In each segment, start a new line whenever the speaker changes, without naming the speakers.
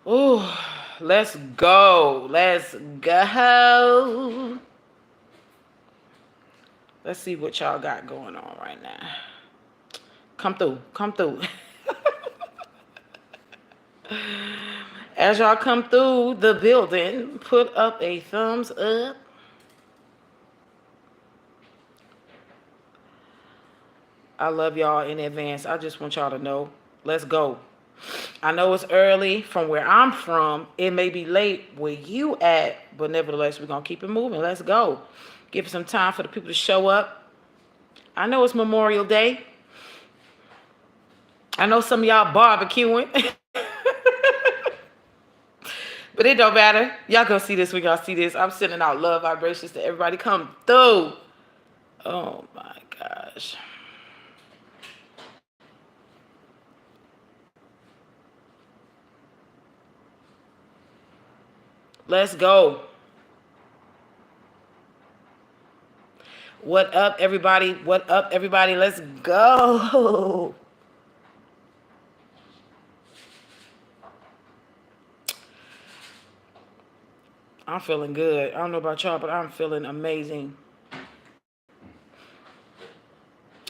Ooh, let's go. Let's go. Let's see what y'all got going on right now. Come through. Come through. As y'all come through the building, put up a thumbs up. I love y'all in advance. I just want y'all to know. Let's go. I know it's early from where I'm from. It may be late where you at, but nevertheless, we're going to keep it moving. Let's go. Give it some time for the people to show up. I know it's Memorial Day. I know some of y'all barbecuing. But it don't matter. Y'all gonna see this when y'all see this. I'm sending out love vibrations to everybody. Come through. Oh my gosh. Let's go. What up, everybody? What up, everybody? Let's go. I'm feeling good. I don't know about y'all, but I'm feeling amazing.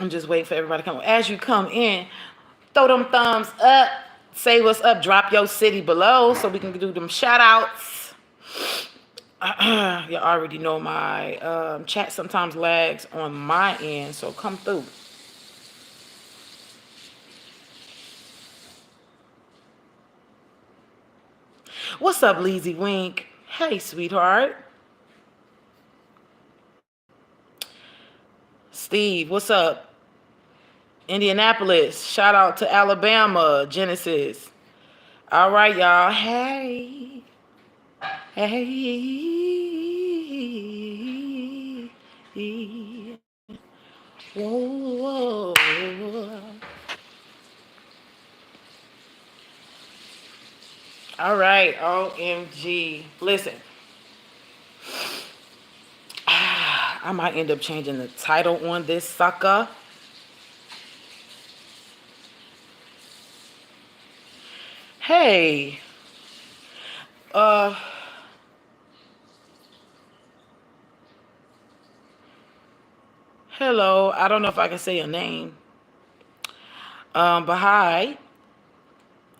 I'm just waiting for everybody to come. As you come in, throw them thumbs up. Say what's up. Drop your city below so we can do them shout outs. You already know my chat sometimes lags on my end, so come through. What's up, Leezy Wink? Hey, sweetheart. Steve, what's up? Indianapolis. Shout out to Alabama, Genesis. All right, y'all. Hey. Hey. Whoa. All right, OMG. Listen, I might end up changing the title on this sucker. Hey, uh, hello. I don't know if I can say your name, but hi.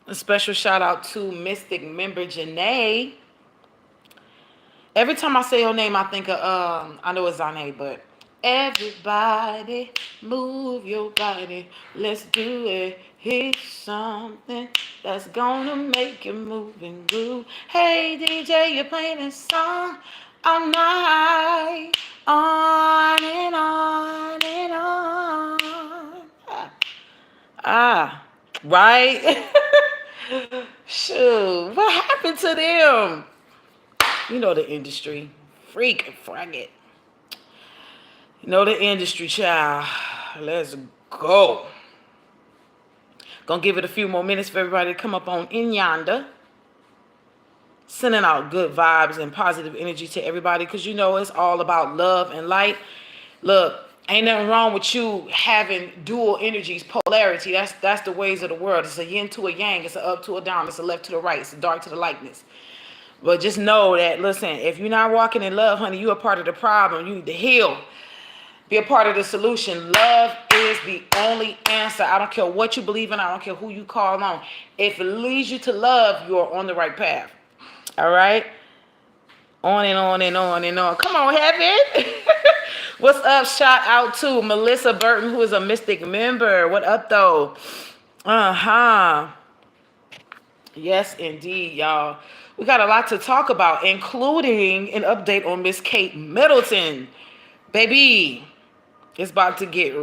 A special shout out to Mystic member Janae. Every time I say your name, I think of I know it's Zane, but everybody move your body. Let's do it. Here's something that's gonna make you move and groove. Hey DJ, you're playing this song all night, on and on and on. Right? Shoot, what happened to them? You know the industry. Freak and frag it. You know the industry, child. Let's go. Gonna give it a few more minutes for everybody to come up on in yonder. Sending out good vibes and positive energy to everybody because you know it's all about love and light. Look, ain't nothing wrong with you having dual energies, polarity. That's the ways of the world. It's a yin to a yang. It's a up to a down. It's a left to the right. It's a dark to the lightness. But just know that, listen, if you're not walking in love, honey, you're a part of the problem. You need to heal. Be a part of the solution. Love is the only answer. I don't care what you believe in. I don't care who you call on. If it leads you to love, you're on the right path. All right? On and on and on and on. Come on, heaven. What's up? Shout out to Melissa Burton, who is a Mystic member. What up, though? Uh-huh. Yes, indeed, y'all. We got a lot to talk about, including an update on Miss Kate Middleton. Baby, it's about to get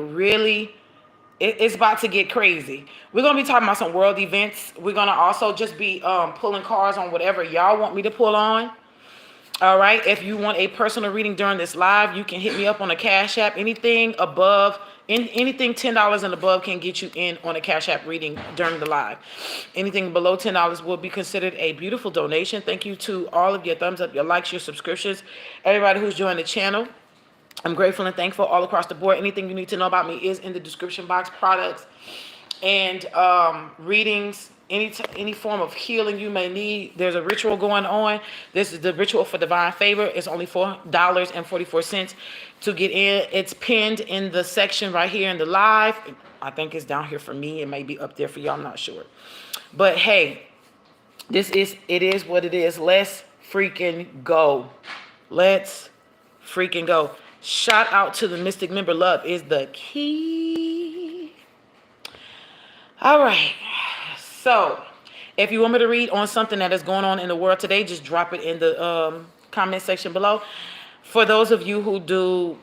it's about to get crazy. We're going to be talking about some world events. We're going to also just be pulling cards on whatever y'all want me to pull on. All right. If you want a personal reading during this live, you can hit me up on a Cash App. Anything $10 and above can get you in on a Cash App reading during the live. Anything below $10 will be considered a beautiful donation. Thank you to all of your thumbs up, your likes, your subscriptions, everybody who's joined the channel. I'm grateful and thankful all across the board. Anything you need to know about me is in the description box. Products, and readings, any form of healing you may need. There's a ritual going on. This is the ritual for divine favor. It's only $4.44 to get in. It's pinned in the section right here in the live. I think it's down here for me. It may be up there for y'all. I'm not sure. But hey, it is what it is. Let's freaking go. Let's freaking go. Shout out to the Mystic Member. Love is the key. All right. So, if you want me to read on something that is going on in the world today, just drop it in the comment section below. For those of you who do,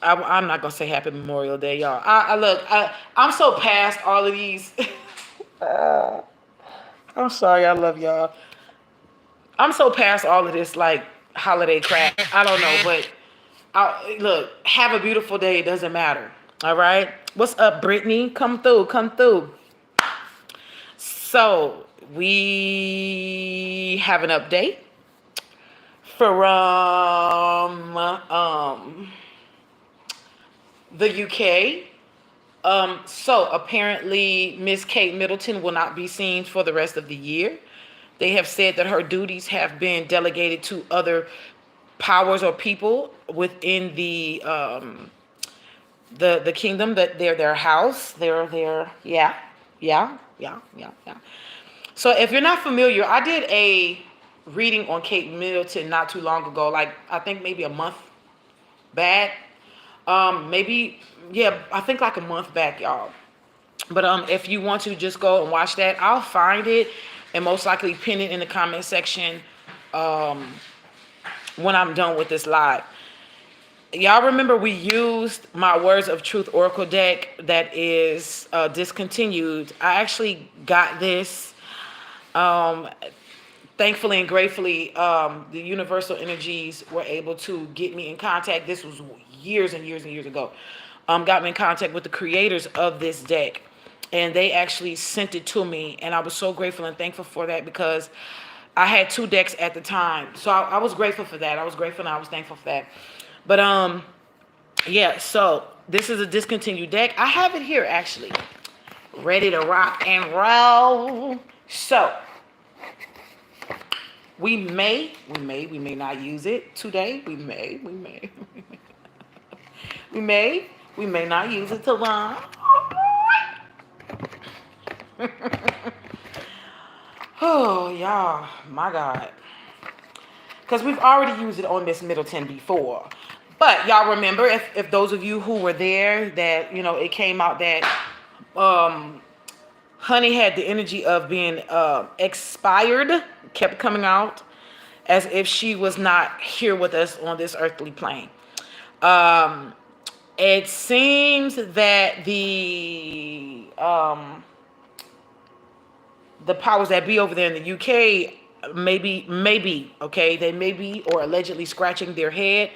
I'm not gonna say Happy Memorial Day, y'all. I'm so past all of these. I'm sorry, I love y'all. I'm so past all of this like holiday crap. I don't know, but look, have a beautiful day. It doesn't matter. All right. What's up, Brittany? Come through. Come through. So we have an update from the UK. So apparently Miss Kate Middleton will not be seen for the rest of the year. They have said that her duties have been delegated to other powers or people within the kingdom, that they're their house. They're yeah. So if you're not familiar, I did a reading on Kate Middleton not too long ago, like I think maybe a month back. Maybe, yeah, I think like a month back, y'all. But if you want to just go and watch that, I'll find it and most likely pin it in the comment section when I'm done with this live. Y'all remember we used my Words of Truth Oracle deck that is discontinued. I actually got this. Thankfully and gratefully, the universal energies were able to get me in contact. This was years and years and years ago. Got me in contact with the creators of this deck, and they actually sent it to me, and I was so grateful and thankful for that, because I had two decks at the time. So I was grateful for that. I was grateful and I was thankful for that. But yeah, so this is a discontinued deck. I have it here actually, ready to rock and roll. So we may not use it today. We may not use it tomorrow. Oh, y'all, my God. Because we've already used it on Miss Middleton before. But y'all remember, if those of you who were there, that, you know, it came out that Honey had the energy of being expired, kept coming out as if she was not here with us on this earthly plane. It seems that the powers that be over there in the UK maybe, okay, they may be or allegedly scratching their head,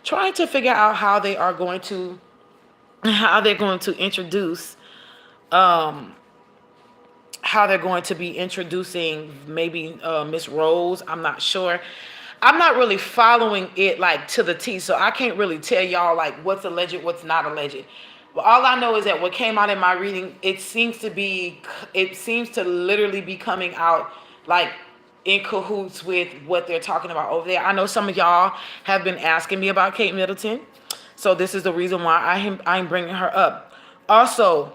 trying to figure out how they're going to introduce how they're going to be introducing maybe Miss Rose. I'm not sure. I'm not really following it like to the T, so I can't really tell y'all like what's alleged, what's not alleged. But all I know is that what came out in my reading, it seems to literally be coming out like in cahoots with what they're talking about over there. I know some of y'all have been asking me about Kate Middleton, so this is the reason why I'm bringing her up. Also,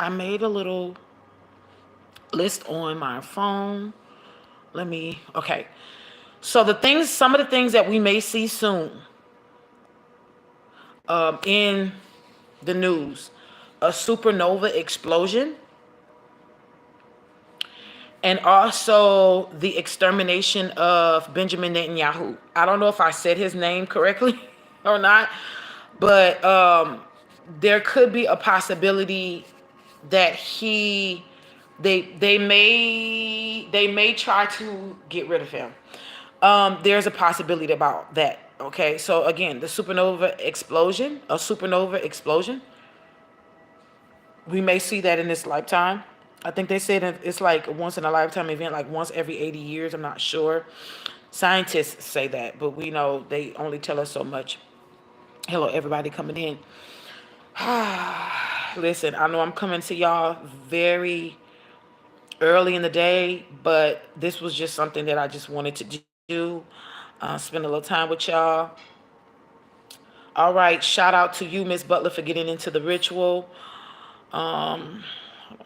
I made a little list on my phone. Okay. So some of the things that we may see soon in the news: a supernova explosion, and also the extermination of Benjamin Netanyahu. I don't know if I said his name correctly or not, but there could be a possibility that they may try to get rid of him. There's a possibility about that. Okay, so again, a supernova explosion. We may see that in this lifetime. I think they said it's like a once in a lifetime event, like once every 80 years. I'm not sure. Scientists say that, but we know they only tell us so much. Hello, everybody coming in. Listen, I know I'm coming to y'all very early in the day, but this was just something that I just wanted to do. Spend a little time with y'all. All right, shout out to you, Miss Butler, for getting into the ritual. Hold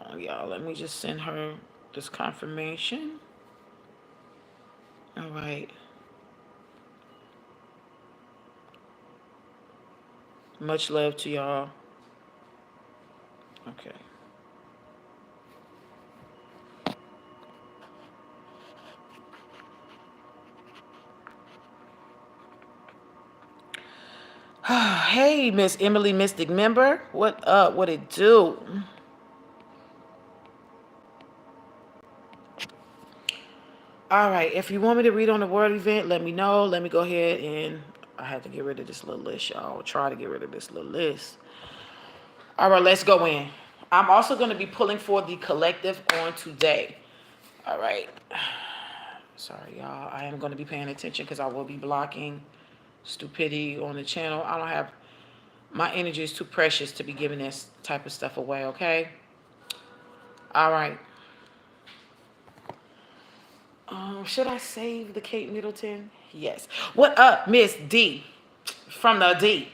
on, y'all. Let me just send her this confirmation. All right. Much love to y'all. Okay. Hey, Miss Emily Mystic member. What up? What it do? All right. If you want me to read on the word event, let me know. Let me go ahead and I had to get rid of this little list, y'all. Try to get rid of this little list. All right, let's go in. I'm also going to be pulling for the collective on today. All right. Sorry, y'all. I am going to be paying attention because I will be blocking stupidity on the channel. I don't have my energy is too precious to be giving this type of stuff away, okay? All right. Should I save the Kate Middleton? Yes. What up, Miss D from the D?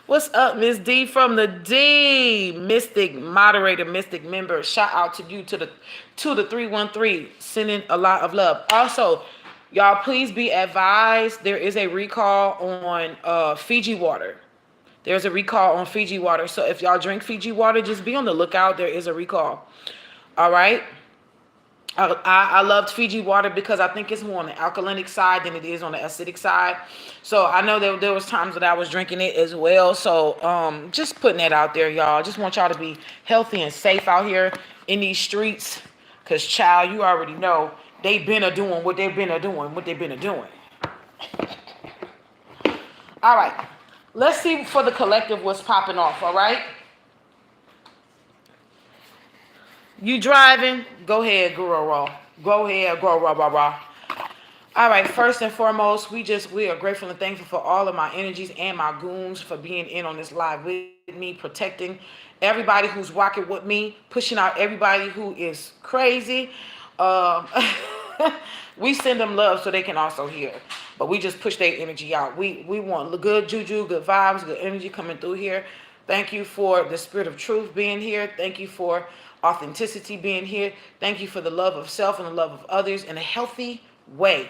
What's up, Miss D from the D? Mystic moderator, mystic member. Shout out to you to the 313. Sending a lot of love. Also, y'all, please be advised. There is a recall on Fiji water. There's a recall on Fiji water. So if y'all drink Fiji water, just be on the lookout. There is a recall. All right. I loved Fiji water because I think it's more on the alkalinic side than it is on the acidic side. So I know there was times that I was drinking it as well. So just putting that out there, y'all. Just want y'all to be healthy and safe out here in these streets. Because, child, you already know they been a doing what they've been a doing, what they've been a doing. All right. Let's see for the collective what's popping off, all right? You driving? Go ahead, girl, raw. Go ahead, girl, raw, raw, raw. All right, first and foremost, we are grateful and thankful for all of my energies and my goons for being in on this live with me, protecting everybody who's rocking with me, pushing out everybody who is crazy. Um, we send them love so they can also hear, but we just push their energy out. We want good juju, good vibes, good energy coming through here. Thank you for the spirit of truth being here. Thank you for authenticity being here. Thank you for the love of self and the love of others in a healthy way.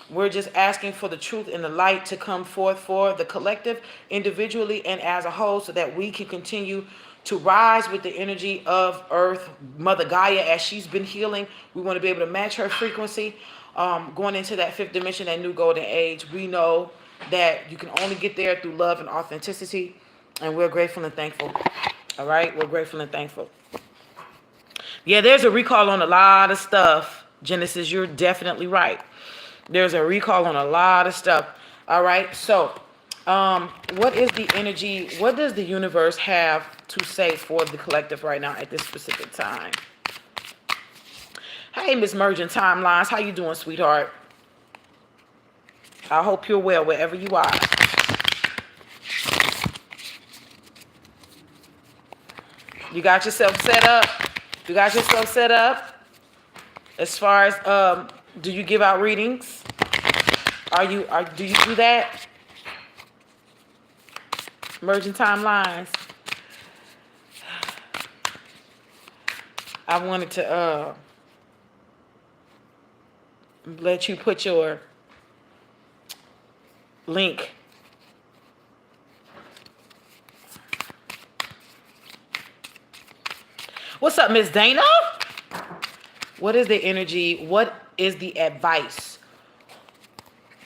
We're just asking for the truth and the light to come forth for the collective, individually and as a whole, so that we can continue to rise with the energy of Earth, Mother Gaia, as she's been healing. We want to be able to match her frequency. Going into that fifth dimension, that new golden age, we know that you can only get there through love and authenticity, and we're grateful and thankful. All right, we're grateful and thankful. Yeah, there's a recall on a lot of stuff. Genesis, you're definitely right. There's a recall on a lot of stuff. All right, so what is the energy? What does the universe have to say for the collective right now at this specific time? Hey, Miss Merging Timelines, how you doing, sweetheart? I hope you're well wherever you are. You got yourself set up? You got yourself set up? As far as, do you give out readings? Do you do that? Merging timelines. I wanted to let you put your link. What's up, Miss Dana? What is the energy? What is the advice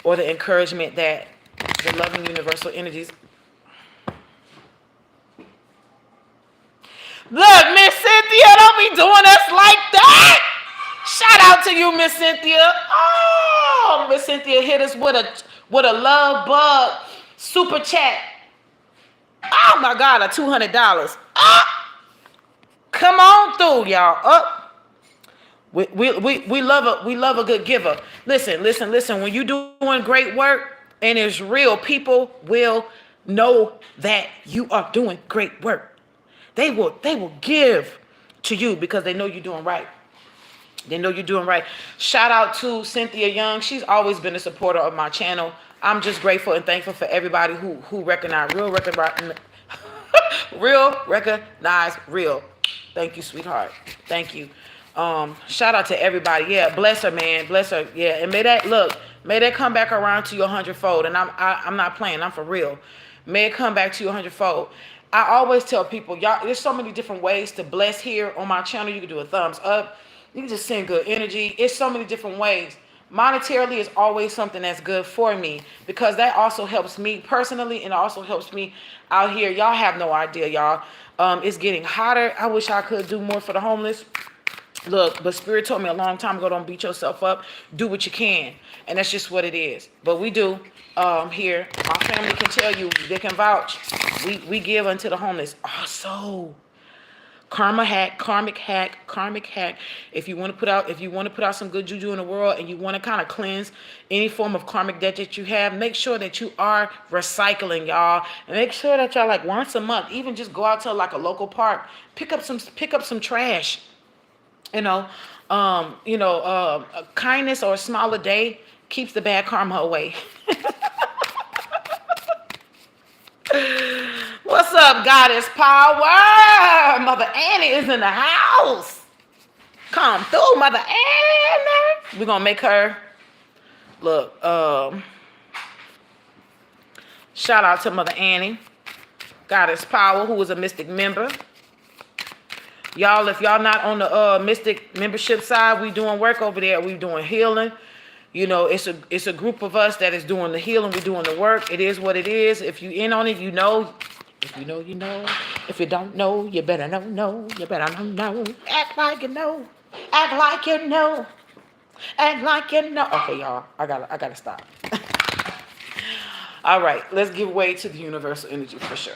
or the encouragement that the loving universal energies? Look, Miss Cynthia, don't be doing us like that. Shout out to you, Miss Cynthia. Oh, Miss Cynthia hit us with a love bug super chat. Oh my God, a $200. Come on through, y'all. Up. We love a good giver. Listen. When you're doing great work and it's real, people will know that you are doing great work. They will give to you because they know you're doing right. They know you're doing right. Shout out to Cynthia Young. She's always been a supporter of my channel. I'm just grateful and thankful for everybody who recognize real. Thank you, sweetheart. Thank you. Shout out to everybody. Yeah, bless her, man. Bless her. Yeah, and may that come back around to you 100-fold. And I'm not playing. I'm for real. May it come back to you 100-fold. I always tell people, y'all, there's so many different ways to bless here on my channel. You can do a thumbs up. You can just send good energy. It's so many different ways. Monetarily is always something that's good for me because that also helps me personally and also helps me out here. Y'all have no idea, y'all. It's getting hotter. I wish I could do more for the homeless. Look, but Spirit told me a long time ago, don't beat yourself up. Do what you can. And that's just what it is. But we do here. My family can tell you, they can vouch. We give unto the homeless. Also, karmic hack. If you want to put out some good juju in the world and you want to kind of cleanse any form of karmic debt that you have, make sure that you are recycling, y'all. And make sure that y'all, like, once a month, even just go out to like a local park, pick up some trash. A kindness or a smile a day keeps the bad karma away. What's up, Goddess Power? Mother Annie is in the house. Come through, Mother Annie. We're gonna make her look. Shout out to Mother Annie, Goddess Power, who is a Mystic member. Y'all, if y'all not on the Mystic membership side, we doing work over there. We doing healing. It's a group of us that is doing the healing. We doing the work. It is what it is. If you in on it, you know. If you know, you know. If you don't know, you better know. You better know. Act like you know. Act like you know. Act like you know. Okay, y'all. I gotta stop. All right, let's give way to the universal energy for sure.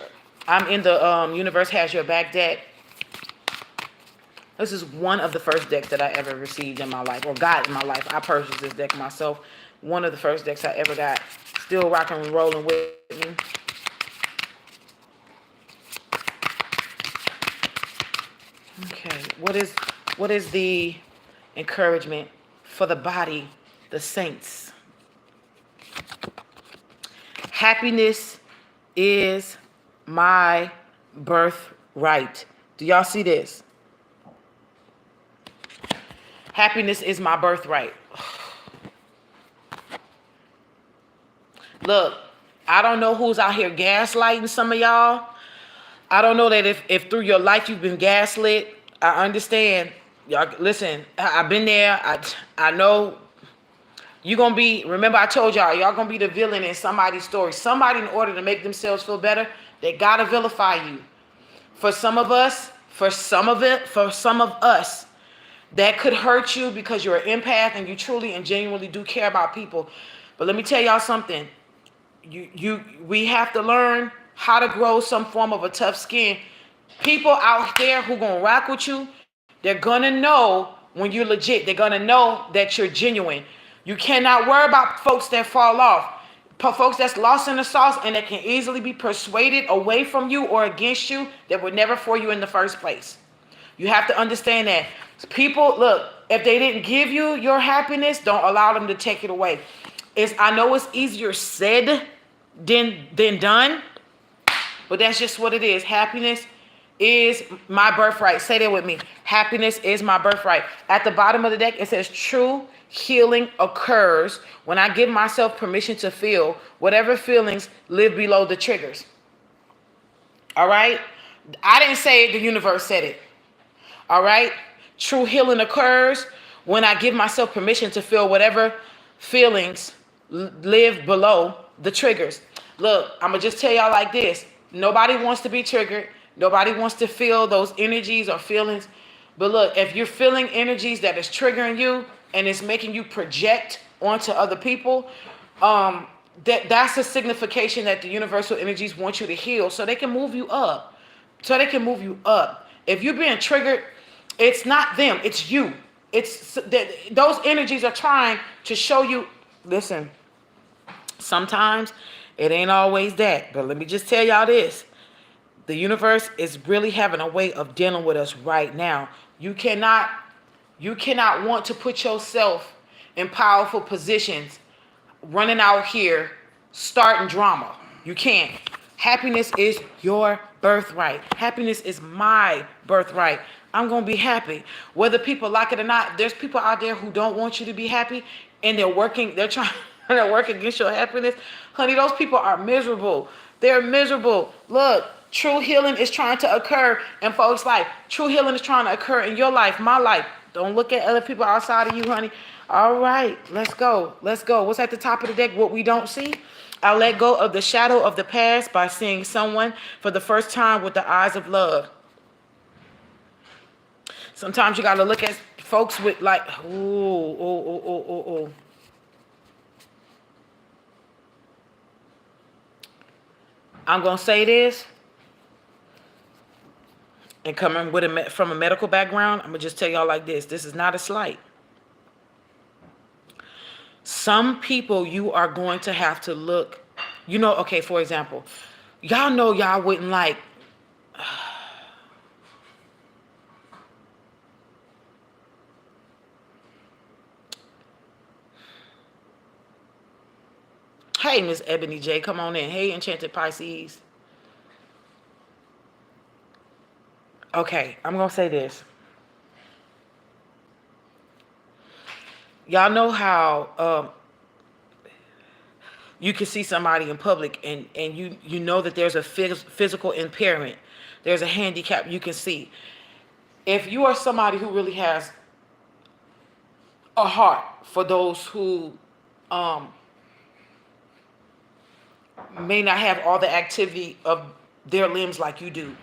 I'm in the Universe Has Your Back deck. This is one of the first decks that I ever received in my life, or got in my life. I purchased this deck myself. One of the first decks I ever got. Still rocking and rolling with me. Okay, what is the encouragement for the body, the saints? Happiness is my birthright. Do y'all see this? Happiness is my birthright. Look, I don't know who's out here gaslighting some of y'all. I don't know that if through your life you've been gaslit. I understand. Y'all, listen, I've been there. I know you're going to be, remember I told y'all going to be the villain in somebody's story. Somebody, in order to make themselves feel better, they got to vilify you. For some of us, for some of us, that could hurt you because you're an empath and you truly and genuinely do care about people. But let me tell y'all something. We have to learn how to grow some form of a tough skin. People out there who gonna rock with you, they're gonna know when you're legit. They're gonna know that you're genuine. You cannot worry about folks that fall off. Folks that's lost in the sauce and that can easily be persuaded away from you or against you, that were never for you in the first place. You have to understand that. People, look, if they didn't give you your happiness, don't allow them to take it away. I know it's easier said than done, but that's just what it is. Happiness is my birthright. Say that with me. Happiness is my birthright. At the bottom of the deck, it says true healing occurs when I give myself permission to feel whatever feelings live below the triggers. All right? I didn't say it. The universe said it. All right? True healing occurs when I give myself permission to feel whatever feelings live below the triggers. Look, I'm going to just tell y'all like this. Nobody wants to be triggered. Nobody wants to feel those energies or feelings. But look, if you're feeling energies that is triggering you and it's making you project onto other people, that's a signification that the universal energies want you to heal so they can move you up. If you're being triggered, it's not them, it's you. Those energies are trying to show you, listen, sometimes It ain't always that. But let me just tell y'all this. The universe is really having a way of dealing with us right now. You cannot want to put yourself in powerful positions running out here starting drama. You can't. Happiness is your birthright. Happiness is my birthright. I'm going to be happy. Whether people like it or not, there's people out there who don't want you to be happy and they're trying to work against your happiness. Honey, those people are miserable. They're miserable. Look, true healing is trying to occur in folks' life. True healing is trying to occur in your life, my life. Don't look at other people outside of you, honey. All right, let's go. Let's go. What's at the top of the deck? What we don't see? I let go of the shadow of the past by seeing someone for the first time with the eyes of love. Sometimes you got to look at folks with like, ooh. I'm going to say this. And coming from a medical background, I'm going to just tell y'all like this. This is not a slight. Some people you are going to have to look, okay, for example, y'all know y'all wouldn't like, hey, Miss Ebony J, come on in. Hey, Enchanted Pisces. Okay, I'm going to say this. Y'all know how you can see somebody in public and you know that there's a physical impairment. There's a handicap you can see. If you are somebody who really has a heart for those who may not have all the activity of their limbs like you do,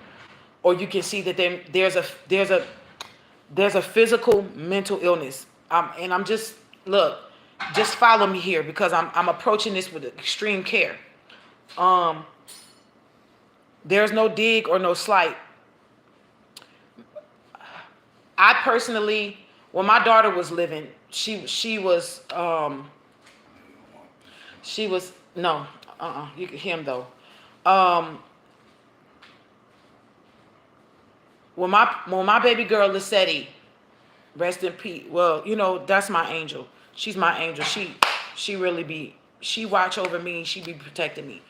or you can see that there's a physical mental illness. And I'm just follow me here because I'm approaching this with extreme care. There's no dig or no slight. I personally, when my daughter was living, she was no, you could him though. When my baby girl Lissetti, rest in peace. Well, that's my angel. She's my angel. She really she watch over me. She be protecting me.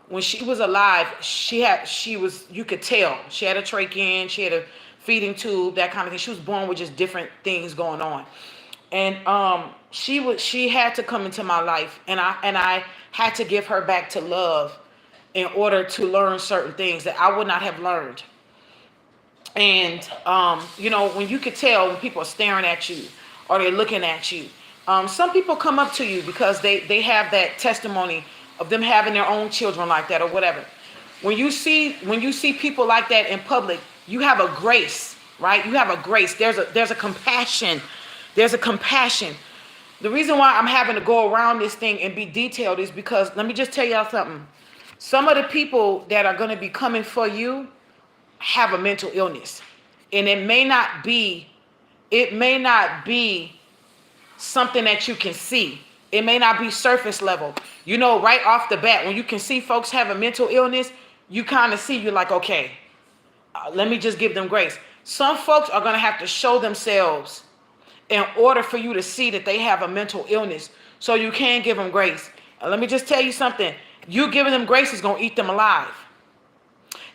When she was alive, you could tell she had a trachea, she had a feeding tube, that kind of thing. She was born with just different things going on, and she had to come into my life, and I had to give her back to love in order to learn certain things that I would not have learned. And, when you could tell when people are staring at you or they're looking at you, some people come up to you because they have that testimony of them having their own children like that or whatever. When you see people like that in public, you have a grace, right? You have a grace. There's a compassion. There's a compassion. The reason why I'm having to go around this thing and be detailed is because, let me just tell y'all something. Some of the people that are going to be coming for you have a mental illness, and it may not be something that you can see. It may not be surface level. Right off the bat, when you can see folks have a mental illness, you kind of see, you're like, okay, let me just give them grace. Some folks are going to have to show themselves in order for you to see that they have a mental illness, so you can give them grace. And let me just tell you something. You giving them grace is going to eat them alive.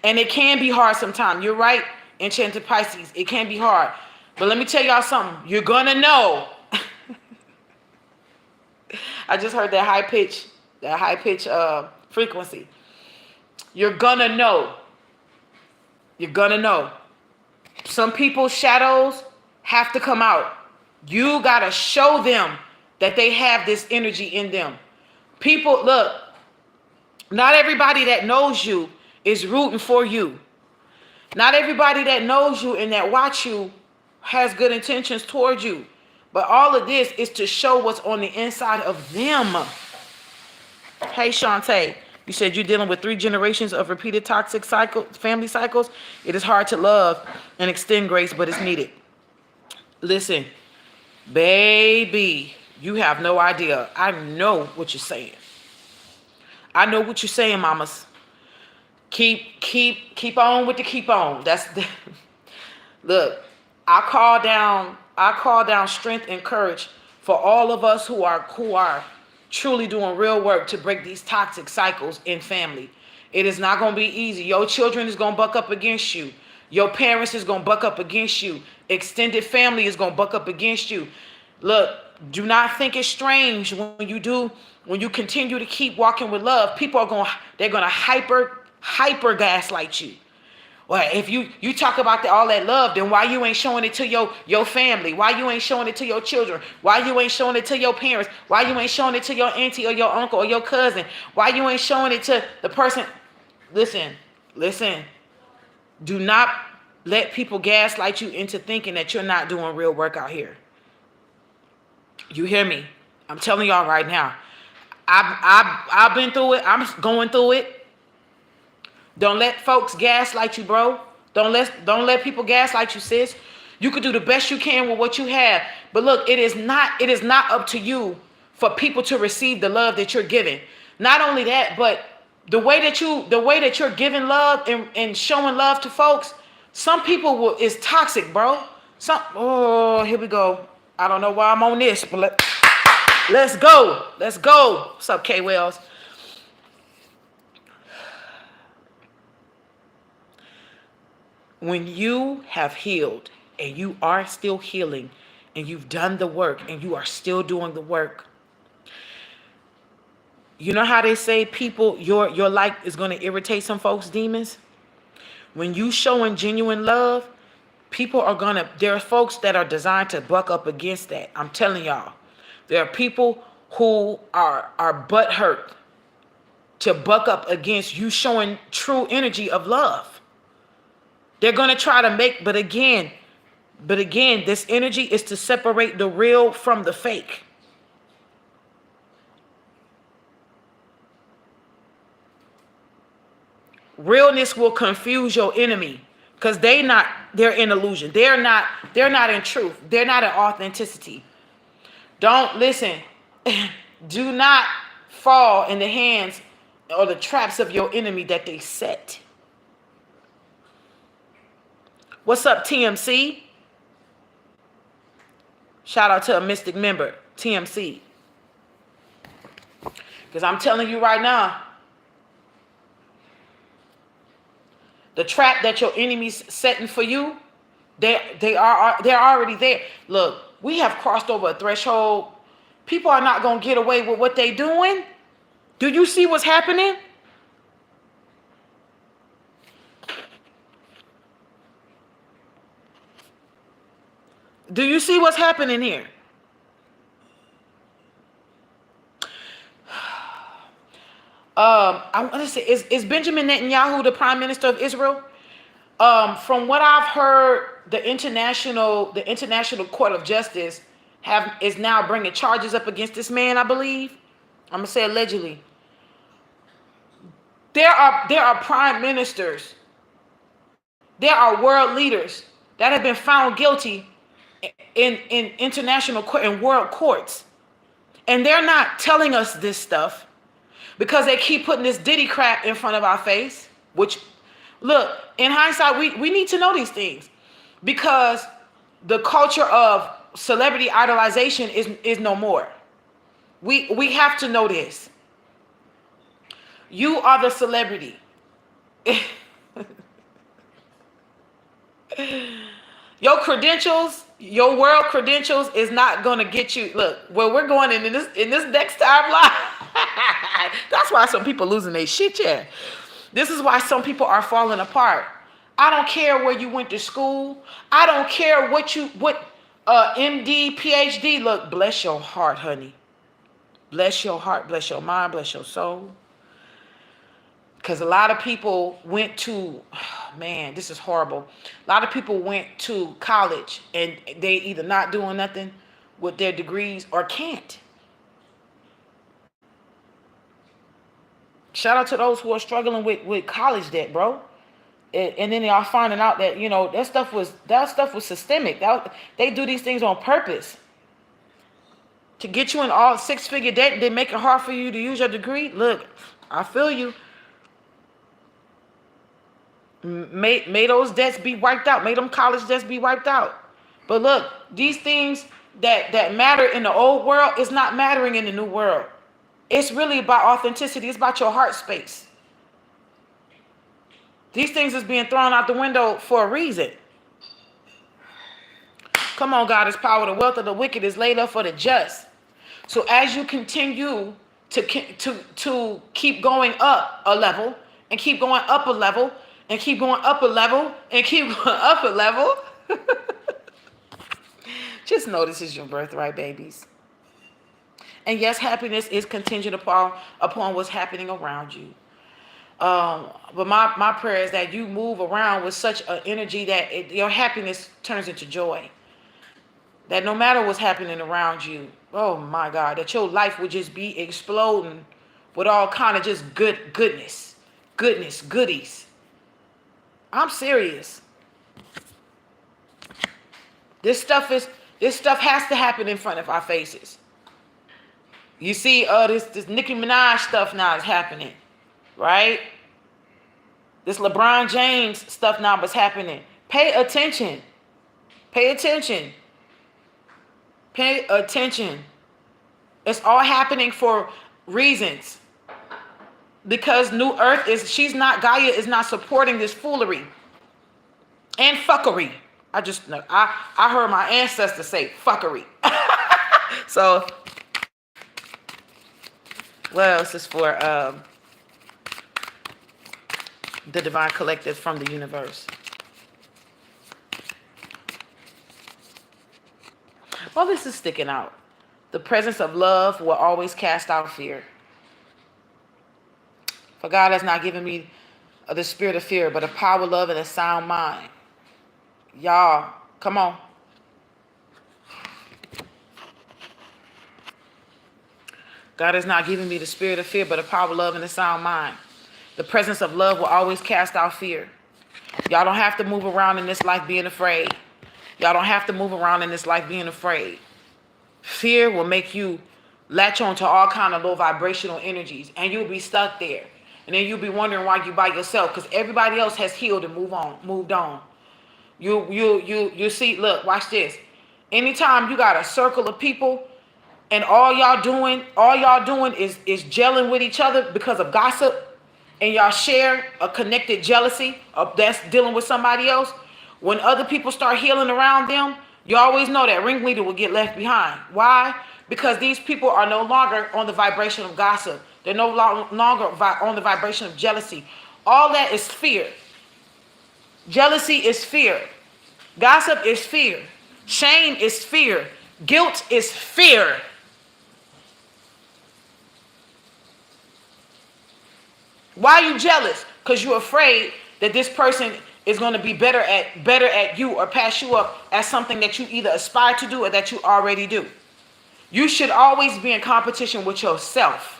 And it can be hard sometimes. You're right, Enchanted Pisces. It can be hard. But let me tell y'all something. You're going to know. I just heard that high pitch frequency. You're going to know. You're going to know. Some people's shadows have to come out. You got to show them that they have this energy in them. People, look, not everybody that knows you is rooting for you. Not everybody that knows you and that watch you has good intentions towards you. But all of this is to show what's on the inside of them. Hey, Shantae, you said you're dealing with 3 generations of repeated toxic family cycles. It is hard to love and extend grace, but it's needed. Listen, baby, you have no idea. I know what you're saying. I know what you're saying, mamas. Keep on with the keep on. That's the look. I call down strength and courage for all of us who are truly doing real work to break these toxic cycles in family. It is not going to be easy. Your children is going to buck up against you. Your parents is going to buck up against you. Extended family is going to buck up against you. Look, do not think it's strange when you continue to keep walking with love. People they're going to hyper gaslight you. Well, if you talk about all that love, then why you ain't showing it to your family? Why you ain't showing it to your children? Why you ain't showing it to your parents? Why you ain't showing it to your auntie or your uncle or your cousin? Why you ain't showing it to the person? Listen. Do not let people gaslight you into thinking that you're not doing real work out here. You hear me? I'm telling y'all right now. I've been through it. I'm going through it. Don't let folks gaslight you, bro. Don't let people gaslight you, sis. You can do the best you can with what you have. But look, it is not up to you for people to receive the love that you're giving. Not only that, but the way that you're giving love and showing love to folks, some people is toxic, bro. Here we go. I don't know why I'm on this, but let's go. Let's go. What's up, K Wells? When you have healed and you are still healing and you've done the work and you are still doing the work, you know how they say your light is going to irritate some folks' demons? When you showing genuine love, there are folks that are designed to buck up against that. I'm telling y'all. There are people who are butthurt to buck up against you showing true energy of love. They're going to try to but again, this energy is to separate the real from the fake. Realness will confuse your enemy because they're in illusion. They're not in truth. They're not in authenticity. Don't listen. Do not fall in the hands or the traps of your enemy that they set. What's up, TMC? Shout out to a Mystic member, TMC. Because I'm telling you right now, the trap that your enemy's setting for you, they're already there. Look, we have crossed over a threshold. People are not going to get away with what they're doing. Do you see what's happening? Do you see what's happening here? I want to say, is Benjamin Netanyahu the Prime Minister of Israel? From what I've heard, the International Court of Justice is now bringing charges up against this man. I believe. I'm gonna say allegedly. There are prime ministers. There are world leaders that have been found guilty in international court and world courts, and they're not telling us this stuff because they keep putting this Diddy crap in front of our face. Which, look, in hindsight, we need to know these things because the culture of celebrity idolization is no more. We have to know this. You are the celebrity. Your credentials, your world credentials is not going to get you. Look, where we're going in this next timeline. That's why some people losing their shit, yeah. This is why some people are falling apart. I don't care where you went to school. I don't care what MD, PhD. Look, bless your heart, honey. Bless your heart, bless your mind, bless your soul. Because a lot of people went to, man, this is horrible. A lot of people went to college and they either not doing nothing with their degrees or can't. Shout out to those who are struggling with college debt, bro. And then they are finding out that, that stuff was systemic. They do these things on purpose. To get you in all 6-figure debt, they make it hard for you to use your degree. Look, I feel you. May those debts be wiped out. May them college debts be wiped out. But look, these things that matter in the old world is not mattering in the new world. It's really about authenticity. It's about your heart space. These things is being thrown out the window for a reason. Come on, God is power. The wealth of the wicked is laid up for the just. So as you continue to keep going up a level, and keep going up a level, and keep going up a level, and keep going up a level, just know this is your birthright, babies. And yes, happiness is contingent upon what's happening around you. But my prayer is that you move around with such an energy that your happiness turns into joy. That no matter what's happening around you, oh my God, that your life would just be exploding with all kind of just goodness, goodies. I'm serious. This stuff has to happen in front of our faces. You see, this Nicki Minaj stuff now is happening, right? This LeBron James stuff now is happening. Pay attention. Pay attention. Pay attention. It's all happening for reasons. Because New Earth Gaia is not supporting this foolery and fuckery. I heard my ancestors say fuckery. So, well, this is for the divine collective from the universe. Well, this is sticking out. The presence of love will always cast out fear. For God has not given me the spirit of fear, but a power, love, and a sound mind. Y'all, come on. God has not given me the spirit of fear, but a power, love, and a sound mind. The presence of love will always cast out fear. Y'all don't have to move around in this life being afraid. Y'all don't have to move around in this life being afraid. Fear will make you latch on to all kind of low vibrational energies, and you'll be stuck there. And then you'll be wondering why you by yourself, because everybody else has healed and moved on. You see, look, watch this. Anytime you got a circle of people and all y'all doing is gelling with each other because of gossip, and y'all share a connected jealousy of that's dealing with somebody else, when other people start healing around them, you always know that ringleader will get left behind. Why? Because these people are no longer on the vibration of gossip. They're no longer on the vibration of jealousy. All that is fear. Jealousy is fear. Gossip is fear. Shame is fear. Guilt is fear. Why are you jealous? Because you're afraid that this person is going to be better at you or pass you up as something that you either aspire to do or that you already do. You should always be in competition with yourself.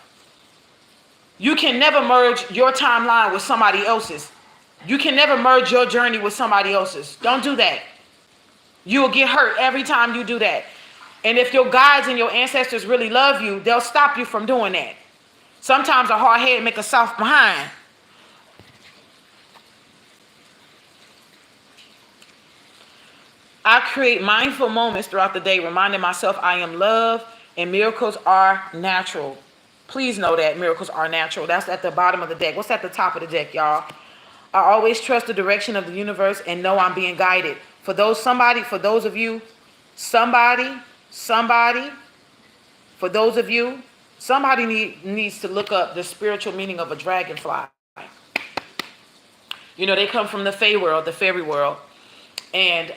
You can never merge your timeline with somebody else's. You can never merge your journey with somebody else's. Don't do that. You will get hurt every time you do that. And if your guides and your ancestors really love you, they'll stop you from doing that. Sometimes a hard head make a soft behind. I create mindful moments throughout the day, reminding myself I am loved and miracles are natural. Please know that miracles are natural. That's at the bottom of the deck. What's at the top of the deck, y'all? I always trust the direction of the universe and know I'm being guided. For those of you, somebody needs to look up the spiritual meaning of a dragonfly. You know, they come from the fairy world, and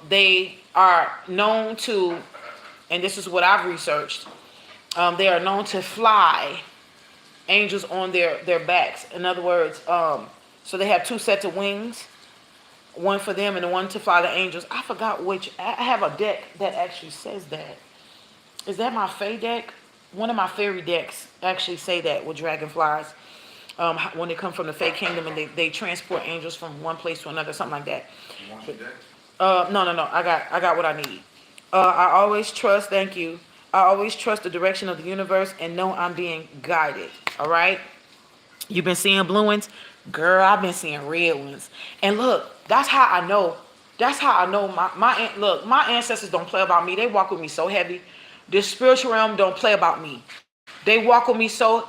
they are known to, and this is what I've researched, they are known to fly angels on their backs. In other words, so they have two sets of wings, one for them and the one to fly the angels. I forgot which. I have a deck that actually says that. Is that my fae deck? One of my fairy decks actually say that with dragonflies. When they come from the fae kingdom and they transport angels from one place to another, something like that.
You want your deck?
No. I got what I need. I always trust. Thank you. I always trust the direction of the universe and know I'm being guided. All right. You've been seeing blue ones? Girl, I've been seeing red ones. And look, that's how I know. That's how I know look, my ancestors don't play about me. They walk with me so heavy. This spiritual realm don't play about me. They walk with me so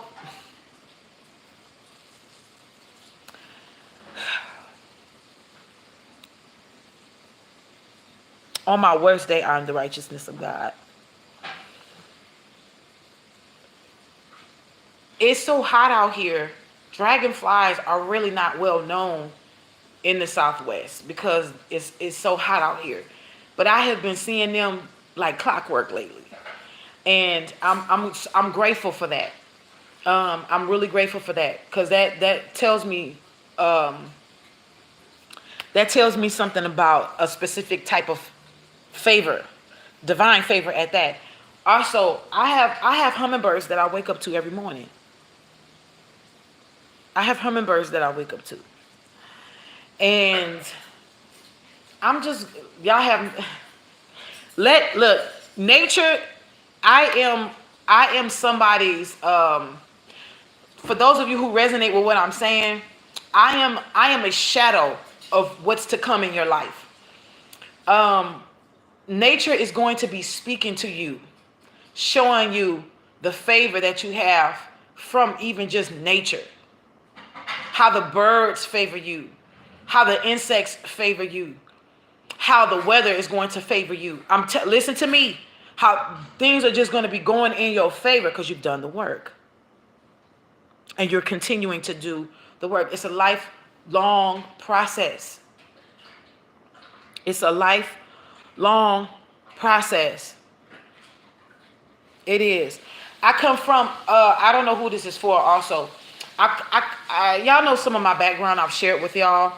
on my worst day I'm the righteousness of God. It's so hot out here. Dragonflies are really not well known in the Southwest because it's so hot out here. But I have been seeing them like clockwork lately, and I'm grateful for that. I'm really grateful for that because um, that tells me something about a specific type of favor, divine favor at that. Also, I have hummingbirds that I wake up to every morning. I have hummingbirds that I wake up to, and I'm just y'all have look nature. I am I am somebody's. For those of you who resonate with what I'm saying, I am a shadow of what's to come in your life. Um, Nature is going to be speaking to you, showing you the favor that you have from even just nature. How the birds favor you, how the insects favor you, how the weather is going to favor you. Listen to me. How things are just going to be going in your favor because you've done the work and you're continuing to do the work. It's a lifelong process. It's a lifelong process. It is. I come from, I don't know who this is for also. Y'all know some of my background I've shared with y'all.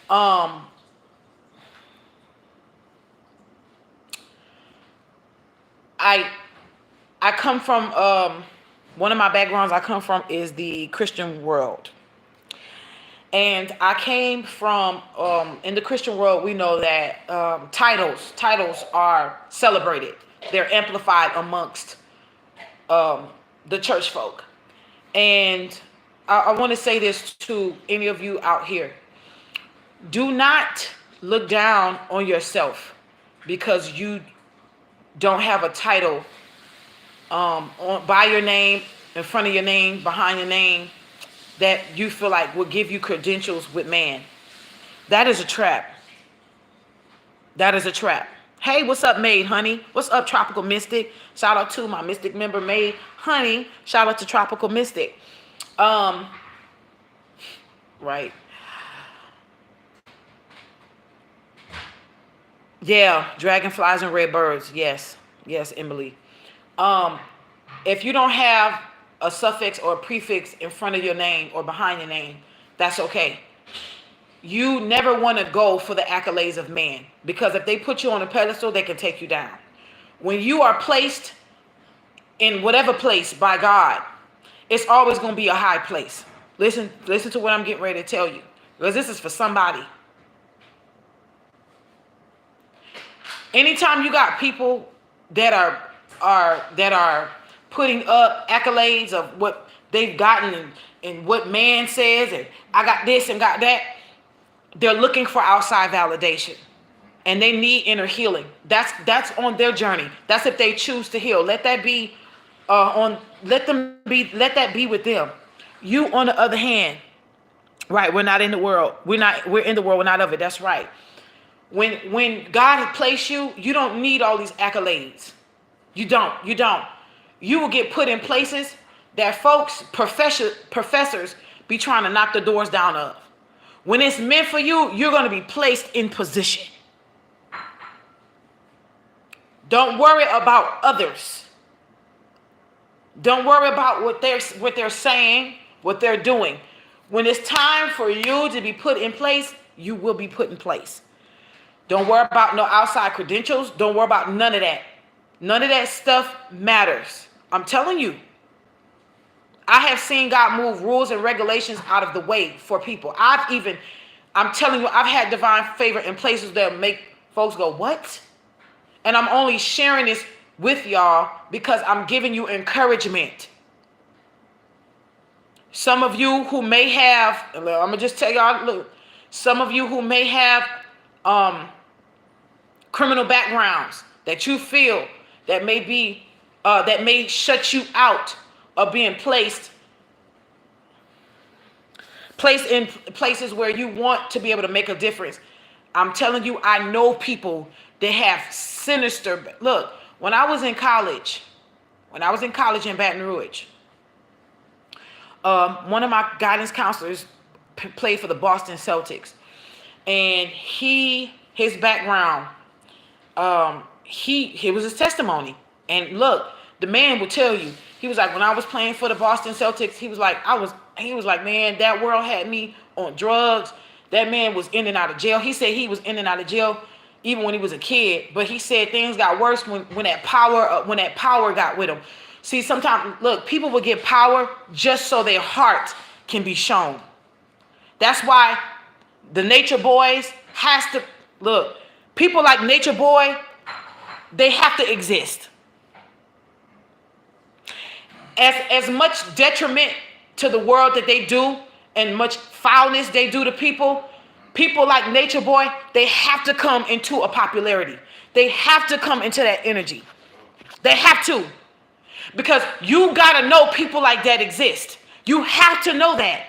Um, I I come from, one of my backgrounds I come from is the Christian world. And I came from, in the Christian world, we know that titles are celebrated. They're amplified amongst um, the church folk. And I want to say this to any of you out here. Do not look down on yourself because you don't have a title by your name, in front of your name, behind your name, that you feel like will give you credentials with man. That is a trap. That is a trap. Hey, what's up, Maid Honey? What's up, Tropical Mystic? Shout out to my Mystic member, Maid Honey. Shout out to Tropical Mystic. Um, right. Yeah, dragonflies and red birds. Yes. Yes, Emily. Um, if you don't have a suffix or a prefix in front of your name or behind your name, that's okay. You never want to go for the accolades of man because if they put you on a pedestal, they can take you down. When you are placed in whatever place by God, it's always going to be a high place. Listen to what I'm getting ready to tell you, because this is for somebody. Anytime you got people that are putting up accolades of what they've gotten and what man says, and I got this and got that, they're looking for outside validation, and they need inner healing. That's on their journey. That's if they choose to heal. Let that be let that be with them. You, on the other hand, right? We're not in the world. We're in the world. We're not of it. That's right. When God has placed you, you don't need all these accolades. You don't. You will get put in places that professors be trying to knock the doors down of. When it's meant for you, you're going to be placed in position. Don't worry about others. Don't worry about what they're saying, what they're doing. When it's time for you to be put in place, you will be put in place. Don't worry about no outside credentials. Don't worry about none of that. None of that stuff matters. I'm telling you. I have seen God move rules and regulations out of the way for people. I'm telling you, I've had divine favor in places that make folks go, what? And I'm only sharing this with y'all because I'm giving you encouragement. Some of you who may have, I'm gonna just tell y'all, look, some of you who may have um, criminal backgrounds that you feel that may be that may shut you out of being placed in places where you want to be able to make a difference. I'm telling you, I know people that have sinister. Look, when I was in college in Baton Rouge, one of my guidance counselors played for the Boston Celtics, and his background, he was his testimony. And look, the man will tell you, he was like, when I was playing for the Boston Celtics, he was like, man, that world had me on drugs. That man was in and out of jail. He said he was in and out of jail even when he was a kid, but he said things got worse when that power got with him. See, sometimes, look, people will get power just so their heart can be shown. That's why the nature boys has to, look, people like Nature Boy, they have to exist. As much detriment to the world that they do and much foulness they do to people like Nature Boy, they have to come into a popularity. They have to come into that energy. They have to. Because you got to know people like that exist. You have to know that.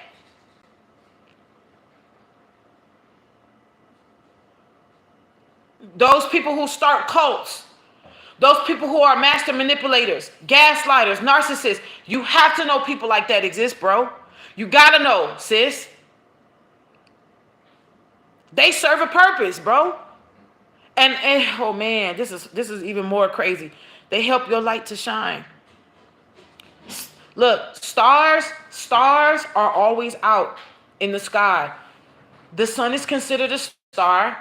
Those people who start cults, those people who are master manipulators, gaslighters, narcissists, you have to know people like that exist, bro. You got to know, sis. They serve a purpose, bro. And oh man, this is even more crazy. They help your light to shine. Look, stars are always out in the sky. The sun is considered a star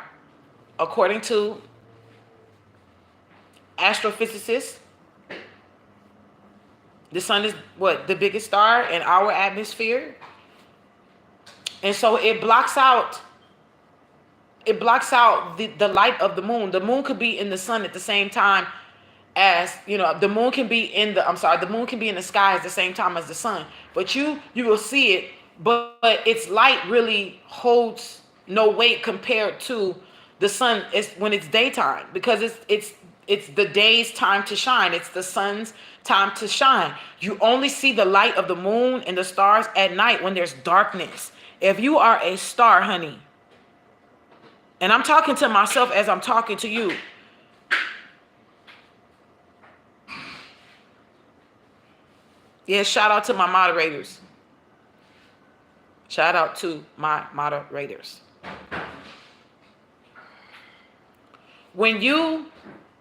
according to astrophysicists. The sun is the biggest star in our atmosphere. And so it blocks out the light of the moon. The moon could be in the sun at the same time as, the moon can be in the sky at the same time as the sun. But you will see it, but its light really holds no weight compared to the sun when it's daytime, because it's the day's time to shine. It's the sun's time to shine. You only see the light of the moon and the stars at night when there's darkness. If you are a star, honey, and I'm talking to myself as I'm talking to you, yeah, shout out to my moderators. Shout out to my moderators. When you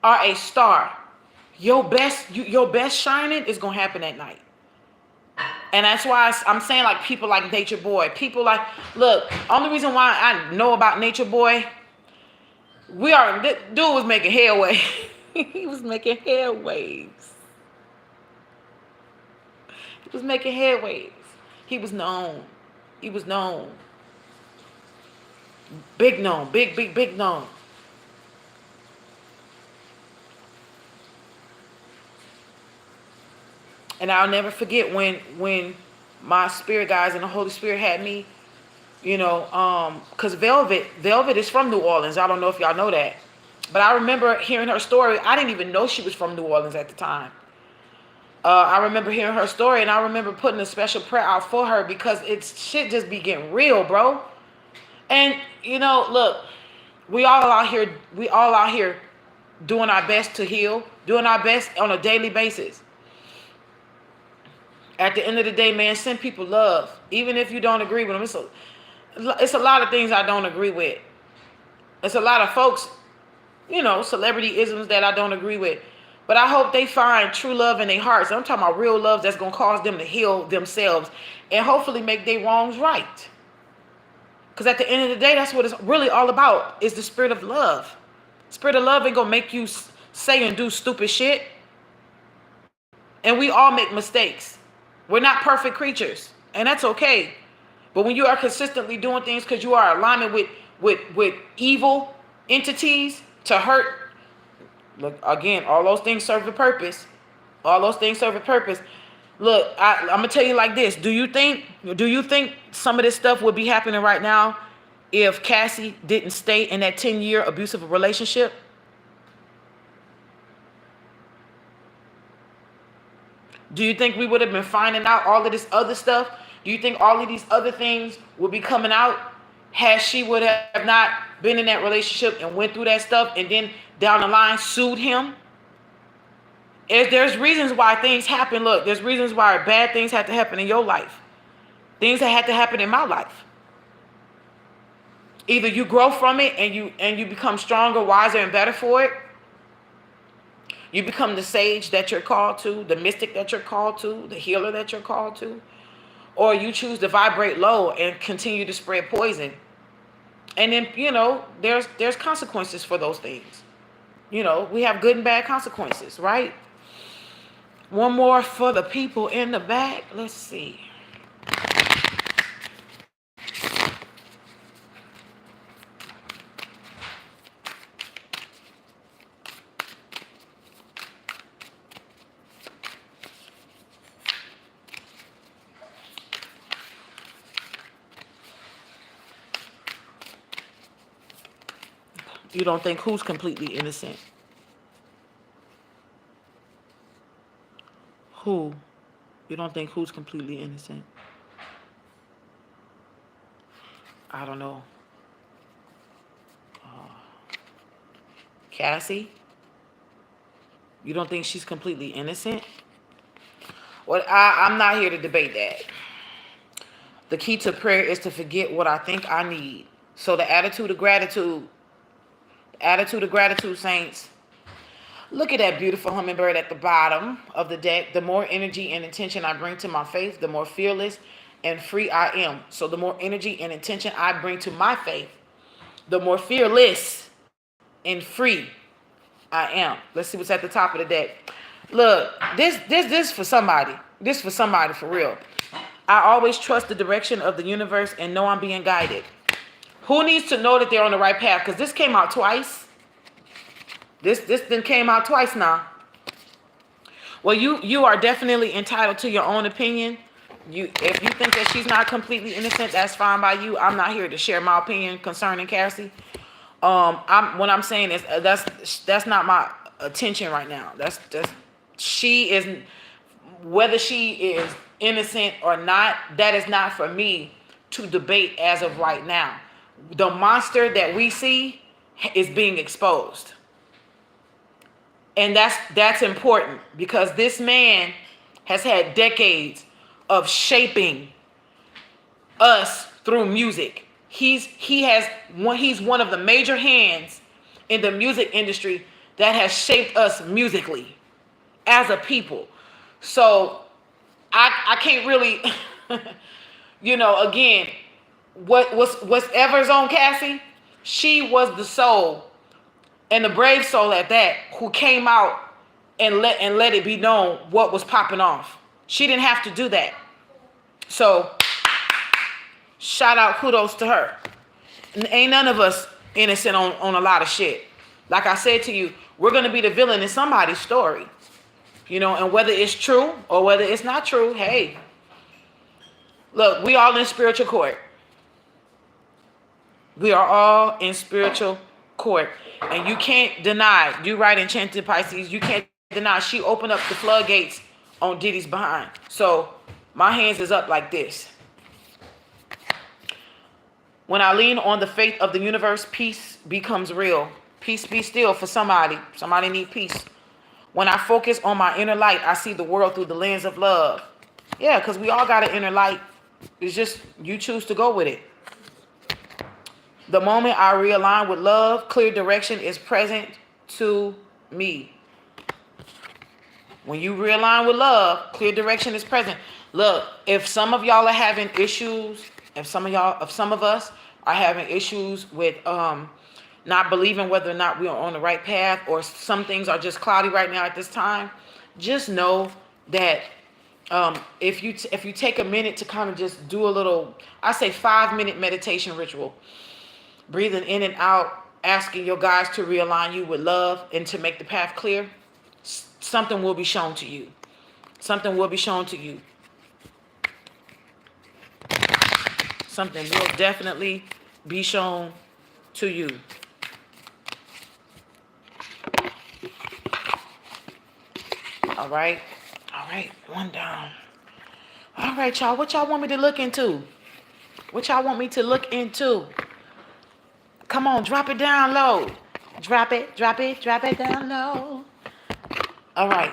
are a star, your best shining is going to happen at night. And that's why I'm saying, like, people like Nature Boy. People like, look, only reason why I know about Nature Boy, this dude was making headway. He was making headways. He was making headways. He was known. Big known. Big known. And I'll never forget when my spirit guides and the Holy Spirit had me, because Velvet is from New Orleans. I don't know if y'all know that. But I remember hearing her story. I didn't even know she was from New Orleans at the time. I remember hearing her story, and I remember putting a special prayer out for her, because shit just be getting real, bro. And, look, we all out here doing our best to heal, doing our best on a daily basis. At the end of the day, man, send people love. Even if you don't agree with them. It's a lot of things I don't agree with. It's a lot of folks, celebrity isms that I don't agree with. But I hope they find true love in their hearts. I'm talking about real love that's going to cause them to heal themselves and hopefully make their wrongs right. Because at the end of the day, that's what it's really all about, is the spirit of love. Spirit of love ain't going to make you say and do stupid shit. And we all make mistakes. We're not perfect creatures, and that's okay. But when you are consistently doing things because you are alignment with evil entities to hurt, look, again, all those things serve a purpose. Look, I'm gonna tell you like this. Do you think some of this stuff would be happening right now if Cassie didn't stay in that 10-year abusive relationship? Do you think we would have been finding out all of this other stuff? Do you think all of these other things would be coming out had she would have not been in that relationship and went through that stuff and then down the line sued him? If there's reasons why things happen. Look, there's reasons why bad things have to happen in your life. Things that had to happen in my life. Either you grow from it and you become stronger, wiser, and better for it. You become the sage that you're called to, the mystic that you're called to, the healer that you're called to. Or you choose to vibrate low and continue to spread poison. And then, there's consequences for those things. We have good and bad consequences, right? One more for the people in the back. Let's see. You don't think who's completely innocent? Who? You don't think who's completely innocent? I don't know. Cassie? You don't think she's completely innocent? Well, I'm not here to debate that. The key to prayer is to forget what I think I need. So the attitude of gratitude, saints. Look at that beautiful hummingbird at the bottom of the deck. The more energy and intention I bring to my faith, the more fearless and free I am. So the more energy and intention I bring to my faith, the more fearless and free I am. Let's see what's at the top of the deck. Look, this for somebody. This for somebody for real. I always trust the direction of the universe and know I'm being guided. Who needs to know that they're on the right path? Because this came out twice. This then came out twice now. Well, you are definitely entitled to your own opinion. If you think that she's not completely innocent, that's fine by you. I'm not here to share my opinion concerning Cassie. What I'm saying is that's not my attention right now. That's she is, whether she is innocent or not, that is not for me to debate as of right now. The monster that we see is being exposed. And that's important because this man has had decades of shaping us through music. He's one of the major hands in the music industry that has shaped us musically as a people. So I can't really, again, whatever's on Cassie, she was the soul. And the brave soul at that, who came out and let it be known what was popping off. She didn't have to do that. So, shout out, kudos to her. And ain't none of us innocent on a lot of shit. Like I said to you, we're going to be the villain in somebody's story. And whether it's true or whether it's not true, hey. Look, we all in spiritual court. We are all in spiritual court. And you can't deny, you right, Enchanted Pisces, you can't deny she opened up the floodgates on Diddy's behind. So my hands is up like this. When I lean on the faith of the universe, peace becomes real. Peace be still for somebody. Somebody need peace. When I focus on my inner light, I see the world through the lens of love. Yeah, because we all got an inner light. It's just you choose to go with it. The moment I realign with love, clear direction is present to me. When you realign with love, clear direction is present. Look, if some of y'all are having issues, if some of us are having issues with not believing whether or not we are on the right path, or some things are just cloudy right now at this time, just know that if you take a minute to kind of just do a little, I say 5-minute meditation ritual, breathing in and out, asking your guides to realign you with love and to make the path clear, something will be shown to you. Something will be shown to you. Something will definitely be shown to you. All right. All right. One down. All right, y'all. What y'all want me to look into? What y'all want me to look into? Come on, drop it down low. Drop it, drop it, drop it down low. All right.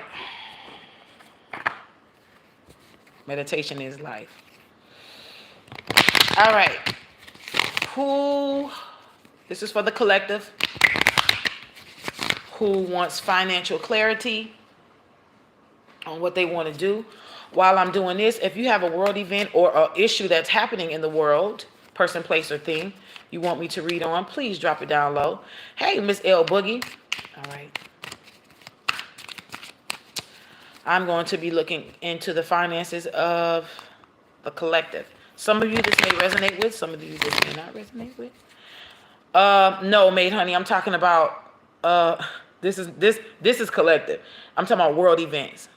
Meditation is life. All right. Who, this is for the collective, who wants financial clarity on what they want to do. While I'm doing this, if you have a world event or an issue that's happening in the world, person, place, or thing, you want me to read on, please drop it down low. Hey, Miss L Boogie. All right. I'm going to be looking into the finances of the collective. Some of you this may resonate with, some of you this may not resonate with. No, mate, honey, I'm talking about this is collective. I'm talking about world events.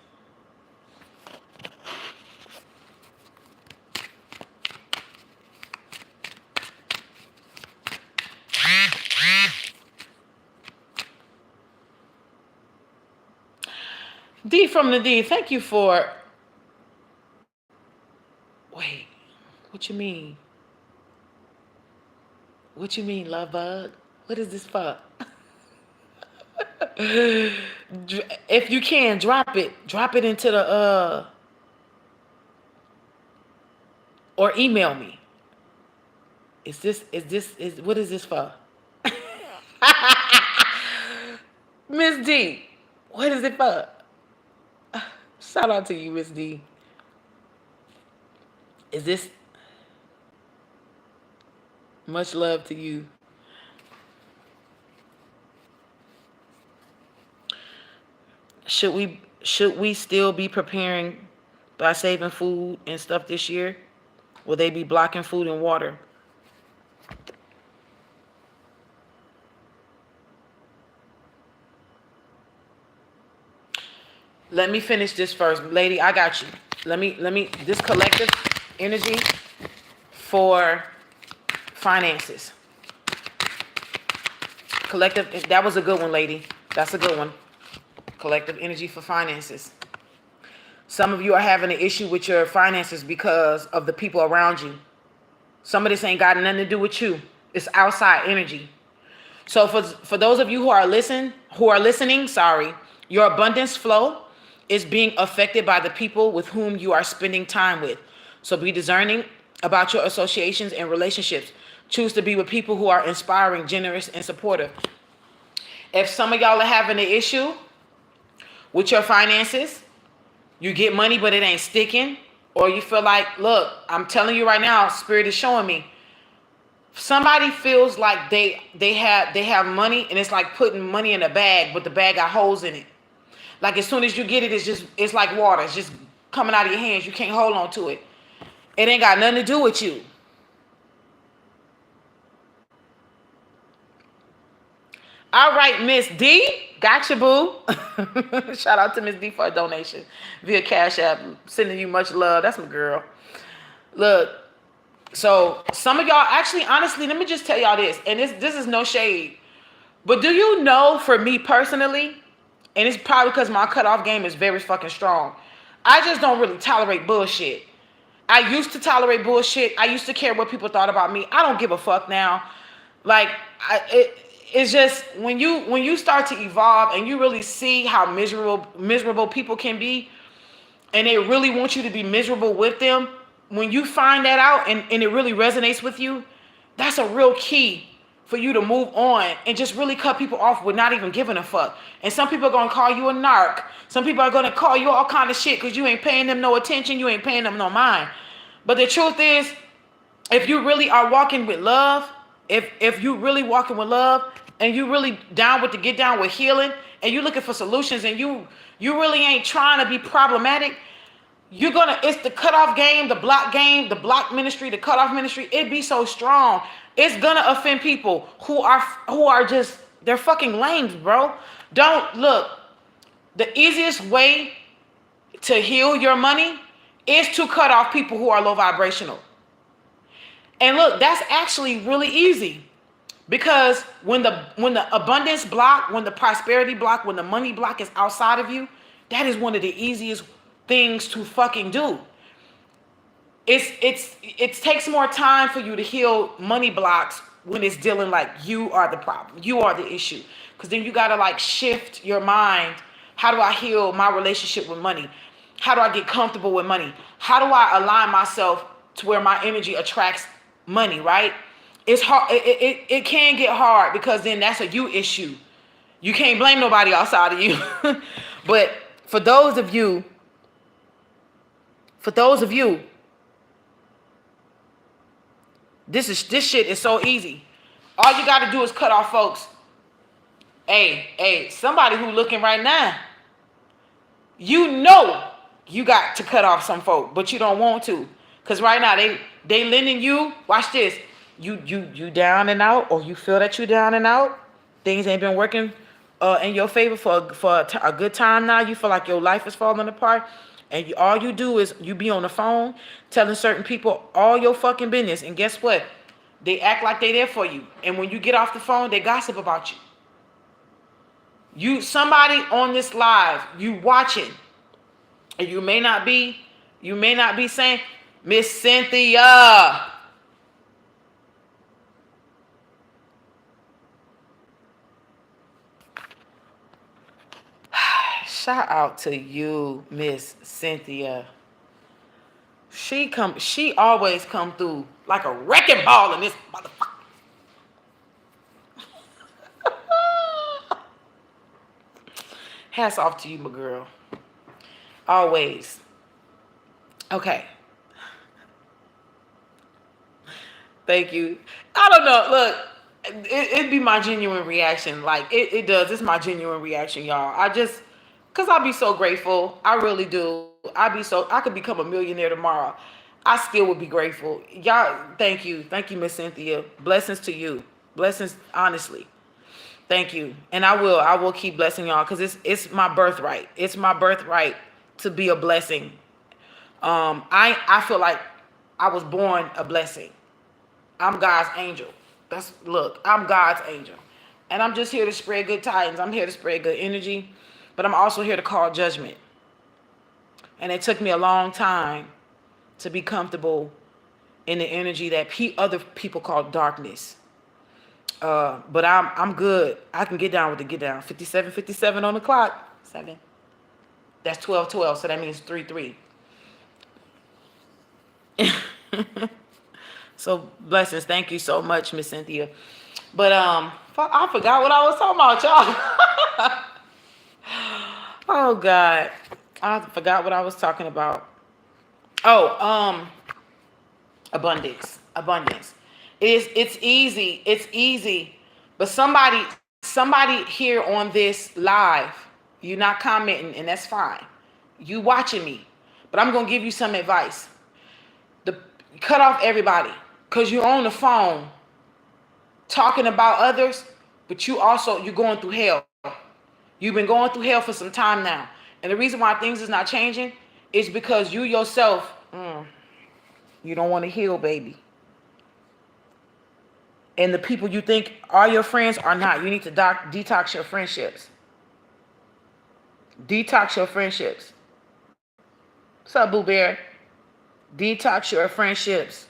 D from the D, thank you for. Wait, what you mean? What you mean, love bug? What is this for? If you can, drop it into the or email me. What is this for? Miss D, what is it for? Shout out to you, Miss D. Is this much love to you? Should we still be preparing by saving food and stuff this year? Will they be blocking food and water? Let me finish this first. Lady, I got you. Let me this collective energy for finances. Collective, that was a good one, lady. That's a good one. Collective energy for finances. Some of you are having an issue with your finances because of the people around you. Some of this ain't got nothing to do with you. It's outside energy. So for those of you who are listening, your abundance flow is being affected by the people with whom you are spending time with. So be discerning about your associations and relationships. Choose to be with people who are inspiring, generous, and supportive. If some of y'all are having an issue with your finances, you get money but it ain't sticking, or you feel like, look, I'm telling you right now, Spirit is showing me, somebody feels like they have money and it's like putting money in a bag, but the bag got holes in it. Like as soon as you get it, it's like water. It's just coming out of your hands. You can't hold on to it. It ain't got nothing to do with you. All right, Miss D. Gotcha, boo. Shout out to Miss D for a donation via Cash App. Sending you much love. That's my girl. Look, so some of y'all, actually, honestly, let me just tell y'all this. And this is no shade. But do you know, for me personally, and it's probably because my cutoff game is very fucking strong, I just don't really tolerate bullshit. I used to tolerate bullshit. I used to care what people thought about me. I don't give a fuck now. Like, it's just when you start to evolve and you really see how miserable people can be, and they really want you to be miserable with them, when you find that out and it really resonates with you, that's a real key for you to move on and just really cut people off with not even giving a fuck. And some people are going to call you a narc. Some people are going to call you all kind of shit because you ain't paying them no attention. You ain't paying them no mind. But the truth is, if you really are walking with love, if you really walking with love and you really down with the get down with healing and you looking for solutions and you really ain't trying to be problematic, it's the cutoff game, the block ministry, the cutoff ministry. It be so strong. It's gonna offend people who are just, they're fucking lames, bro. Don't look. The easiest way to heal your money is to cut off people who are low vibrational. And look, that's actually really easy. Because when the abundance block, when the prosperity block, when the money block is outside of you, that is one of the easiest things to fucking do. It takes more time for you to heal money blocks when it's dealing like you are the problem, you are the issue. Because then you gotta like shift your mind. How do I heal my relationship with money? How do I get comfortable with money? How do I align myself to where my energy attracts money, right? It's hard. It can get hard because then that's a you issue. You can't blame nobody outside of you. But for those of you, this shit is so easy. All you got to do is cut off folks. Hey, somebody who looking right now, you know you got to cut off some folk, but you don't want to. Because right now they lending you, watch this, you down and out, or you feel that you down and out. Things ain't been working in your favor for a good time now. You feel like your life is falling apart. And all you do is you be on the phone telling certain people all your fucking business. And guess what? They act like they there for you. And when you get off the phone, they gossip about you. Somebody on this live, you watching. And you may not be saying, Miss Cynthia. Shout out to you, Miss Cynthia. She always come through like a wrecking ball in this motherfucker. Hats off to you, my girl. Always. Okay. Thank you. I don't know. Look, it'd be my genuine reaction. Like, it does. It's my genuine reaction, y'all. Because I be so grateful. I really do. I could become a millionaire tomorrow. I still would be grateful. Y'all, thank you. Thank you, Miss Cynthia. Blessings to you. Blessings, honestly. Thank you. And I will keep blessing y'all because it's my birthright. It's my birthright to be a blessing. I feel like I was born a blessing. I'm God's angel. I'm God's angel. And I'm just here to spread good tidings. I'm here to spread good energy. But I'm also here to call judgment. And it took me a long time to be comfortable in the energy that other people call darkness. But I'm good. I can get down with the get down. 57 on the clock. 7. That's 12, so that means 3. So blessings. Thank you so much, Miss Cynthia. But I forgot what I was talking about, y'all. Oh God. I forgot what I was talking about. Oh, abundance. It's easy. But somebody here on this live, you're not commenting, and that's fine. You watching me. But I'm gonna give you some advice. Cut off everybody. Because you're on the phone talking about others, but you're going through hell. You've been going through hell for some time now. And the reason why things is not changing is because you yourself, you don't want to heal, baby. And the people you think are your friends are not. You need to detox your friendships. Detox your friendships. What's up, Boo Bear? Detox your friendships.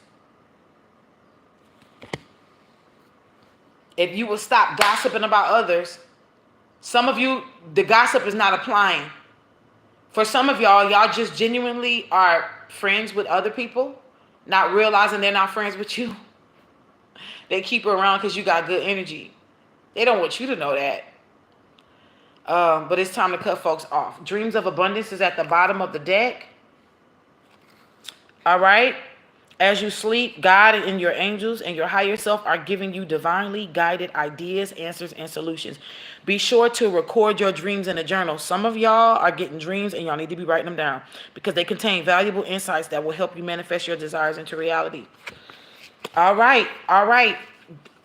If you will stop gossiping about others, some of you, the gossip is not applying. For some of y'all just genuinely are friends with other people, not realizing they're not friends with you. They keep her around because you got good energy. They don't want you to know that. But it's time to cut folks off. Dreams of abundance is at the bottom of the deck. All right. As you sleep, God and your angels and your higher self are giving you divinely guided ideas, answers, and solutions. Be sure to record your dreams in a journal. Some of y'all are getting dreams and y'all need to be writing them down because they contain valuable insights that will help you manifest your desires into reality. All right.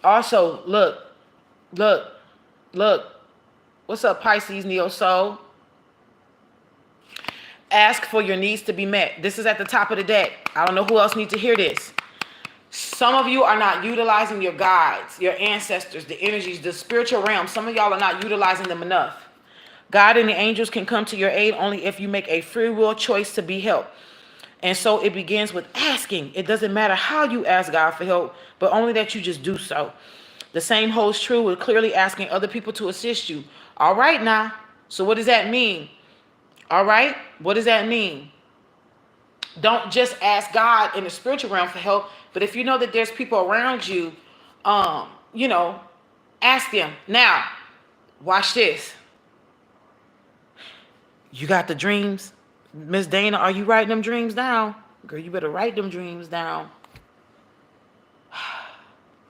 Also, look. What's up, Pisces, Neo Soul? ask for your needs to be met. This is at the top of the deck. I don't know who else needs to hear this. Some of you are not utilizing your guides, your ancestors, the energies, the spiritual realm. Some of y'all are not utilizing them enough. God and the angels can come to your aid only if you make a free will choice to be helped. And so it begins with asking. It doesn't matter how you ask God for help, but only that you just do so. The same holds true with clearly asking other people to assist you. All right now. So what does that mean? All right. What does that mean? Don't just ask God in the spiritual realm for help, but if you know that there's people around you, you know, ask them. Now, watch this. You got the dreams. Miss Dana, are you writing them dreams down? Girl, you better write them dreams down.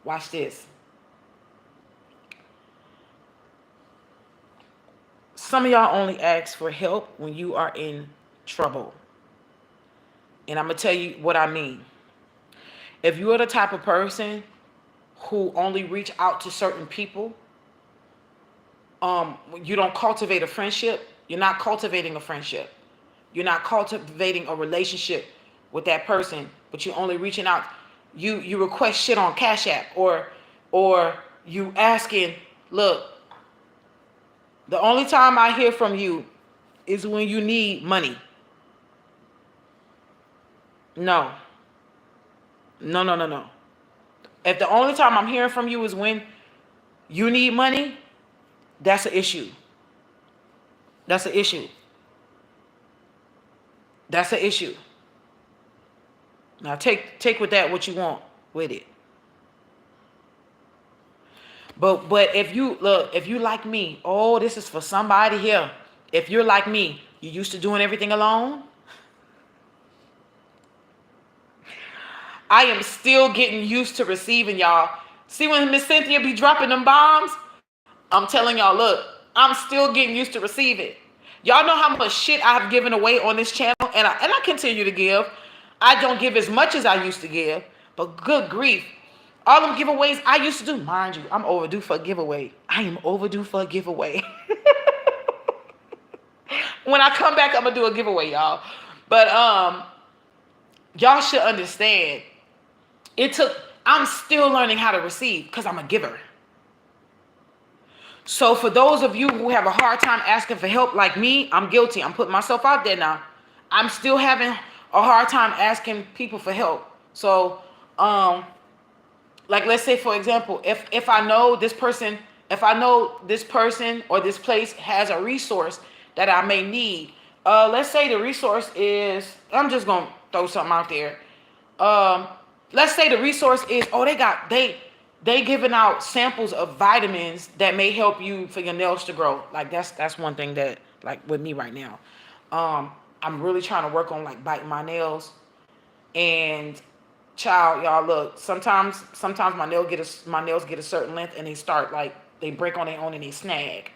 Watch this. Some of y'all only ask for help when you are in trouble. And I'm going to tell you what I mean. If you are the type of person who only reach out to certain people, you don't cultivate a friendship, you're not cultivating a friendship. You're not cultivating a relationship with that person, but you're only reaching out. You request shit on Cash App, or you asking, look, the only time I hear from you is when you need money. No. No. If the only time I'm hearing from you is when you need money, that's an issue. That's an issue. That's an issue. Now take with that what you want with it. But if you look, if you like me, oh, this is for somebody here. If you're like me, you used to doing everything alone. I am still getting used to receiving, y'all. See when Miss Cynthia be dropping them bombs? I'm telling y'all, look, I'm still getting used to receive it. Y'all know how much shit I have given away on this channel, and I continue to give. I don't give as much as I used to give, but good grief. All them giveaways I used to do, mind you, I'm overdue for a giveaway. I am overdue for a giveaway. When I come back, I'm going to do a giveaway, y'all. But y'all should understand, I'm still learning how to receive because I'm a giver. So for those of you who have a hard time asking for help like me, I'm guilty. I'm putting myself out there now. I'm still having a hard time asking people for help. So, like let's say for example, if I know this person or this place has a resource that I may need. Let's say the resource is, I'm just gonna throw something out there. Let's say the resource is, they giving out samples of vitamins that may help you for your nails to grow. Like that's one thing that, like with me right now, I'm really trying to work on like biting my nails. And child, y'all, look, sometimes my nails get a certain length and they break on their own and they snag,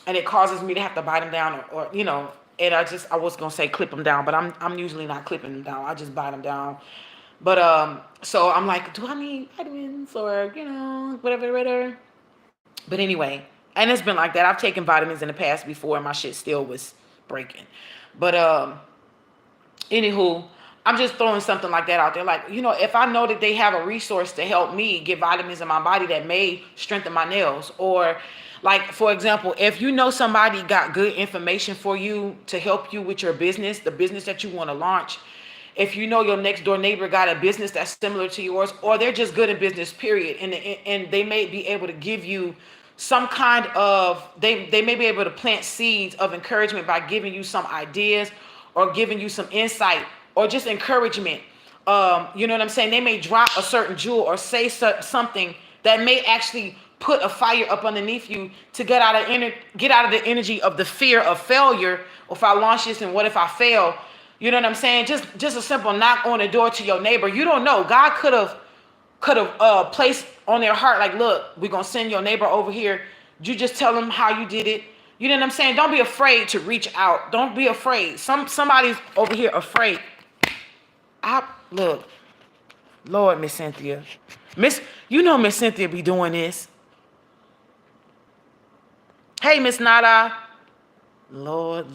and it causes me to have to bite them down or you know. And I was gonna say clip them down, but I'm usually not clipping them down. I just bite them down. But so I'm like, do I need vitamins or whatever? But anyway, and it's been like that. I've taken vitamins in the past before, and my shit still was breaking. But anywho, I'm just throwing something like that out there. Like, if I know that they have a resource to help me get vitamins in my body that may strengthen my nails, or like, for example, if you know somebody got good information for you to help you with your business, the business that you want to launch, if you know your next door neighbor got a business that's similar to yours, or they're just good in business, period, and they may be able to give you some kind of, they may be able to plant seeds of encouragement by giving you some ideas or giving you some insight or just encouragement. You know what I'm saying? They may drop a certain jewel or say something that may actually put a fire up underneath you to get out of the energy of the fear of failure. Or if I launch this and what if I fail? You know what I'm saying? Just a simple knock on the door to your neighbor. You don't know. God could have placed on their heart, like, look, we're going to send your neighbor over here. You just tell them how you did it. You know what I'm saying? Don't be afraid to reach out. Don't be afraid. Somebody's over here afraid. Look, Lord, Miss Cynthia. Miss Cynthia be doing this. Hey, Miss Nada. Lord.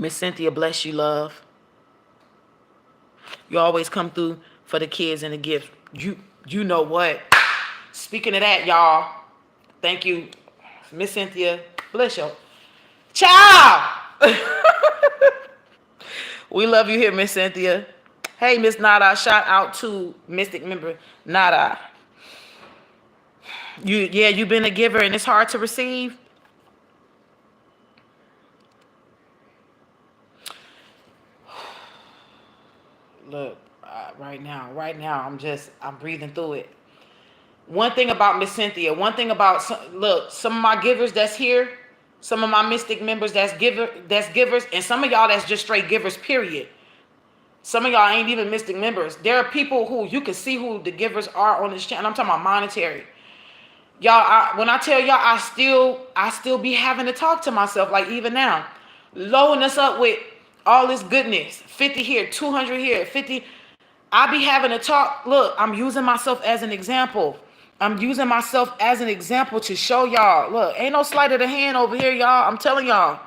Miss Cynthia, bless you, love. You always come through for the kids and the gifts. You know what? Speaking of that, y'all, thank you, Miss Cynthia. Bless you. Ciao. We love you here, Miss Cynthia. Hey, Miss Nada, shout out to Mystic member Nada. You've been a giver and it's hard to receive. Look, right now, I'm breathing through it. One thing about Miss Cynthia, one thing about some of my givers that's here, some of my mystic members that's givers, and some of y'all that's just straight givers. Period. Some of y'all ain't even mystic members. There are people who you can see who the givers are on this channel. I'm talking about monetary. Y'all, when I tell y'all, I still be having to talk to myself, like even now, loading us up with all this goodness. 50 here, 200 here, 50. I be having to talk. Look, I'm using myself as an example. I'm using myself as an example to show y'all. Look, ain't no sleight of the hand over here, y'all. I'm telling y'all.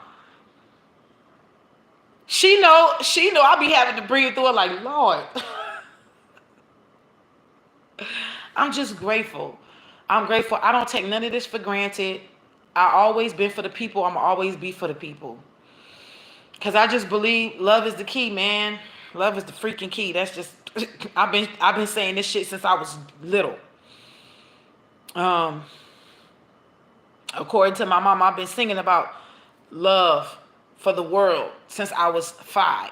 She know I be having to breathe through it like, Lord. I'm just grateful. I'm grateful. I don't take none of this for granted. I always been for the people. I'm always be for the people. Cause I just believe love is the key, man. Love is the freaking key. That's just I've been saying this shit since I was little. Um, According to my mom, I've been singing about love for the world since I was 5.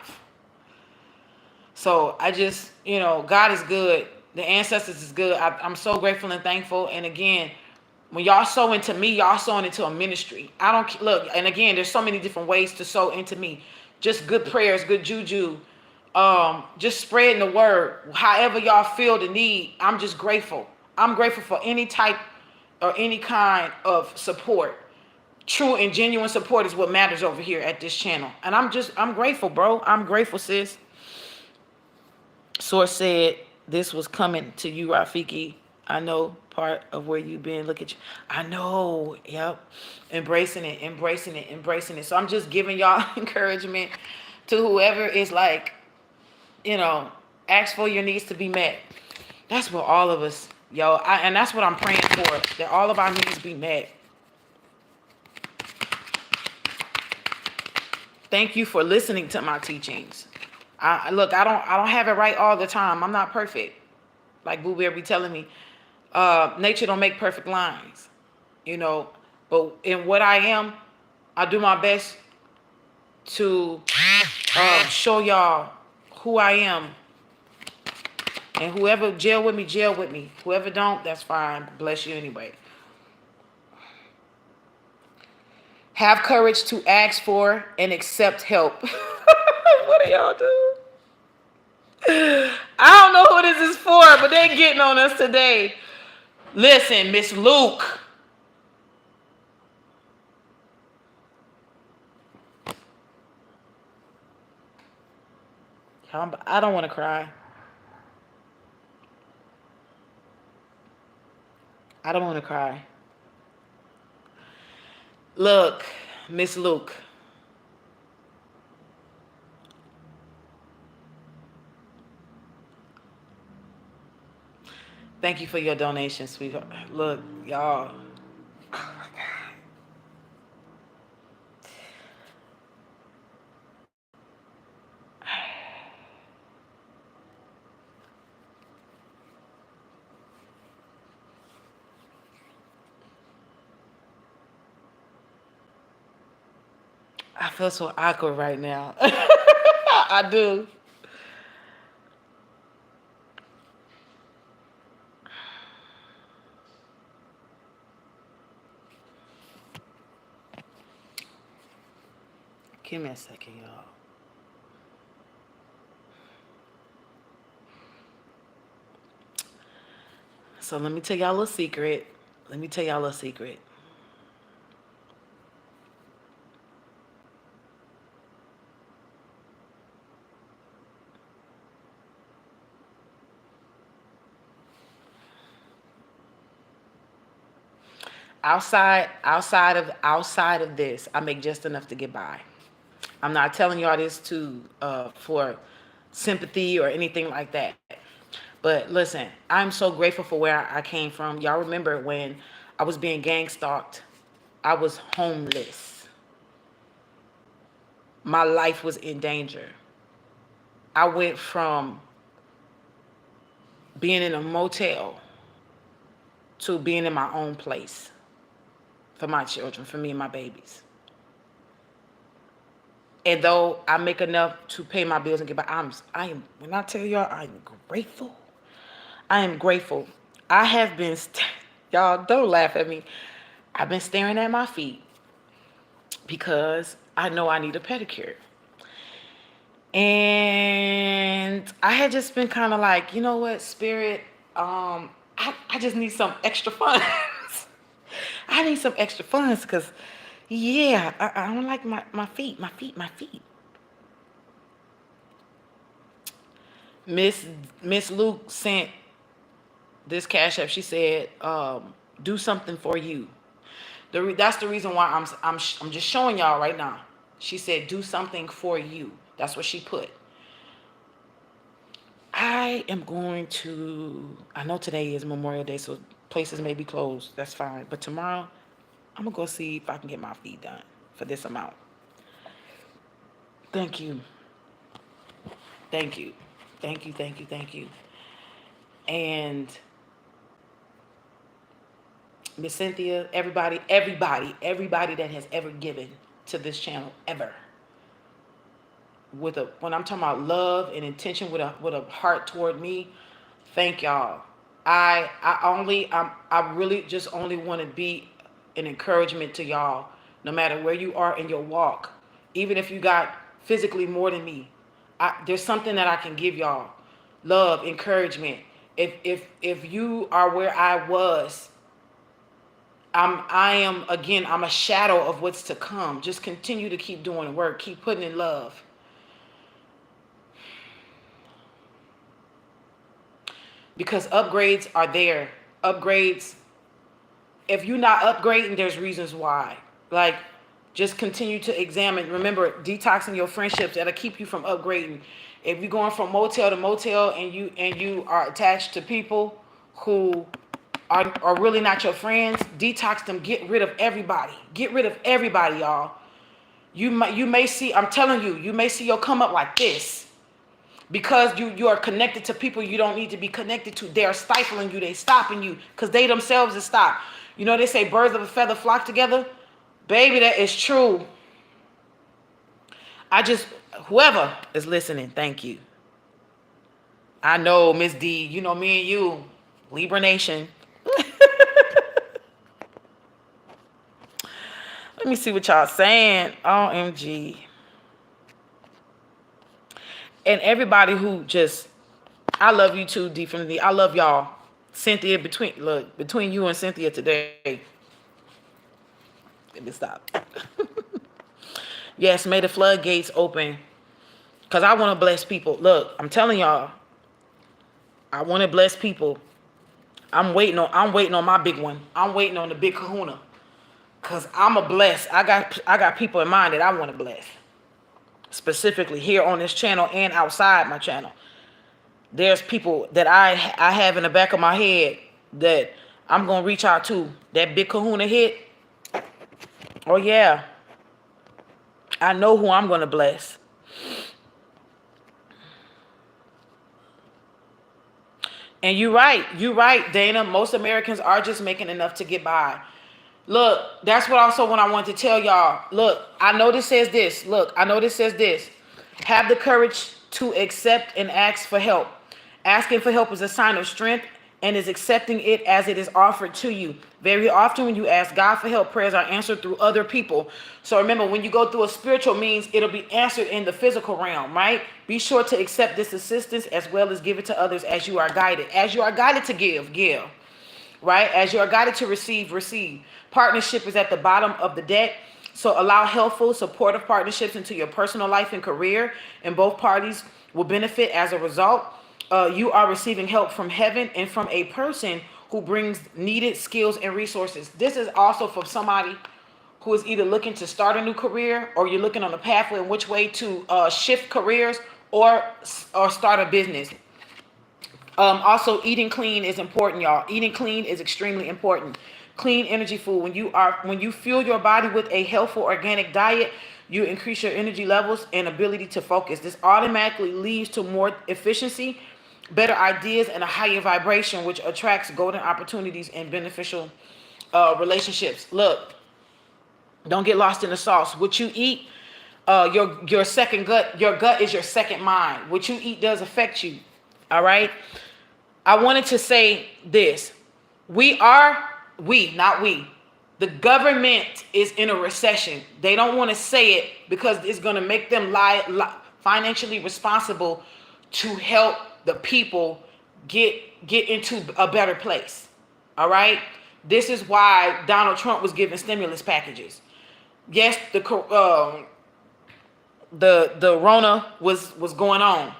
So I just, God is good. The ancestors is good. I'm so grateful and thankful. And again, when y'all sow into me, y'all sowing into a ministry. I don't look. And again, there's so many different ways to sow into me. Just good prayers, good juju. Just spreading the word. However y'all feel the need, I'm just grateful. I'm grateful for any type or any kind of support. True and genuine support is what matters over here at this channel. And I'm grateful, bro. I'm grateful, sis. Source said this was coming to you, Rafiki. I know part of where you've been. Look at you. I know. Yep. Embracing it, embracing it, embracing it. So I'm just giving y'all encouragement to whoever is like, ask for your needs to be met. That's what all of us, and that's what I'm praying for, that all of our needs be met. Thank you for listening to my teachings. I don't have it right all the time. I'm not perfect. Like Boo Bear be telling me, nature don't make perfect lines, but in what I am, I do my best to show y'all who I am. And whoever jail with me, jail with me. Whoever don't, that's fine. Bless you anyway. Have courage to ask for and accept help. What do y'all do? I don't know who this is for, but they getting on us today. Listen, Miss Luke. I don't want to cry. I don't want to cry. Look, Miss Luke. Thank you for your donation, sweetheart. Look, y'all. Oh my God. I feel so awkward right now. I do. Give me a second, y'all. So let me tell y'all a little secret. Let me tell y'all a little secret. Outside of this, I make just enough to get by. I'm not telling y'all this to for sympathy or anything like that. But listen, I'm so grateful for where I came from. Y'all remember when I was being gang stalked? I was homeless. My life was in danger. I went from being in a motel to being in my own place for my children, for me and my babies. And though I make enough to pay my bills and get by, when I tell y'all, I'm grateful. I am grateful. I have been, y'all don't laugh at me. I've been staring at my feet because I know I need a pedicure. And I had just been kind of like, you know what, Spirit, I just need some extra funds. I need some extra funds because, yeah, I don't like my feet. Miss Miss Luke sent this cash app. She said, "Do something for you." That's the reason why I'm just showing y'all right now. She said, "Do something for you." That's what she put. I am going to. I know today is Memorial Day, so places may be closed. That's fine. But tomorrow, I'm gonna go see if I can get my feet done for this amount. Thank you, thank you, thank you, thank you, thank you. And Miss Cynthia, everybody that has ever given to this channel ever, when I'm talking about love and intention with a heart toward me, thank y'all. I really just only want to be an encouragement to y'all, no matter where you are in your walk, even if you got physically more than me. There's something that I can give y'all, love, encouragement. If you are where I was, I'm a shadow of what's to come. Just continue to keep doing the work, keep putting in love. Because upgrades are there. Upgrades, if you're not upgrading, there's reasons why. Like, just continue to examine. Remember, detoxing your friendships that'll keep you from upgrading. If you're going from motel to motel and you are attached to people who are really not your friends, detox them. Get rid of everybody. Get rid of everybody, y'all. You may see. I'm telling you, you may see your come up like this. Because you are connected to people you don't need to be connected to. They are stifling you. They stopping you because they themselves are stopped. You know, they say birds of a feather flock together. Baby, that is true. Whoever is listening, thank you. I know, Miss D, you know me and you, Libra Nation. Let me see what y'all saying. OMG. And everybody who just, I love you too, definitely. I love y'all. Cynthia, between you and Cynthia today. Let me stop. Yes, may the floodgates open. Because I want to bless people. Look, I'm telling y'all, I want to bless people. I'm waiting on my big one. I'm waiting on the big kahuna. Cause I'm a bless. I got people in mind that I want to bless. Specifically here on this channel and outside my channel. There's people that I have in the back of my head that I'm gonna reach out to. That big kahuna hit. Oh yeah. I know who I'm gonna bless. And you're right, Dana. Most Americans are just making enough to get by. Look, that's what also when I want to tell y'all. Look, I know this says this. Look, I know this says this. Have the courage to accept and ask for help. Asking for help is a sign of strength and is accepting it as it is offered to you. Very often when you ask God for help, prayers are answered through other people. So remember, when you go through a spiritual means, it'll be answered in the physical realm, right? Be sure to accept this assistance as well as give it to others as you are guided. As you are guided to give. Right? As you are guided to receive. Partnership is at the bottom of the deck. So allow helpful, supportive partnerships into your personal life and career, and both parties will benefit as a result. You are receiving help from heaven and from a person who brings needed skills and resources. This is also for somebody who is either looking to start a new career, or you're looking on a pathway in which way to shift careers, or start a business. Also, eating clean is important, y'all. Eating clean is extremely important. Clean energy food. When you fuel your body with a healthful organic diet, you increase your energy levels and ability to focus. This automatically leads to more efficiency, better ideas, and a higher vibration, which attracts golden opportunities and beneficial relationships. Look, don't get lost in the sauce. What you eat, your second gut, your gut is your second mind. What you eat does affect you. All right. I wanted to say this. Not we. The government is in a recession. They don't want to say it because it's going to make them financially responsible to help the people get into a better place. All right. This is why Donald Trump was giving stimulus packages. Yes, the Rona was going on,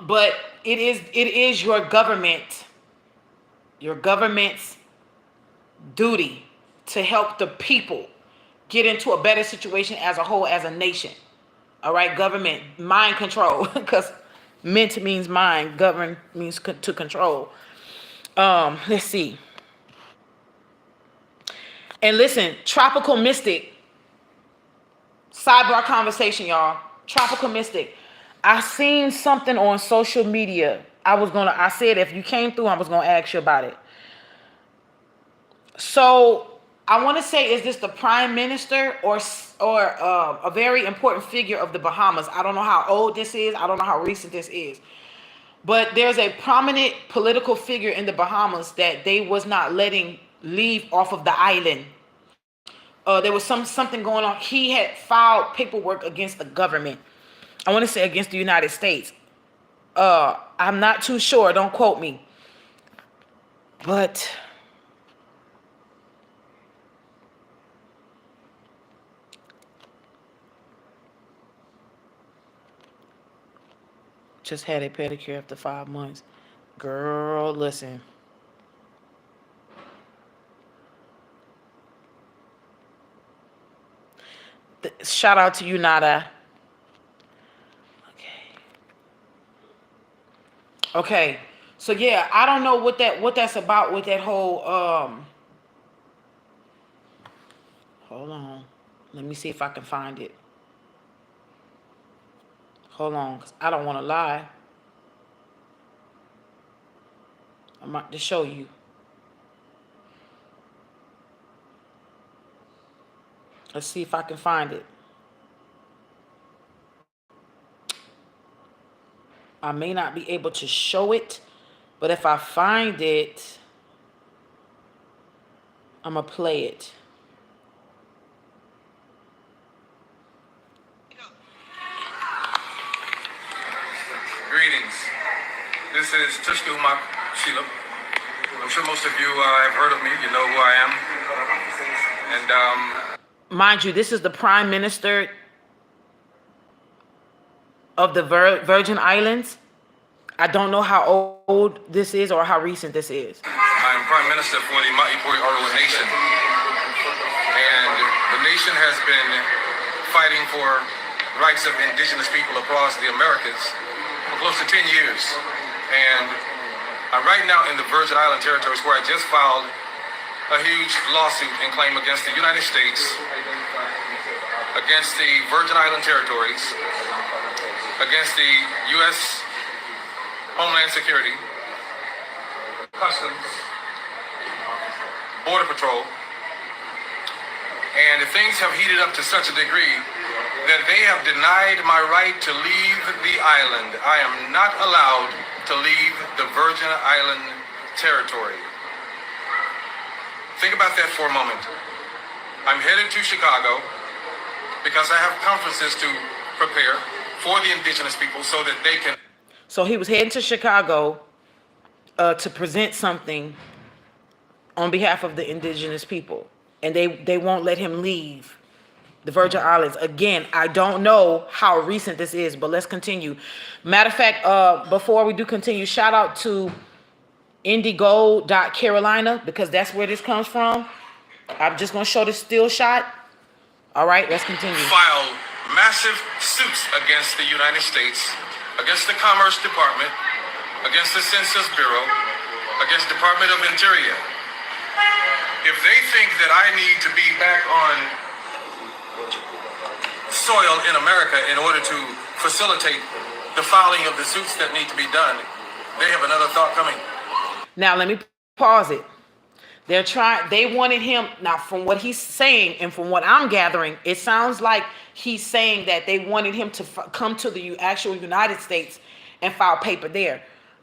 but it is your government's duty to help the people get into a better situation as a whole, as a nation. All right, government, mind control, because ment means mind, govern means to control. Let's see. And listen, tropical mystic, sidebar conversation, y'all. Tropical mystic. I seen something on social media. I said if you came through, I was gonna ask you about it. So I want to say, is this the prime minister or a very important figure of the Bahamas? I don't know how old this is. I don't know how recent this is. But there's a prominent political figure in the Bahamas that they was not letting leave off of the island. There was something going on. He had filed paperwork against the government. I want to say against the United States. I'm not too sure. Don't quote me. But just had a pedicure after 5 months. Girl, listen. Shout out to you, Nada. Okay. So yeah, I don't know what that's about with that whole hold on. Let me see if I can find it. Hold on, cuz I don't want to lie. I'm about to show you. Let's see if I can find it. I may not be able to show it, but if I find it, I'm going to play it.
Greetings. This is Tushkumak Sheila. I'm sure most of you have heard of me. You know who I am. And
mind you, this is the Prime Minister of the Virgin Islands. I don't know how old this is or how recent this is.
I'm Prime Minister for the Ma'ipuri Orwa Nation. And the nation has been fighting for rights of indigenous people across the Americas for close to 10 years. And I'm right now in the Virgin Island territories, where I just filed a huge lawsuit and claim against the United States, against the Virgin Island territories, against the U.S. Homeland Security, Customs, Border Patrol, and things have heated up to such a degree that they have denied my right to leave the island. I am not allowed to leave the Virgin Island territory. Think about that for a moment. I'm headed to Chicago because I have conferences to prepare for the indigenous people so that they can.
So he was heading to Chicago to present something on behalf of the indigenous people, and they won't let him leave the Virgin Islands. Again, I don't know how recent this is, but let's continue. Matter of fact, before we do continue, shout out to Indigo.Carolina, because that's where this comes from. I'm just gonna show the still shot. All right, let's continue.
Filed massive suits against the United States, against the Commerce Department, against the Census Bureau, against Department of Interior. If they think that I need to be back on soil in America in order to facilitate the filing of the suits that need to be done, they have another thought coming.
Now let me pause it. They wanted him, now from what he's saying and from what I'm gathering, it sounds like he's saying that they wanted him to come to the actual United States and file paper there.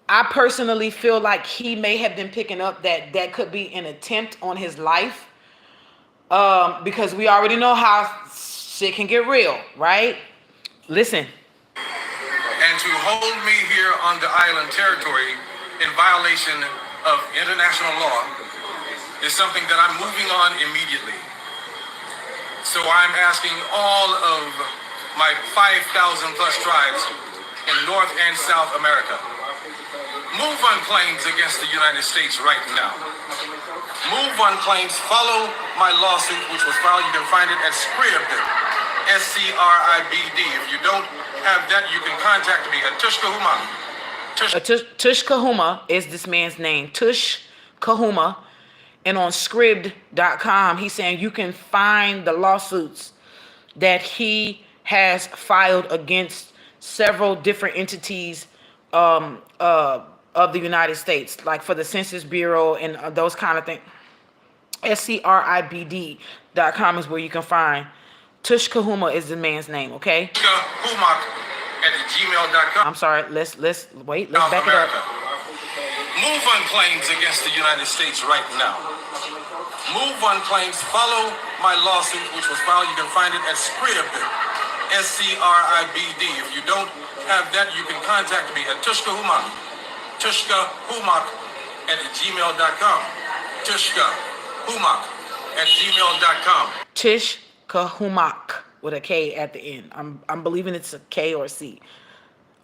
I personally feel like he may have been picking up that could be an attempt on his life, because we already know how shit can get real, right? Listen.
And to hold me here on the island territory in violation of international law is something that I'm moving on immediately. So I'm asking all of my 5,000 plus tribes in North and South America, move on claims against the United States right now. Move on claims, follow my lawsuit, which was filed. You can find it at Scribd, SCRIBD. If you don't have that, you can contact me at Tush Kahuma.
Tush Kahuma is this man's name, Tush Kahuma. And on Scribd.com, he's saying you can find the lawsuits that he has filed against several different entities of the United States, like for the Census Bureau and those kind of things. SCRIBD.com is where you can find. Tush Kahuma is the man's name, okay?
Kahuma@gmail.com.
I'm sorry, let's wait, let's back it up.
Move on claims against the United States right now. Move on claims, follow my lawsuit, which was filed. You can find it at Scribd, SCRIBD. If you don't have that, you can contact me at Tushkahuma, tushkahumak@gmail.com. tushkahumak@gmail.com.
Tish Kahumak with a K at the end. I'm believing it's a K or a C.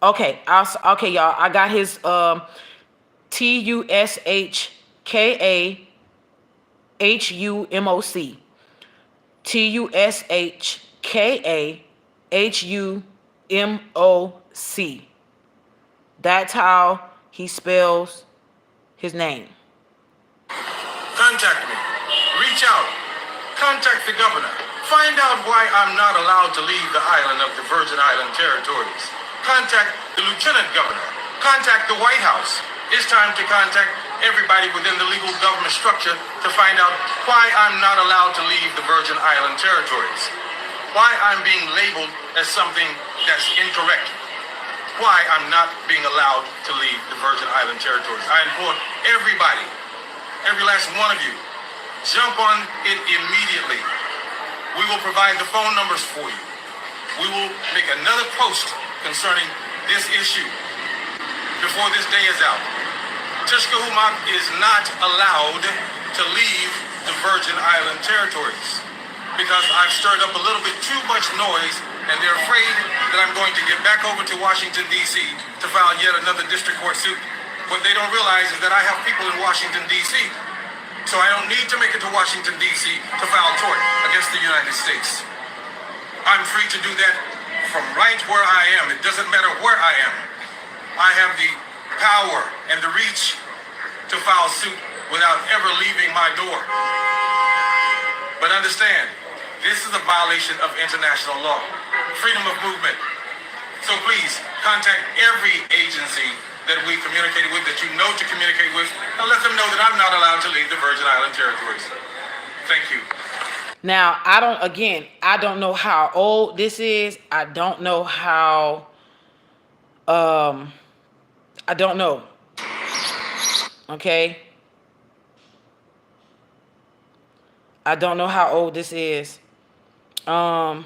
Okay, okay, y'all. I got his TUSHKAHUMOC. TUSHKAHUMOC. That's how he spells his name.
Contact me. Reach out. Contact the governor. Find out why I'm not allowed to leave the island of the Virgin Island territories. Contact the lieutenant governor. Contact the White House. It's time to contact everybody within the legal government structure to find out why I'm not allowed to leave the Virgin Island territories. Why I'm being labeled as something that's incorrect. Why I'm not being allowed to leave the Virgin Island territories. I implore everybody, every last one of you, jump on it immediately. We will provide the phone numbers for you. We will make another post concerning this issue before this day is out. Tushkahumak is not allowed to leave the Virgin Island territories because I've stirred up a little bit too much noise, and they're afraid that I'm going to get back over to Washington, D.C. to file yet another district court suit. What they don't realize is that I have people in Washington, D.C., so I don't need to make it to Washington, D.C. to file tort against the United States. I'm free to do that from right where I am. It doesn't matter where I am. I have the power and the reach to file suit without ever leaving my door. But understand, this is a violation of international law, freedom of movement. So please contact every agency that we communicate with, that you know to communicate with, and let them know that I'm not allowed to leave the Virgin Island territories. Thank you.
Now, I don't know how old this is. I don't know how, I don't know. Okay? I don't know how old this is. I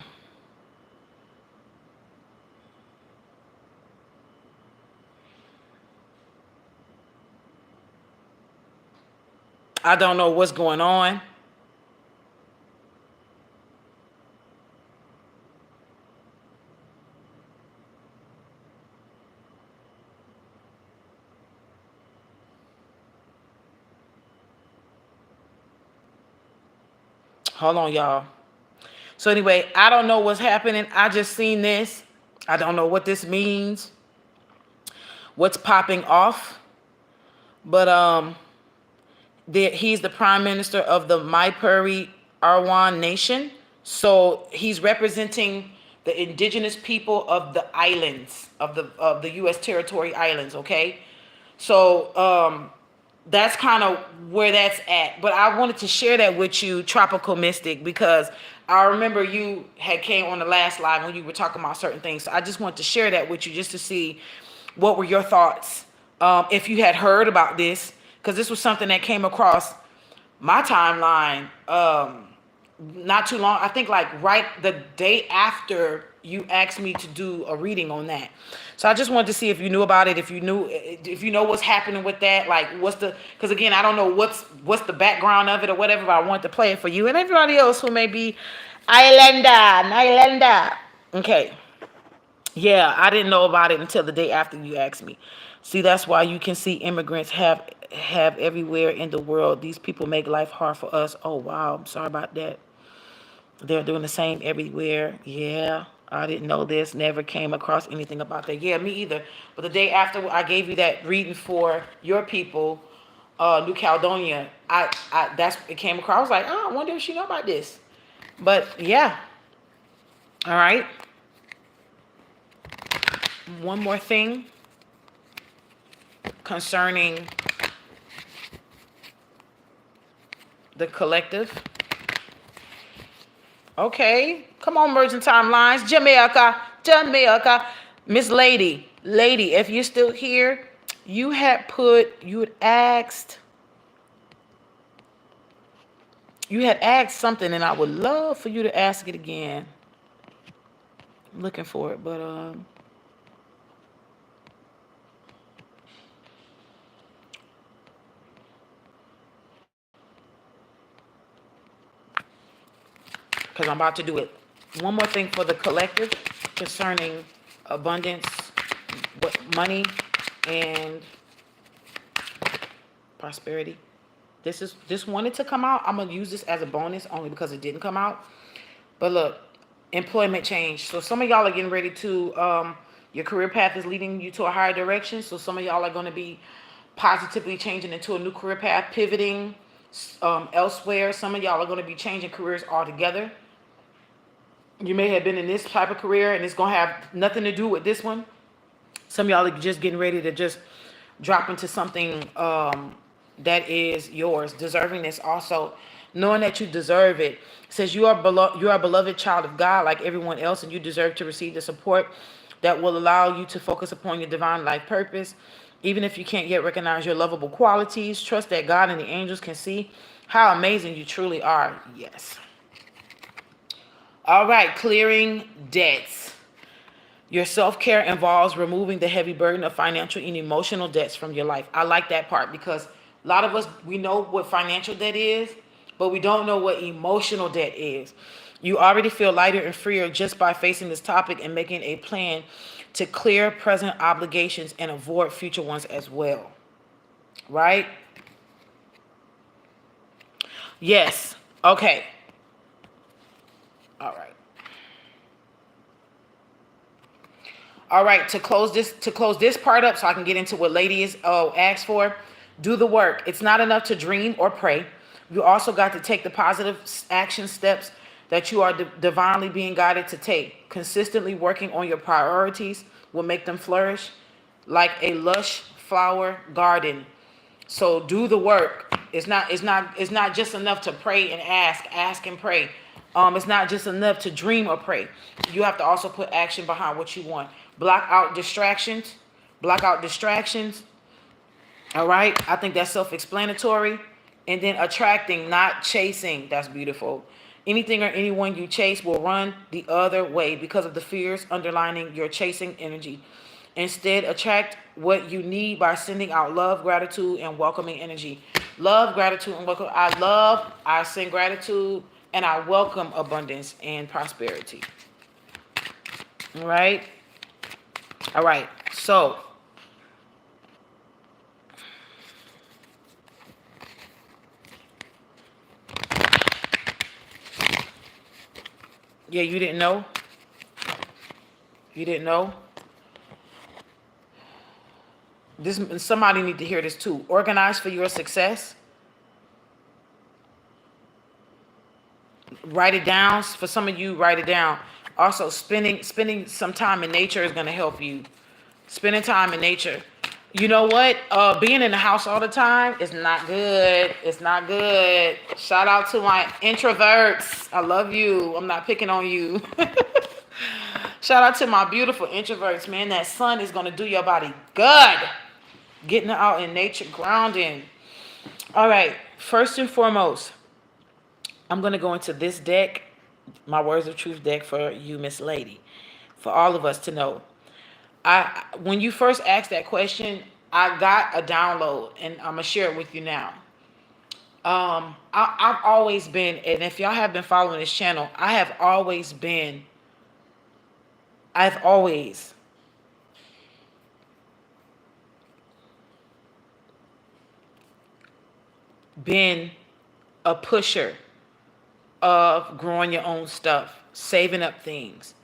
don't know what's going on. Hold on, y'all. So anyway, I don't know what's happening. I just seen this. I don't know what this means. What's popping off? But he's the prime minister of the Maipuri Arwan nation. So he's representing the indigenous people of the islands of the U.S. territory islands. Okay, so that's kind of where that's at. But I wanted to share that with you, Tropical Mystic, because I remember you had came on the last live when you were talking about certain things. So I just wanted to share that with you just to see what were your thoughts, if you had heard about this, because this was something that came across my timeline not too long. I think like right the day after you asked me to do a reading on that. So I just wanted to see if you knew about it, if you know what's happening with that, like what's the, because again, I don't know what's the background of it or whatever, but I wanted to play it for you and everybody else who may be islander. Okay. Yeah, I didn't know about it until the day after you asked me. See, that's why you can see immigrants have everywhere in the world. These people make life hard for us. Oh wow, I'm sorry about that. They're doing the same everywhere. Yeah, I didn't know this. Never came across anything about that. Yeah, me either. But the day after I gave you that reading for your people, New Caledonia, I that's it came across. I was like, oh, I wonder if she know about this. But yeah, all right. One more thing concerning the collective. Okay, come on, Merging Timelines, Jamaica. Miss Lady, if you're still here, you had asked something, and I would love for you to ask it again. I'm looking for it, but because I'm about to do it. One more thing for the collective concerning abundance, money, and prosperity. This wanted to come out. I'm gonna use this as a bonus only because it didn't come out. But look, employment change. So some of y'all are getting ready to your career path is leading you to a higher direction. So some of y'all are going to be positively changing into a new career path, pivoting elsewhere. Some of y'all are going to be changing careers altogether. You may have been in this type of career and it's going to have nothing to do with this one. Some of y'all are just getting ready to just drop into something that is yours. Deserving this also, knowing that you deserve it. Says you are a beloved child of God like everyone else, and you deserve to receive the support that will allow you to focus upon your divine life purpose. Even if you can't yet recognize your lovable qualities, trust that God and the angels can see how amazing you truly are. Yes. All right, clearing debts. Your self-care involves removing the heavy burden of financial and emotional debts from your life. I like that part because a lot of us, we know what financial debt is, but we don't know what emotional debt is. You already feel lighter and freer just by facing this topic and making a plan to clear present obligations and avoid future ones as well. Right? Yes. Okay. All right. All right, to close this part up so I can get into what lady is asked for, do the work. It's not enough to dream or pray. You also got to take the positive action steps that you are divinely being guided to take. Consistently working on your priorities will make them flourish like a lush flower garden. So do the work. It's not just enough to pray and ask and pray. It's not just enough to dream or pray. You have to also put action behind what you want. Block out distractions. All right. I think that's self-explanatory. And then attracting, not chasing. That's beautiful. Anything or anyone you chase will run the other way because of the fears underlining your chasing energy. Instead, attract what you need by sending out love, gratitude, and welcoming energy. Love, gratitude, and welcome. I send gratitude, and I welcome abundance and prosperity. All right. All right. So, Yeah, you didn't know. You didn't know. This somebody need to hear this too. Organize for your success. Write it down. For some of you, write it down. Also, spending some time in nature is going to help you. Spending time in nature. You know what? Being in the house all the time is not good. It's not good. Shout out to my introverts. I love you. I'm not picking on you. Shout out to my beautiful introverts, man. That sun is going to do your body good. Getting out in nature, grounding. All right. First and foremost, I'm going to go into this deck, my Words of Truth deck for you, Miss Lady, for all of us to know. When you first asked that question, I got a download, and I'm going to share it with you now. I've always been, and if y'all have been following this channel, I've always been a pusher of growing your own stuff, saving up things.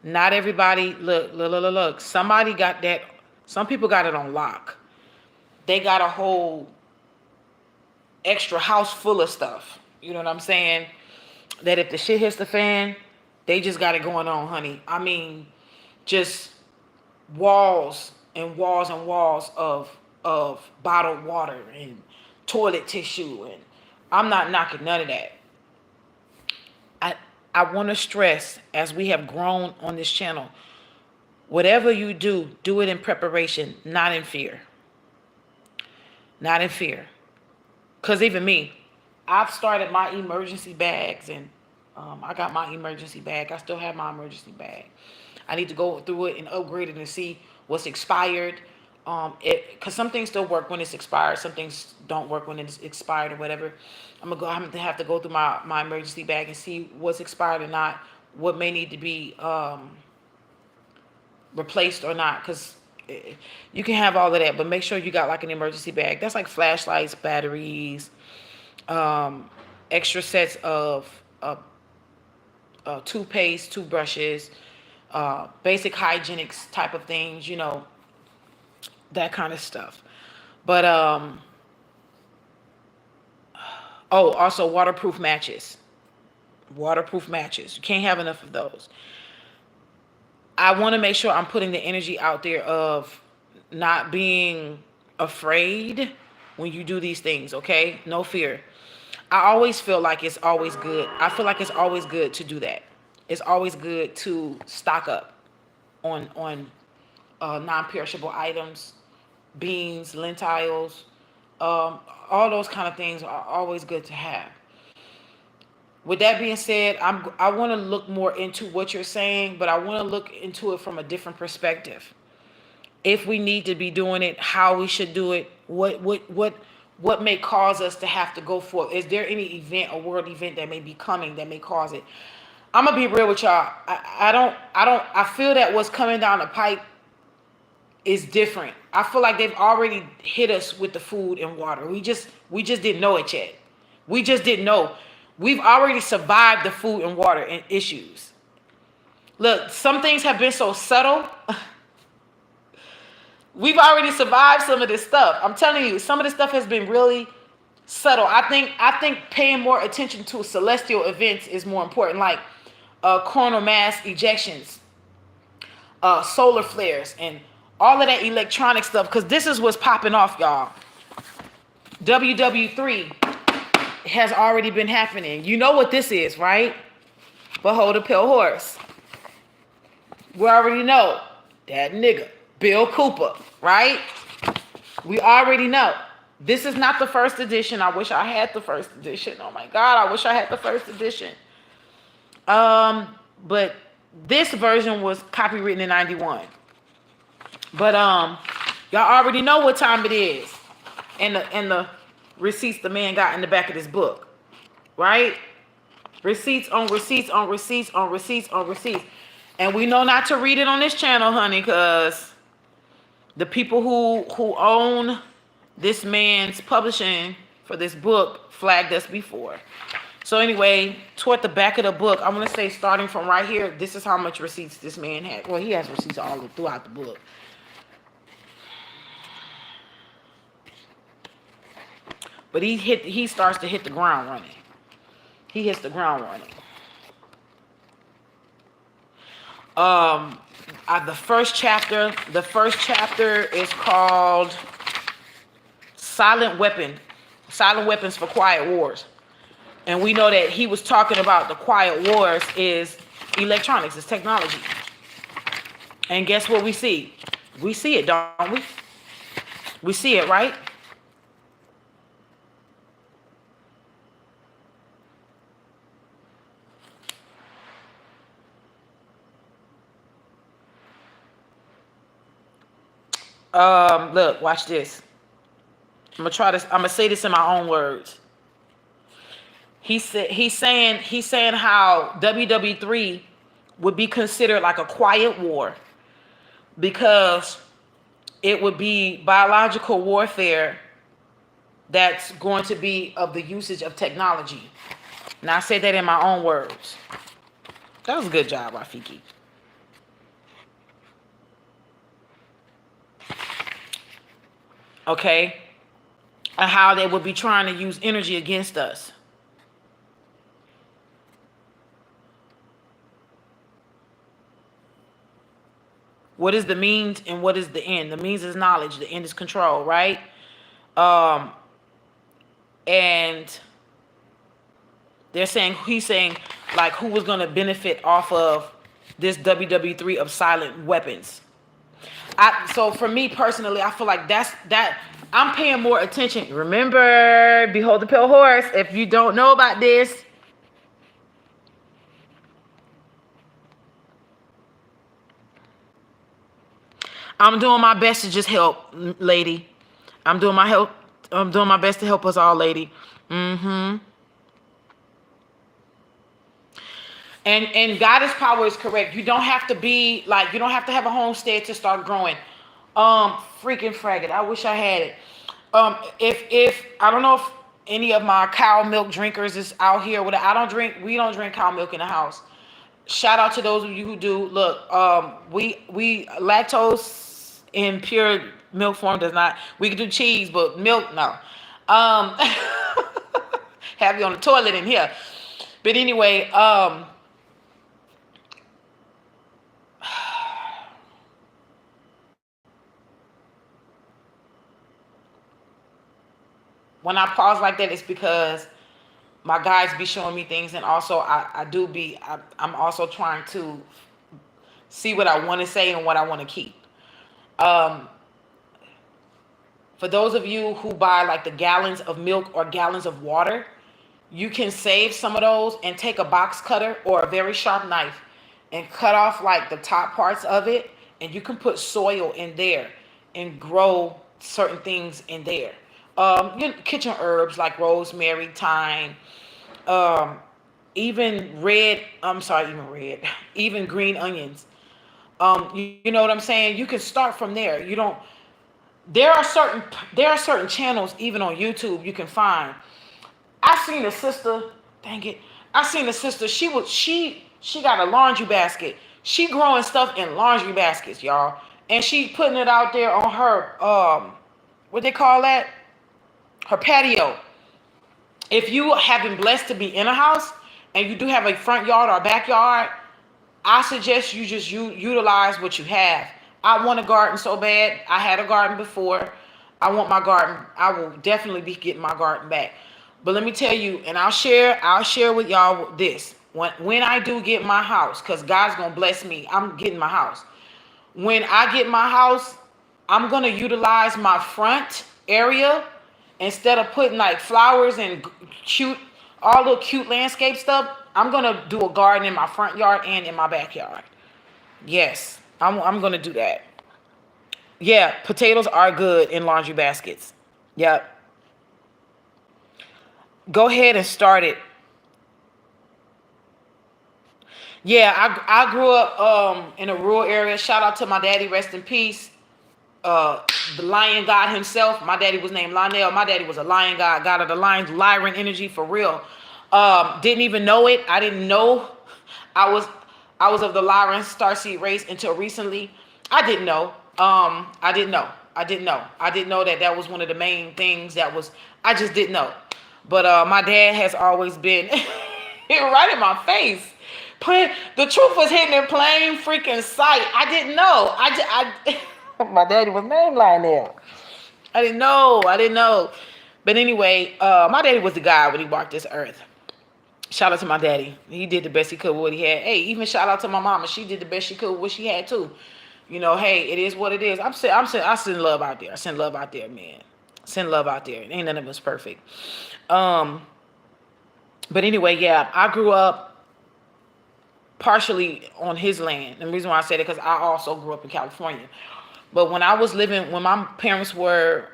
Not everybody, look. Somebody got that. Some people got it on lock. They got a whole extra house full of stuff. You know what I'm saying? That if the shit hits the fan, they just got it going on, honey. I mean, just walls and walls and walls of bottled water and toilet tissue, and I'm not knocking none of that. I want to stress, as we have grown on this channel, whatever you do, do it in preparation, not in fear. Not in fear. Because even me, I've started my emergency bags, and I got my emergency bag. I still have my emergency bag. I need to go through it and upgrade it and see what's expired. Because some things still work when it's expired. Some things don't work when it's expired or whatever. I'm going to have to go through my emergency bag and see what's expired or not, what may need to be replaced or not. Because you can have all of that, but make sure you got like an emergency bag. That's like flashlights, batteries, extra sets of toothpaste, toothbrushes, basic hygienics type of things, that kind of stuff. But also waterproof matches. Waterproof matches. You can't have enough of those. I want to make sure I'm putting the energy out there of not being afraid when you do these things, okay? No fear. I always feel like it's always good. I feel like it's always good to do that. It's always good to stock up on non-perishable items, beans, lentils, all those kind of things are always good to have. With that being said, I want to look more into what you're saying, but I want to look into it from a different perspective. If we need to be doing it, how we should do it, what may cause us to have to go for it. Is there any event or world event that may be coming that may cause it? I'm gonna be real with y'all. I feel that what's coming down the pipe is different. I feel like they've already hit us with the food and water. We just didn't know it yet. We just didn't know. We've already survived the food and water and issues. Look, some things have been so subtle. We've already survived some of this stuff. I'm telling you, some of this stuff has been really subtle. I think paying more attention to celestial events is more important, like coronal mass ejections, solar flares, and all of that electronic stuff, because this is what's popping off, y'all. WW3 has already been happening. You know what this is, right? Behold a pale horse. We already know that nigga, Bill Cooper, right? We already know. This is not the first edition. I wish I had the first edition. Oh my God, I wish I had the first edition. But this version was copywritten in 91. But y'all already know what time it is. And the receipts the man got in the back of this book. Right? Receipts on receipts on receipts on receipts on receipts. And we know not to read it on this channel, honey, because the people who own this man's publishing for this book flagged us before. So anyway, toward the back of the book, I'm gonna say starting from right here, this is how much receipts this man had. Well, he has receipts all throughout the book. But he starts to hit the ground running. He hits the ground running. The first chapter is called Silent Weapons for Quiet Wars. And we know that he was talking about the quiet wars is electronics, is technology. And guess what we see? We see it, don't we? We see it, right? Look, watch this. I'm gonna try this. I'm gonna say this in my own words. He's saying how WW3 would be considered like a quiet war because it would be biological warfare that's going to be of the usage of technology. And I say that in my own words. That was a good job, Rafiki. Okay? And how they would be trying to use energy against us. What is the means and what is the end? The means is knowledge. The end is control, right? And he's saying, like, who was going to benefit off of this WW3 of silent weapons? So for me personally, I feel like that I'm paying more attention. Remember, behold the pale horse. If you don't know about this, I'm doing my best to just help, lady. I'm doing my best to help us all, lady. And Goddess power is correct. You don't have to be like, you don't have to have a homestead to start growing. Freaking fraggot. I wish I had it. If I don't know if any of my cow milk drinkers is out here. We don't drink cow milk in the house. Shout out to those of you who do. Look, we lactose in pure milk form does not. We can do cheese, but milk, no. Have you on the toilet in here. But anyway, when I pause like that, it's because my guides be showing me things, and also I'm also trying to see what I want to say and what I want to keep. For those of you who buy like the gallons of milk or gallons of water, you can save some of those and take a box cutter or a very sharp knife and cut off like the top parts of it, and you can put soil in there and grow certain things in there. Kitchen herbs like rosemary, thyme, even even green onions. You know what I'm saying? You can start from there. There are certain channels even on YouTube you can find. I seen a sister, dang it. I seen a sister, she got a laundry basket. She growing stuff in laundry baskets, y'all. And she putting it out there on her what they call that? Her patio. If you have been blessed to be in a house and you do have a front yard or a backyard, I suggest you just utilize what you have. I want a garden so bad. I had a garden before. I want my garden. I will definitely be getting my garden back. But let me tell you, and I'll share with y'all this. When I do get my house, because God's going to bless me, I'm getting my house. When I get my house, I'm going to utilize my front area instead of putting like flowers and all the cute landscape stuff. I'm going to do a garden in my front yard and in my backyard. Yes, I'm going to do that. Yeah, potatoes are good in laundry baskets. Yep. Go ahead and start it. Yeah, I grew up in a rural area. Shout out to my daddy, rest in peace. The lion god himself. My daddy was named Lionel. My daddy was a lion god, god of the lions, Lyran energy for real. Didn't even know it. I didn't know I was I was of the Lyran starseed race until recently. I didn't know. I didn't know. I didn't know. I didn't know that that was one of the main things that was. I just didn't know. But my dad has always been right in my face. Plain, the truth was hitting in plain freaking sight. I didn't know. My daddy was mainline there. I didn't know. I didn't know. But anyway, my daddy was the guy when he walked this earth. Shout out to my daddy. He did the best he could with what he had. Hey, even shout out to my mama. She did the best she could with what she had too. You know, hey, it is what it is. I send love out there. I send love out there, man. Send love out there. Ain't none of us perfect. Um, but anyway, yeah, I grew up partially on his land. And the reason why I said it because I also grew up in California. But when I was living, when my parents were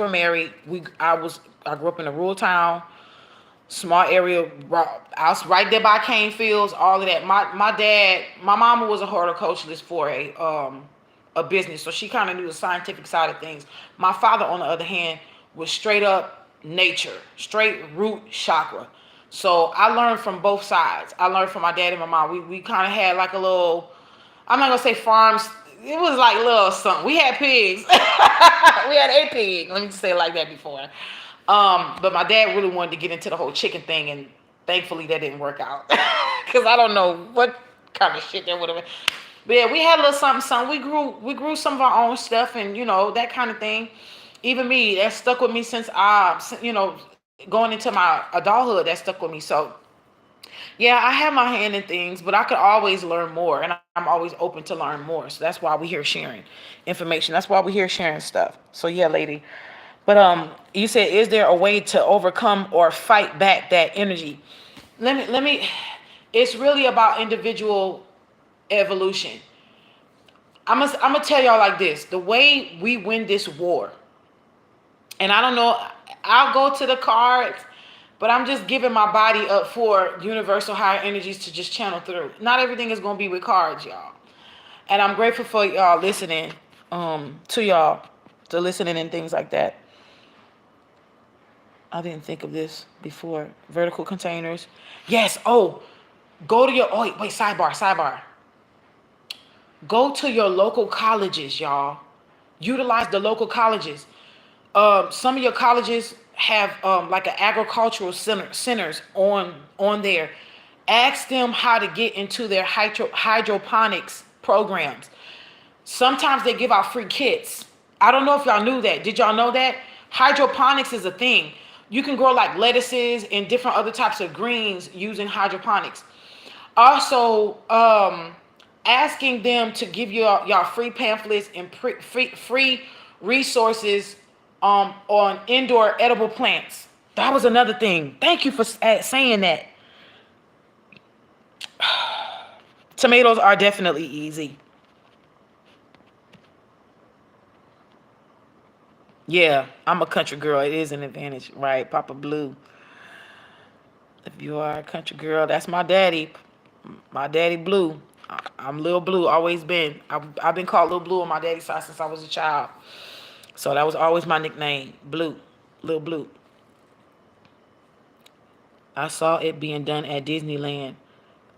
married, I grew up in a rural town, small area. I was right there by cane fields, all of that. My mama was a horticulturalist for a business, so she kind of knew the scientific side of things. My father, on the other hand, was straight up nature, straight root chakra. So I learned from both sides. I learned from my dad and my mom. We kind of had like a little, I'm not gonna say farms. It was like little something. We had pigs. We had a pig. Let me just say it like that before. But my dad really wanted to get into the whole chicken thing, and thankfully that didn't work out. Cause I don't know what kind of shit that would have been. But yeah, we had a little something, something. We grew some of our own stuff, and that kind of thing. Even me, that stuck with me since going into my adulthood. That stuck with me. So yeah, I have my hand in things, but I could always learn more, and I'm always open to learn more. So that's why we're here sharing information. That's why we're here sharing stuff. So yeah, lady. But you said, is there a way to overcome or fight back that energy? Let me. It's really about individual evolution. I'm gonna tell y'all like this: the way we win this war, and I don't know. I'll go to the cards, but I'm just giving my body up for universal higher energies to just channel through. Not everything is gonna be with cards, y'all. And I'm grateful for y'all listening, to y'all, to listening and things like that. I didn't think of this before. Vertical containers. Yes. Oh, go to your. Oh, wait. Sidebar. Sidebar. Go to your local colleges, y'all. Utilize the local colleges. Some of your colleges have like an agricultural centers on there. Ask them how to get into their hydroponics programs. Sometimes they give out free kits. I don't know if y'all knew that. Did y'all know that? Hydroponics is a thing. You can grow like lettuces and different other types of greens using hydroponics. Also, asking them to give you y'all free pamphlets and free resources on indoor edible plants. That was another thing. Thank you for saying that. Tomatoes are definitely easy. Yeah, I'm a country girl. It is an advantage, right? Papa Blue. If you are a country girl, that's my daddy. My daddy Blue. I'm Lil Blue, always been. I've been called Lil Blue on my daddy's side since I was a child. So that was always my nickname, Blue, Lil Blue. I saw it being done at Disneyland.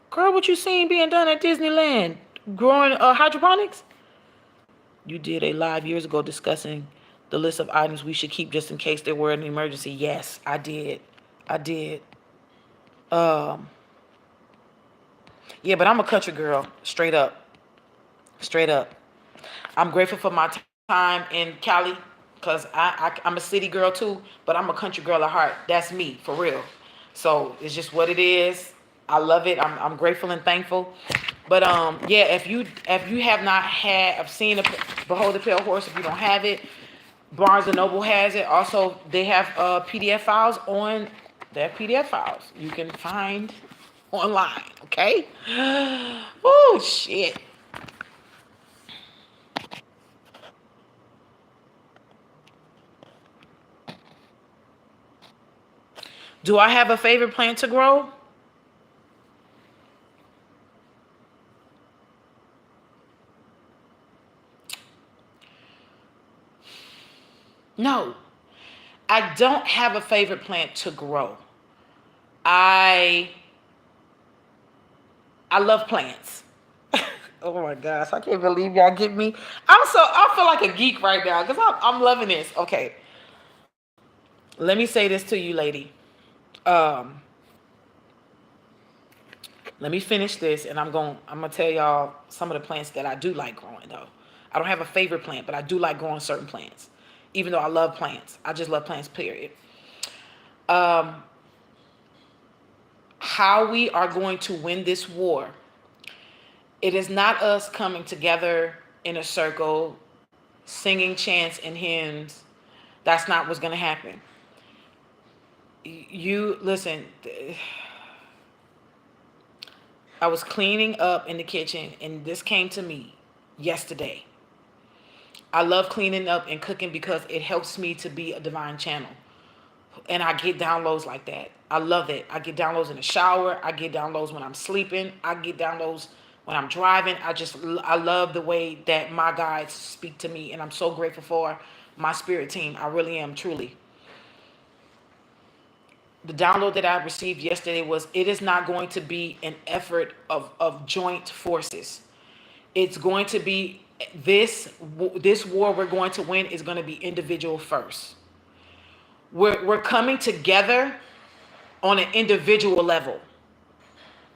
Girl, what you seen being done at Disneyland? Growing hydroponics? You did a live years ago discussing the list of items we should keep just in case there were an emergency. Yes, I did. I did. Um, yeah, but I'm a country girl, straight up. Straight up. I'm grateful for my time in Cali because I'm a city girl too, but I'm a country girl at heart. That's me, for real. So it's just what it is. I love it. I'm grateful and thankful. But yeah, if you have not had, I've seen a Behold the Pale Horse. If you don't have it, Barnes and Noble has it. Also, they have PDF files on their PDF files. You can find online. Okay. Oh shit. Do I have a favorite plant to grow? No. I don't have a favorite plant to grow. I I love plants. Oh my gosh, I can't believe y'all get me. I feel like a geek right now because I'm loving this. Okay, let me say this to you, lady. Um, Let me finish this, and I'm gonna tell y'all some of the plants that I do like growing though. I don't have a favorite plant, but I do like growing certain plants. Even though I love plants, I just love plants. Period. Um, how we are going to win this war? It is not us coming together in a circle, singing chants and hymns. That's not what's gonna happen. You listen. I was cleaning up in the kitchen, and this came to me yesterday. I love cleaning up and cooking because it helps me to be a divine channel. And I get downloads like that. I love it. I get downloads in the shower. I get downloads when I'm sleeping. I get downloads when I'm driving. I love the way that my guides speak to me. And I'm so grateful for my spirit team. I really am, truly. The download that I received yesterday was, it is not going to be an effort of joint forces. It's going to be this war we're going to win is going to be individual first. We're coming together on an individual level.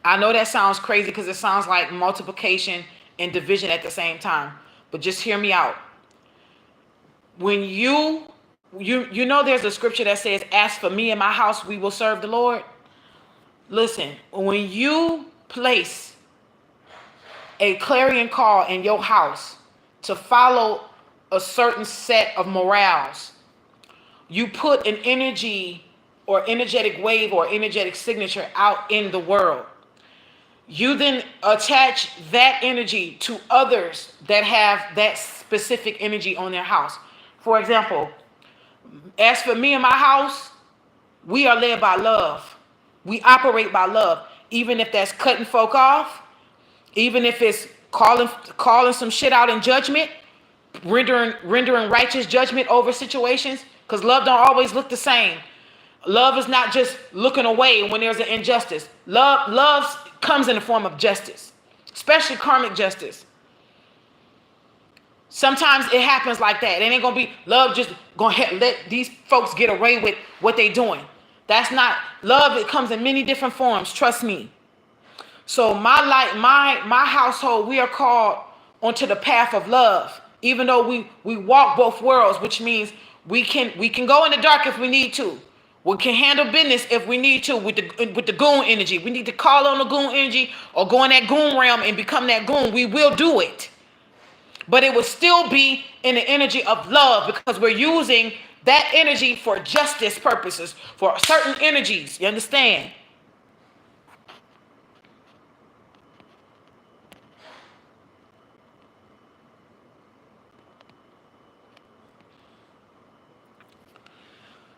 I know that sounds crazy because it sounds like multiplication and division at the same time, but just hear me out. When you know there's a scripture that says, "As for me and my house, we will serve the Lord." Listen, when you place a clarion call in your house to follow a certain set of morals, you put an energy or energetic wave or energetic signature out in the world. You then attach that energy to others that have that specific energy on their house. For example, as for me and my house, we are led by love. We operate by love. Even if that's cutting folk off, even if it's calling some shit out in judgment, rendering righteous judgment over situations, because love don't always look the same. Love is not just looking away when there's an injustice. Love comes in the form of justice, especially karmic justice. Sometimes it happens like that. It ain't gonna be love just gonna let these folks get away with what they doing. That's not love. It comes in many different forms. Trust me. So my household, we are called onto the path of love. Even though we walk both worlds, which means we can go in the dark if we need to. We can handle business if we need to with the goon energy. We need to call on the goon energy or go in that goon realm and become that goon. We will do it. But it will still be in the energy of love because we're using that energy for justice purposes, for certain energies. You understand?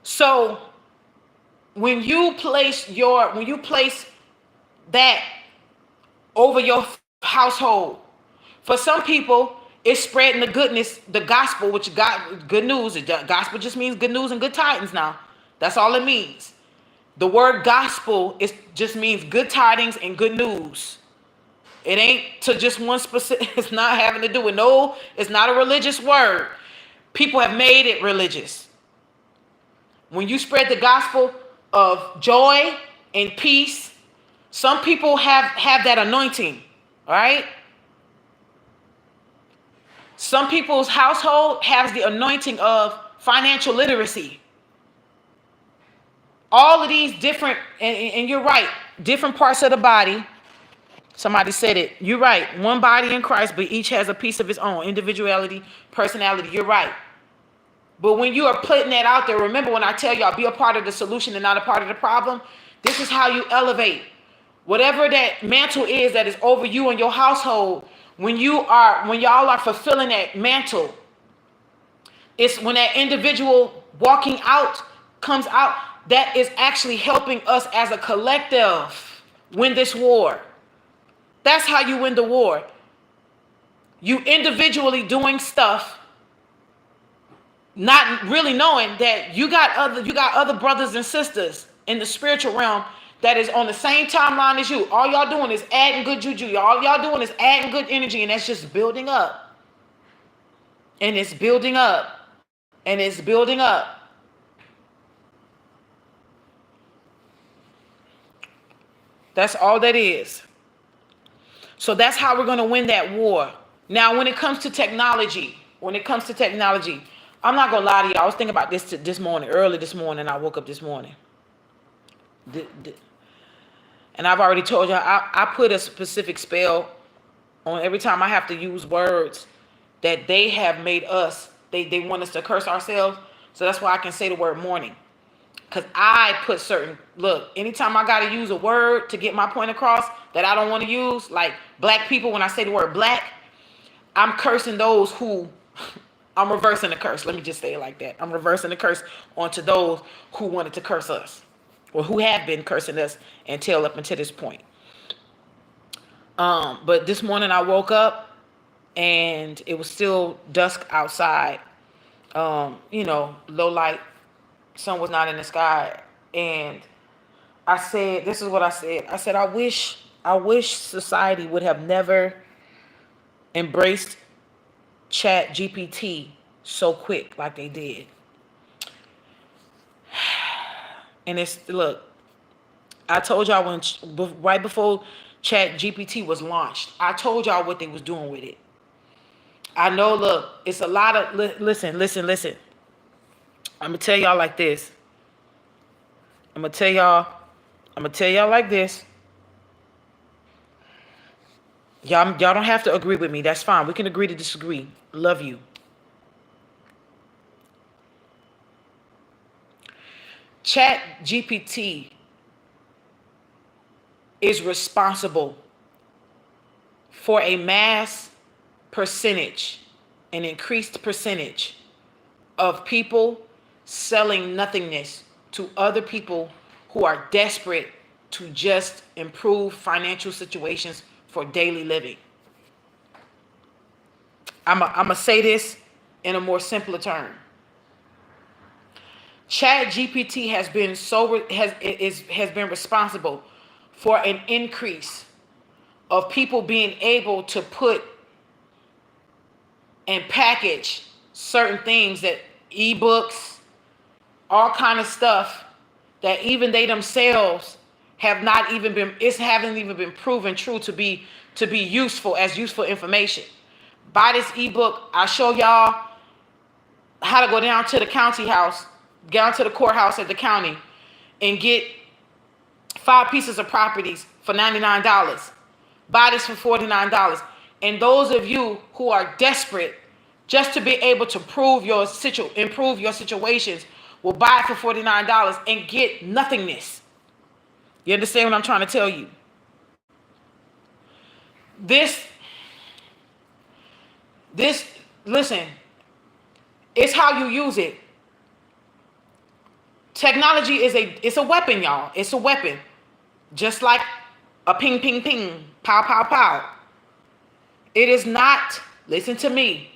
So when you place that over your household, for some people it's spreading the goodness, the gospel, which got good news. The gospel just means good news and good tidings now. That's all it means. The word gospel just means good tidings and good news. It ain't to just one specific, it's not having to do with it's not a religious word. People have made it religious. When you spread the gospel of joy and peace, some people have that anointing, all right? Some people's household has the anointing of financial literacy. All of these different, and you're right, different parts of the body. Somebody said it. You're right. One body in Christ, but each has a piece of its own individuality, personality. You're right. But when you are putting that out there, remember when I tell y'all, be a part of the solution and not a part of the problem. This is how you elevate. Whatever that mantle is that is over you and your household, when y'all are fulfilling that mantle, it's when that individual walking out comes out, that is actually helping us as a collective win this war. That's how you win the war. You individually doing stuff, not really knowing that you got other brothers and sisters in the spiritual realm that is on the same timeline as you. All y'all doing is adding good juju. All y'all doing is adding good energy, and that's just building up. And it's building up. And it's building up. That's all that is. So that's how we're going to win that war. Now, when it comes to technology, I'm not going to lie to you. I was thinking about this morning, early this morning. I woke up this morning. And I've already told you, I put a specific spell on every time I have to use words that they have made us. They want us to curse ourselves. So that's why I can say the word morning. Because I put look, anytime I got to use a word to get my point across that I don't want to use, like black people, when I say the word black, I'm cursing those who, I'm reversing the curse. Let me just say it like that. I'm reversing the curse onto those who wanted to curse us, or who have been cursing us until up until this point. But this morning I woke up and it was still dusk outside. Low light. Sun was not in the sky. And I said, this is what I said. I said, I wish society would have never embraced Chat GPT so quick like they did. And look, I told y'all right before Chat GPT was launched, I told y'all what they was doing with it. I know, look, it's a lot of, listen. I'm going to tell y'all like this. I'm going to tell y'all like this. Y'all don't have to agree with me. That's fine. We can agree to disagree. Love you. Chat GPT is responsible for a mass percentage, an increased percentage of people selling nothingness to other people who are desperate to just improve financial situations for daily living. I'm gonna say this in a more simpler term. Chat GPT has been responsible for an increase of people being able to put and package certain things, that ebooks, all kind of stuff that even they themselves haven't even been proven true to be useful information. Buy this ebook. I show y'all how to go down to the courthouse at the county and get 5 pieces of properties for $99. Buy this for $49. And those of you who are desperate just to be able to improve your situations will buy it for $49 and get nothingness. You understand what I'm trying to tell you? Listen, it's how you use it. Technology it's a weapon, y'all. It's a weapon. Just like a ping, ping, ping, pow, pow, pow. It is not, listen to me,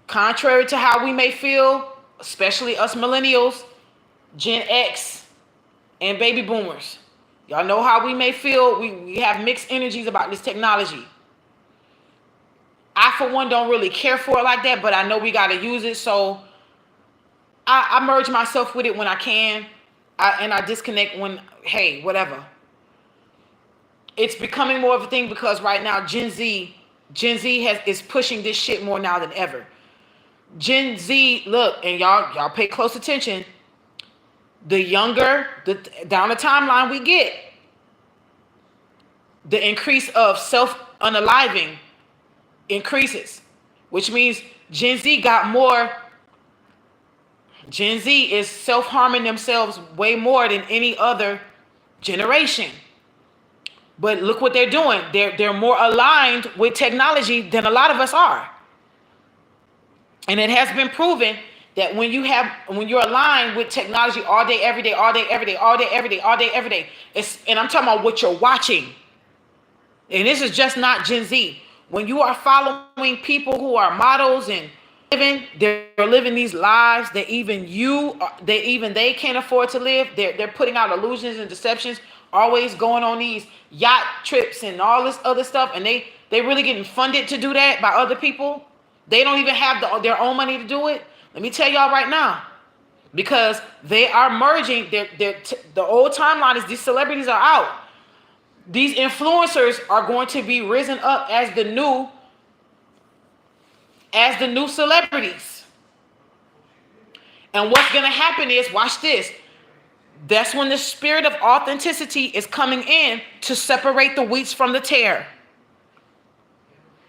contrary to how we may feel, especially us millennials, Gen X, and baby boomers. Y'all know how we may feel. We have mixed energies about this technology. I, for one, don't really care for it like that, but I know we got to use it. So I merge myself with it when I can. And I disconnect when, hey, whatever. It's becoming more of a thing because right now Gen Z is pushing this shit more now than ever. Gen Z, look, and y'all pay close attention. The younger, down the timeline we get, the increase of self-unaliving increases, which means Gen Z is self-harming themselves way more than any other generation. But look what they're doing. They're more aligned with technology than a lot of us are. And it has been proven that when you're aligned with technology all day, every day, and I'm talking about what you're watching. And this is just not Gen Z. When you are following people who are models and they're living these lives that they can't afford to live. They're putting out illusions and deceptions, always going on these yacht trips and all this other stuff, and they really getting funded to do that by other people. They don't even have their own money to do it. Let me tell y'all right now, because they are merging. The old timeline is these celebrities are out. These influencers are going to be risen up as the new celebrities. And what's going to happen is, watch this. That's when the spirit of authenticity is coming in to separate the wheats from the tare.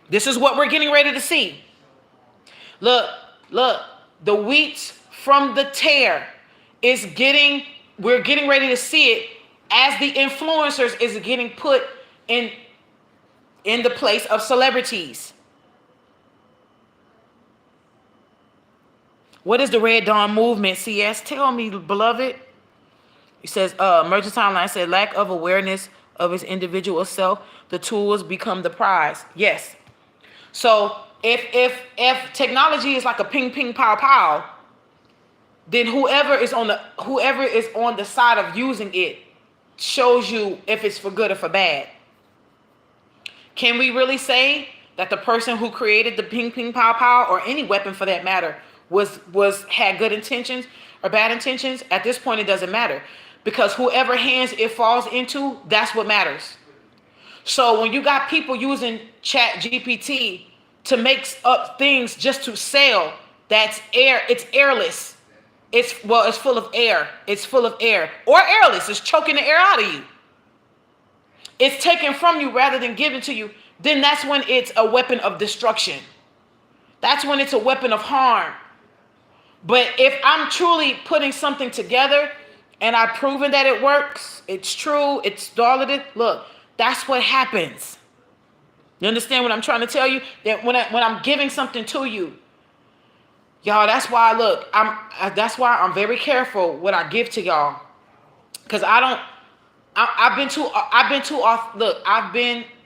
This is what we're getting ready to see. Look, the wheats from the tare we're getting ready to see it as the influencers is getting put in the place of celebrities. What is the Red Dawn movement, CS? Tell me, beloved. It says, Emergent Timeline said, lack of awareness of his individual self, the tools become the prize. Yes. So if technology is like a ping, ping, pow, pow, then whoever is on the side of using it shows you if it's for good or for bad. Can we really say that the person who created the ping, ping, pow, pow, or any weapon for that matter, had good intentions or bad intentions? At this point, it doesn't matter, because whoever hands it falls into, that's what matters. So when you got people using Chat GPT to make up things just to sell, that's air. It's airless. It's full of air. It's full of air, or airless. It's choking the air out of you. It's taken from you rather than given to you. Then that's when it's a weapon of destruction. That's when it's a weapon of harm. But if I'm truly putting something together and I've proven that it works, it's true, it's all of it, look, that's what happens. You understand what I'm trying to tell you? That when I'm giving something to you, y'all, that's why I'm very careful what I give to y'all. Because I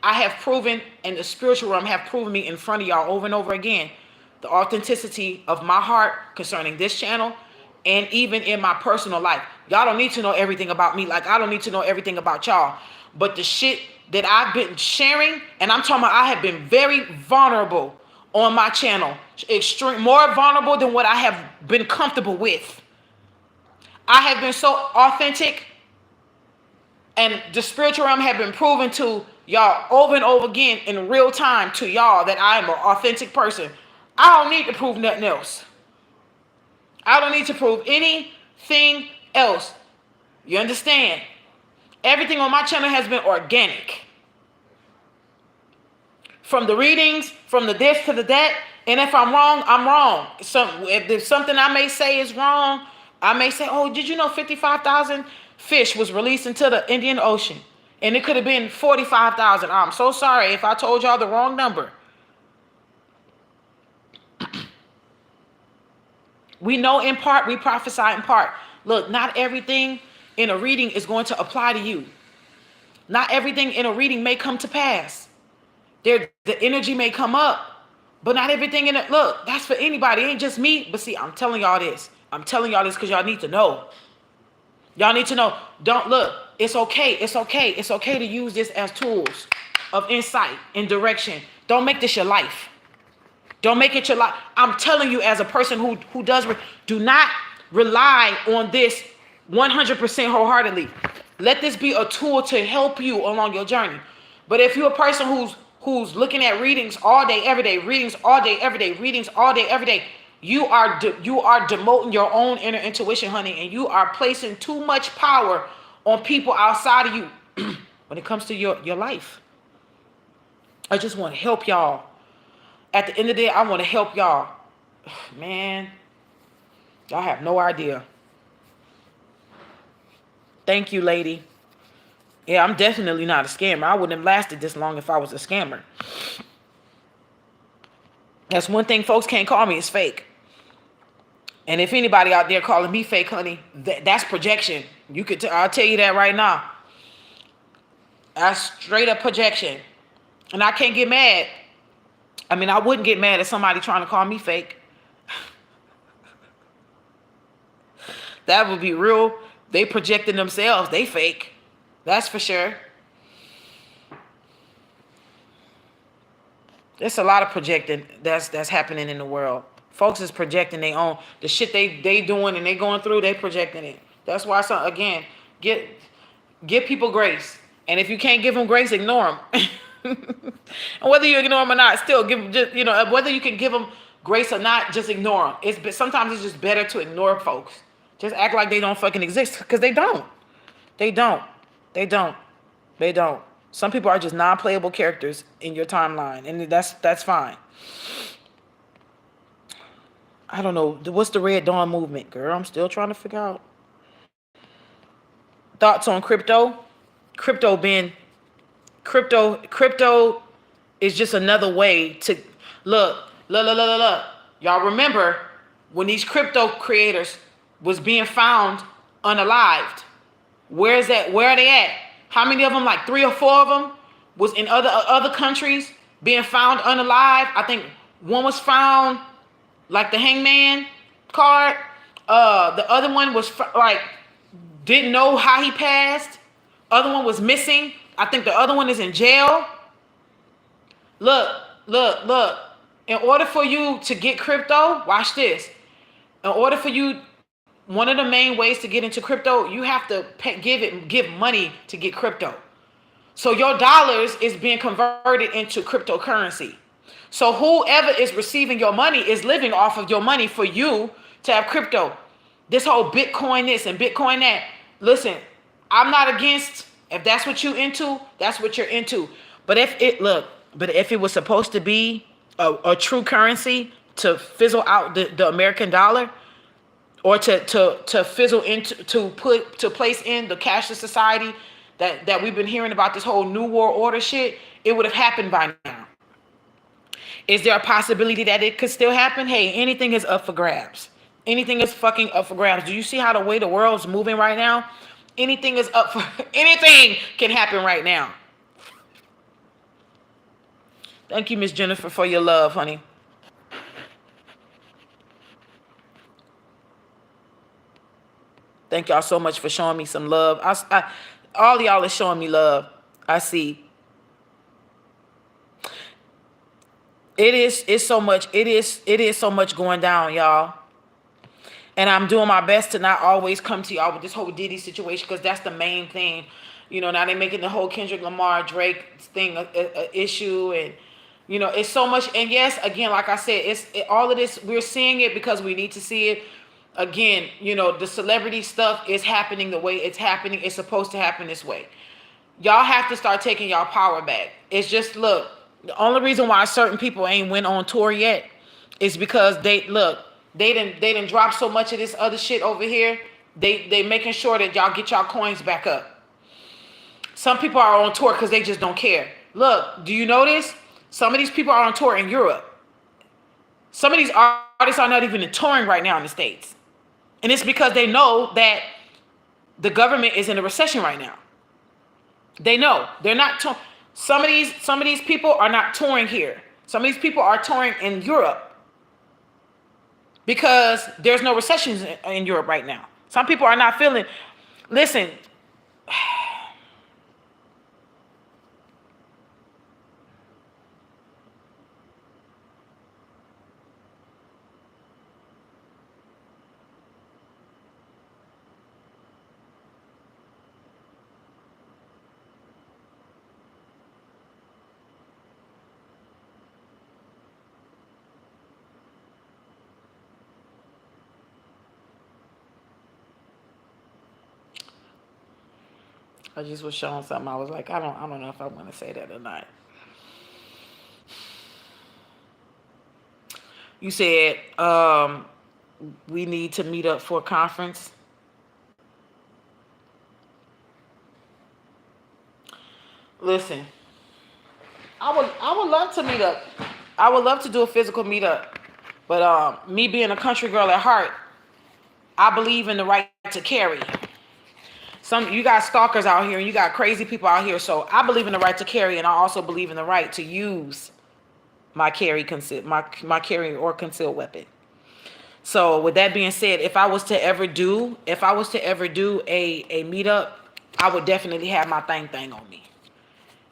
have proven, and the spiritual realm have proven me in front of y'all over and over again, the authenticity of my heart concerning this channel, and even in my personal life. Y'all don't need to know everything about me, like I don't need to know everything about y'all. But the shit that I've been sharing, and I'm talking about, I have been very vulnerable on my channel, more vulnerable than what I have been comfortable with. I have been so authentic, and the spiritual realm have been proven to y'all over and over again in real time to y'all that I am an authentic person. I don't need to prove nothing else. I don't need to prove anything else. You understand? Everything on my channel has been organic. From the readings, from the this to the that. And if I'm wrong, I'm wrong. If something I may say is wrong, I may say, oh, did you know 55,000 fish was released into the Indian Ocean? And it could have been 45,000. I'm so sorry if I told y'all the wrong number. We know in part, we prophesy in part. Look, not everything in a reading is going to apply to you. Not everything in a reading may come to pass. The energy may come up, but not everything in it. Look, that's for anybody. It ain't just me. But see, I'm telling y'all this. I'm telling y'all this because y'all need to know. Y'all need to know. Don't look. It's okay. It's okay. It's okay to use this as tools of insight and direction. Don't make this your life. Don't make it your life. I'm telling you, as a person who does, do not rely on this 100% wholeheartedly. Let this be a tool to help you along your journey. But if you're a person who's looking at readings all day, every day, readings all day, every day, readings all day, every day, you are demoting your own inner intuition, honey, and you are placing too much power on people outside of you when it comes to your life. I just want to help y'all. At the end of the day, I want to help y'all. Man, y'all have no idea. Thank you, lady. Yeah, I'm definitely not a scammer. I wouldn't have lasted this long if I was a scammer. That's one thing folks can't call me is fake. And if anybody out there calling me fake, honey, that's projection. I'll tell you that right now. That's straight up projection. And I can't get mad. I mean, I wouldn't get mad at somebody trying to call me fake. That would be real. They projecting themselves. They fake. That's for sure. There's a lot of projecting that's happening in the world. Folks is projecting their own the shit they doing and they going through. They projecting it. That's why again get give people grace. And if you can't give them grace, ignore them. And whether you ignore them or not, still give them just whether you can give them grace or not, just ignore them. Sometimes it's just better to ignore folks. Just act like they don't fucking exist because they don't. They don't. They don't. They don't. Some people are just non-playable characters in your timeline, and that's fine. I don't know. What's the Red Dawn movement, girl? I'm still trying to figure out. Thoughts on crypto? Crypto is just another way to look. Y'all remember when these crypto creators was being found unalived? Where are they at? How many of them, like 3 or 4 of them, was in other countries being found unalive? I think one was found like the hangman card. The other one was like didn't know how he passed. Other one was missing. I think the other one is in jail. Look. In order for you to get crypto, watch this. In order for you, one of the main ways to get into crypto, you have to give money to get crypto. So your dollars is being converted into cryptocurrency. So whoever is receiving your money is living off of your money for you to have crypto. This whole Bitcoin this and Bitcoin that. Listen, I'm not against, if that's what you into, that's what you're into. But if it was supposed to be a true currency to fizzle out the American dollar, or to fizzle into to place in the cashless society that we've been hearing about, this whole new world order shit, it would have happened by now. Is there a possibility that it could still happen? Hey, anything is up for grabs. Anything is fucking up for grabs. Do you see how the way the world's moving right now? Anything is up for anything can happen right now. Thank you, Miss Jennifer, for your love, honey. Thank y'all so much for showing me some love. All y'all is showing me love. I see. It's so much going down, y'all. And I'm doing my best to not always come to y'all with this whole Diddy situation, because that's the main thing. Now they're making the whole Kendrick Lamar Drake thing a issue, and it's so much. And yes, again, like I said, all of this, we're seeing it because we need to see it. Again, the celebrity stuff is happening the way it's happening. It's supposed to happen this way. Y'all have to start taking y'all power back. It's just, look, the only reason why certain people ain't went on tour yet is because they didn't drop so much of this other shit over here. They making sure that y'all get y'all coins back up. Some people are on tour because they just don't care. Look, do you notice? Some of these people are on tour in Europe. Some of these artists are not even touring right now in the States. And it's because they know that the government is in a recession right now. They know they're not touring. Some of these people are not touring here. Some of these people are touring in Europe because there's no recessions in Europe right now. Some people are not feeling. Listen. I just was showing something. I was like, I don't know if I want to say that or not. You said we need to meet up for a conference. Listen, I would love to meet up. I would love to do a physical meetup. But me being a country girl at heart, I believe in the right to carry. You got stalkers out here and you got crazy people out here. So I believe in the right to carry, and I also believe in the right to use my carry or concealed weapon. So with that being said, if I was to ever do a meetup, I would definitely have my thing on me.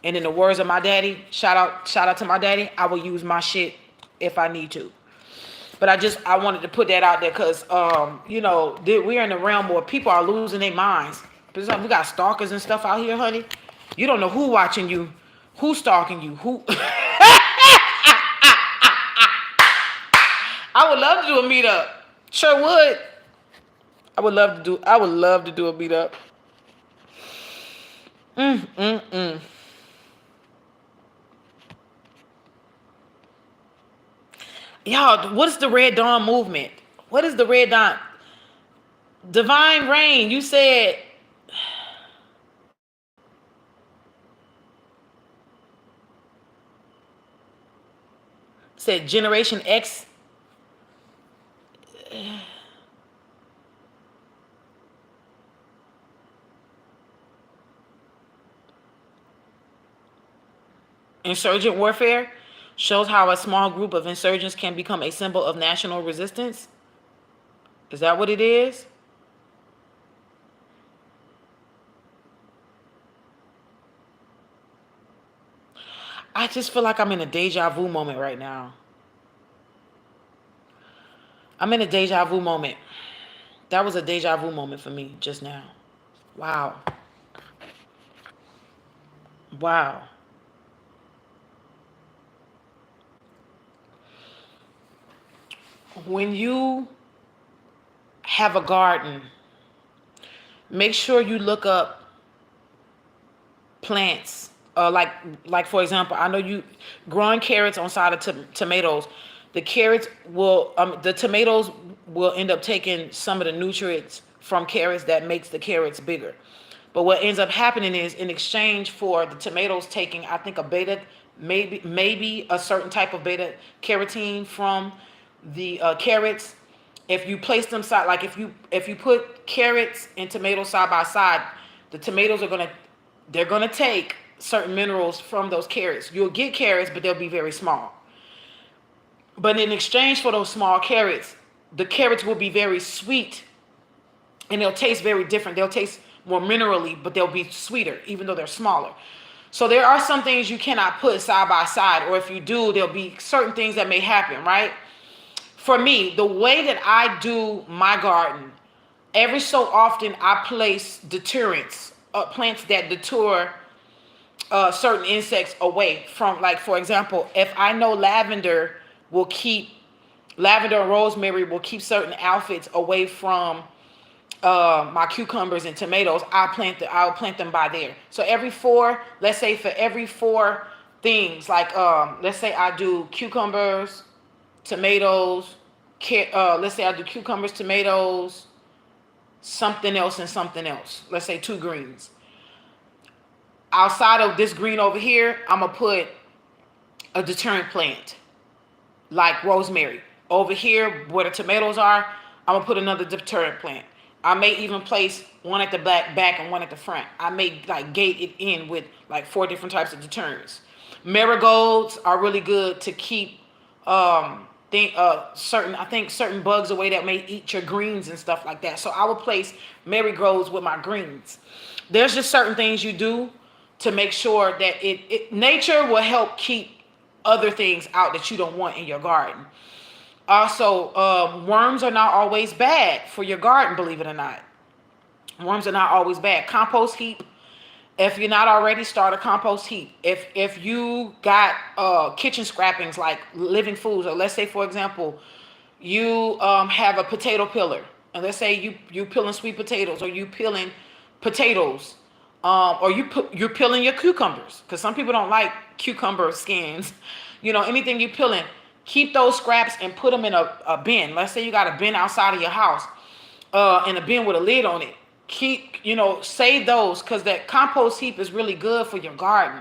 And in the words of my daddy, shout out to my daddy, I will use my shit if I need to. But I wanted to put that out there because we're in the realm where people are losing their minds. We got stalkers and stuff out here, honey. You don't know who watching you, who's stalking you, who. I would love to do a meetup. Sure would. I would love to do a meetup. Y'all, what is the Red Dawn movement? What is the Red Dawn? Divine Rain, you said Generation X. Insurgent warfare shows how a small group of insurgents can become a symbol of national resistance. Is that what it is? I just feel like I'm in a deja vu moment right now. I'm in a deja vu moment. That was a deja vu moment for me just now. Wow. Wow. When you have a garden, make sure you look up plants. Like for example, I know you growing carrots on side of tomatoes. The tomatoes will end up taking some of the nutrients from carrots that makes the carrots bigger. But what ends up happening is, in exchange for the tomatoes taking, I think, a beta, maybe a certain type of beta carotene from the carrots. If you place them side, like if you put carrots and tomatoes side by side, the tomatoes they're gonna take certain minerals from those carrots. You'll get carrots, but they'll be very small. But in exchange for those small carrots, the carrots will be very sweet, and they'll taste very different. They'll taste more minerally, but they'll be sweeter, even though they're smaller. So there are some things you cannot put side by side, or if you do, there'll be certain things that may happen, right? For me, the way that I do my garden, every so often I place deterrents, plants that deter certain insects away from, like, for example, if I know lavender and rosemary will keep certain outfits away from my cucumbers and tomatoes, I'll plant them by there. So let's say for every four things, like let's say I do cucumbers, tomatoes, let's say I do cucumbers, tomatoes, something else and something else. Let's say two greens. Outside of this green over here, I'm gonna put a deterrent plant like rosemary. Over here where the tomatoes are, I'm gonna put another deterrent plant. I may even place one at the back and one at the front. I may like gate it in with like 4 different types of deterrents. Marigolds are really good to keep certain bugs away that may eat your greens and stuff like that. So I will place marigolds with my greens. There's just certain things you do to make sure that nature will help keep other things out that you don't want in your garden. Also, worms are not always bad for your garden, believe it or not. Worms are not always bad. Compost heap. If you're not already, start a compost heap. If you got kitchen scrappings like living foods, or let's say, for example, you have a potato peeler, and let's say you peeling sweet potatoes, or you peeling potatoes, or you're peeling your cucumbers, because some people don't like cucumber skins. Anything you peeling, keep those scraps and put them in a bin. Let's say you got a bin outside of your house, and a bin with a lid on it. Save those, because that compost heap is really good for your garden.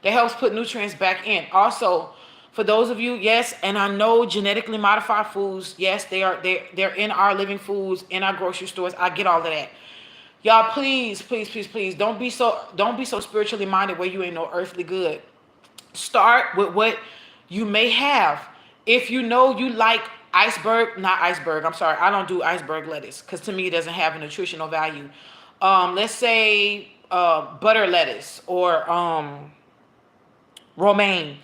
That helps put nutrients back in. Also, for those of you, yes, and I know genetically modified foods, yes, they're in our living foods, in our grocery stores. I get all of that. Y'all, please, please, please, please, don't be so spiritually minded where you ain't no earthly good. Start with what you may have. If you know you like Iceberg, not iceberg. I'm sorry, I don't do iceberg lettuce because to me it doesn't have a nutritional value. Let's say butter lettuce or romaine.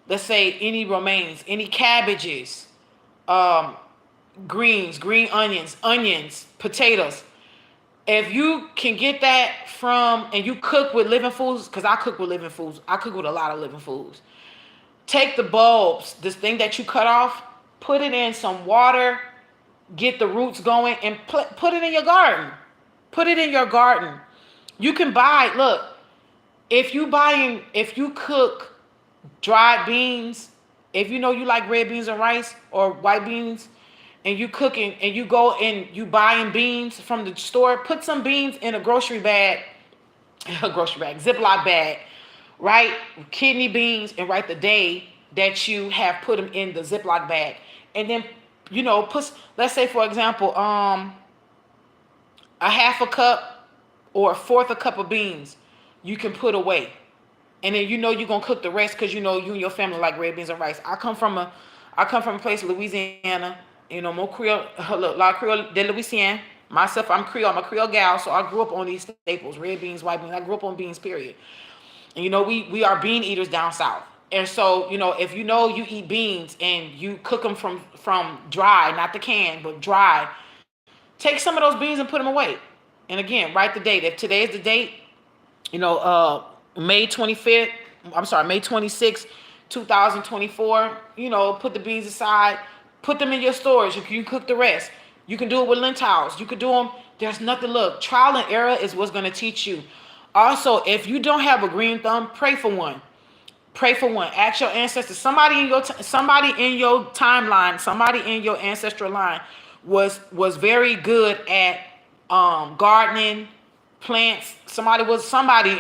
Let's say any romaines, any cabbages, um, greens, green onions, potatoes. If you can get that from and you cook with living foods, because I cook with living foods, I cook with a lot of living foods. Take the bulbs, this thing that you cut off, put it in some water, get the roots going, and put it in your garden. Put it in your garden. You can buy, look, if you cook dried beans, if you know you like red beans and rice or white beans, and you cooking and you go and you buying beans from the store, put some beans in a grocery bag, Ziploc bag, right? Kidney beans, and write the day that you have put them in the Ziploc bag, and then put, let's say for example, a half a cup or a fourth a cup of beans you can put away, and then you're gonna cook the rest because you and your family like red beans and rice. I come from a place, Louisiana. More Creole, look, La Creole de Louisiana. Myself, I'm Creole. I'm a Creole gal, so I grew up on these staples: red beans, white beans. I grew up on beans, period. And we are bean eaters down south. And so if you eat beans and you cook them from dry, not the can, but dry, take some of those beans and put them away. And again, write the date. If today is the date, May 25th, I'm sorry, May 26th, 2024, put the beans aside, put them in your storage. You can cook the rest. You can do it with lentils. You could do them. There's nothing. Look, trial and error is what's going to teach you. Also, if you don't have a green thumb, pray for one. Pray for one. Ask your ancestors. Somebody in your timeline, somebody in your ancestral line was very good at gardening, plants. Somebody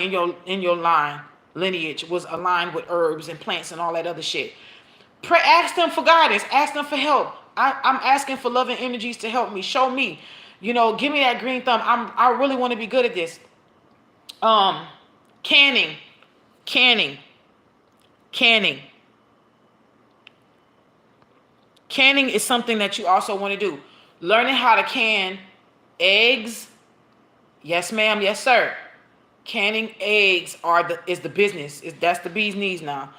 in your line lineage was aligned with herbs and plants and all that other shit. Pray, ask them for guidance. Ask them for help. I'm asking for loving energies to help me. Show me. Give me that green thumb. I really want to be good at this. Canning, canning, canning. Canning is something that you also want to do. Learning how to can eggs. Yes, ma'am. Yes, sir. Canning eggs is the business. That's the bee's knees now.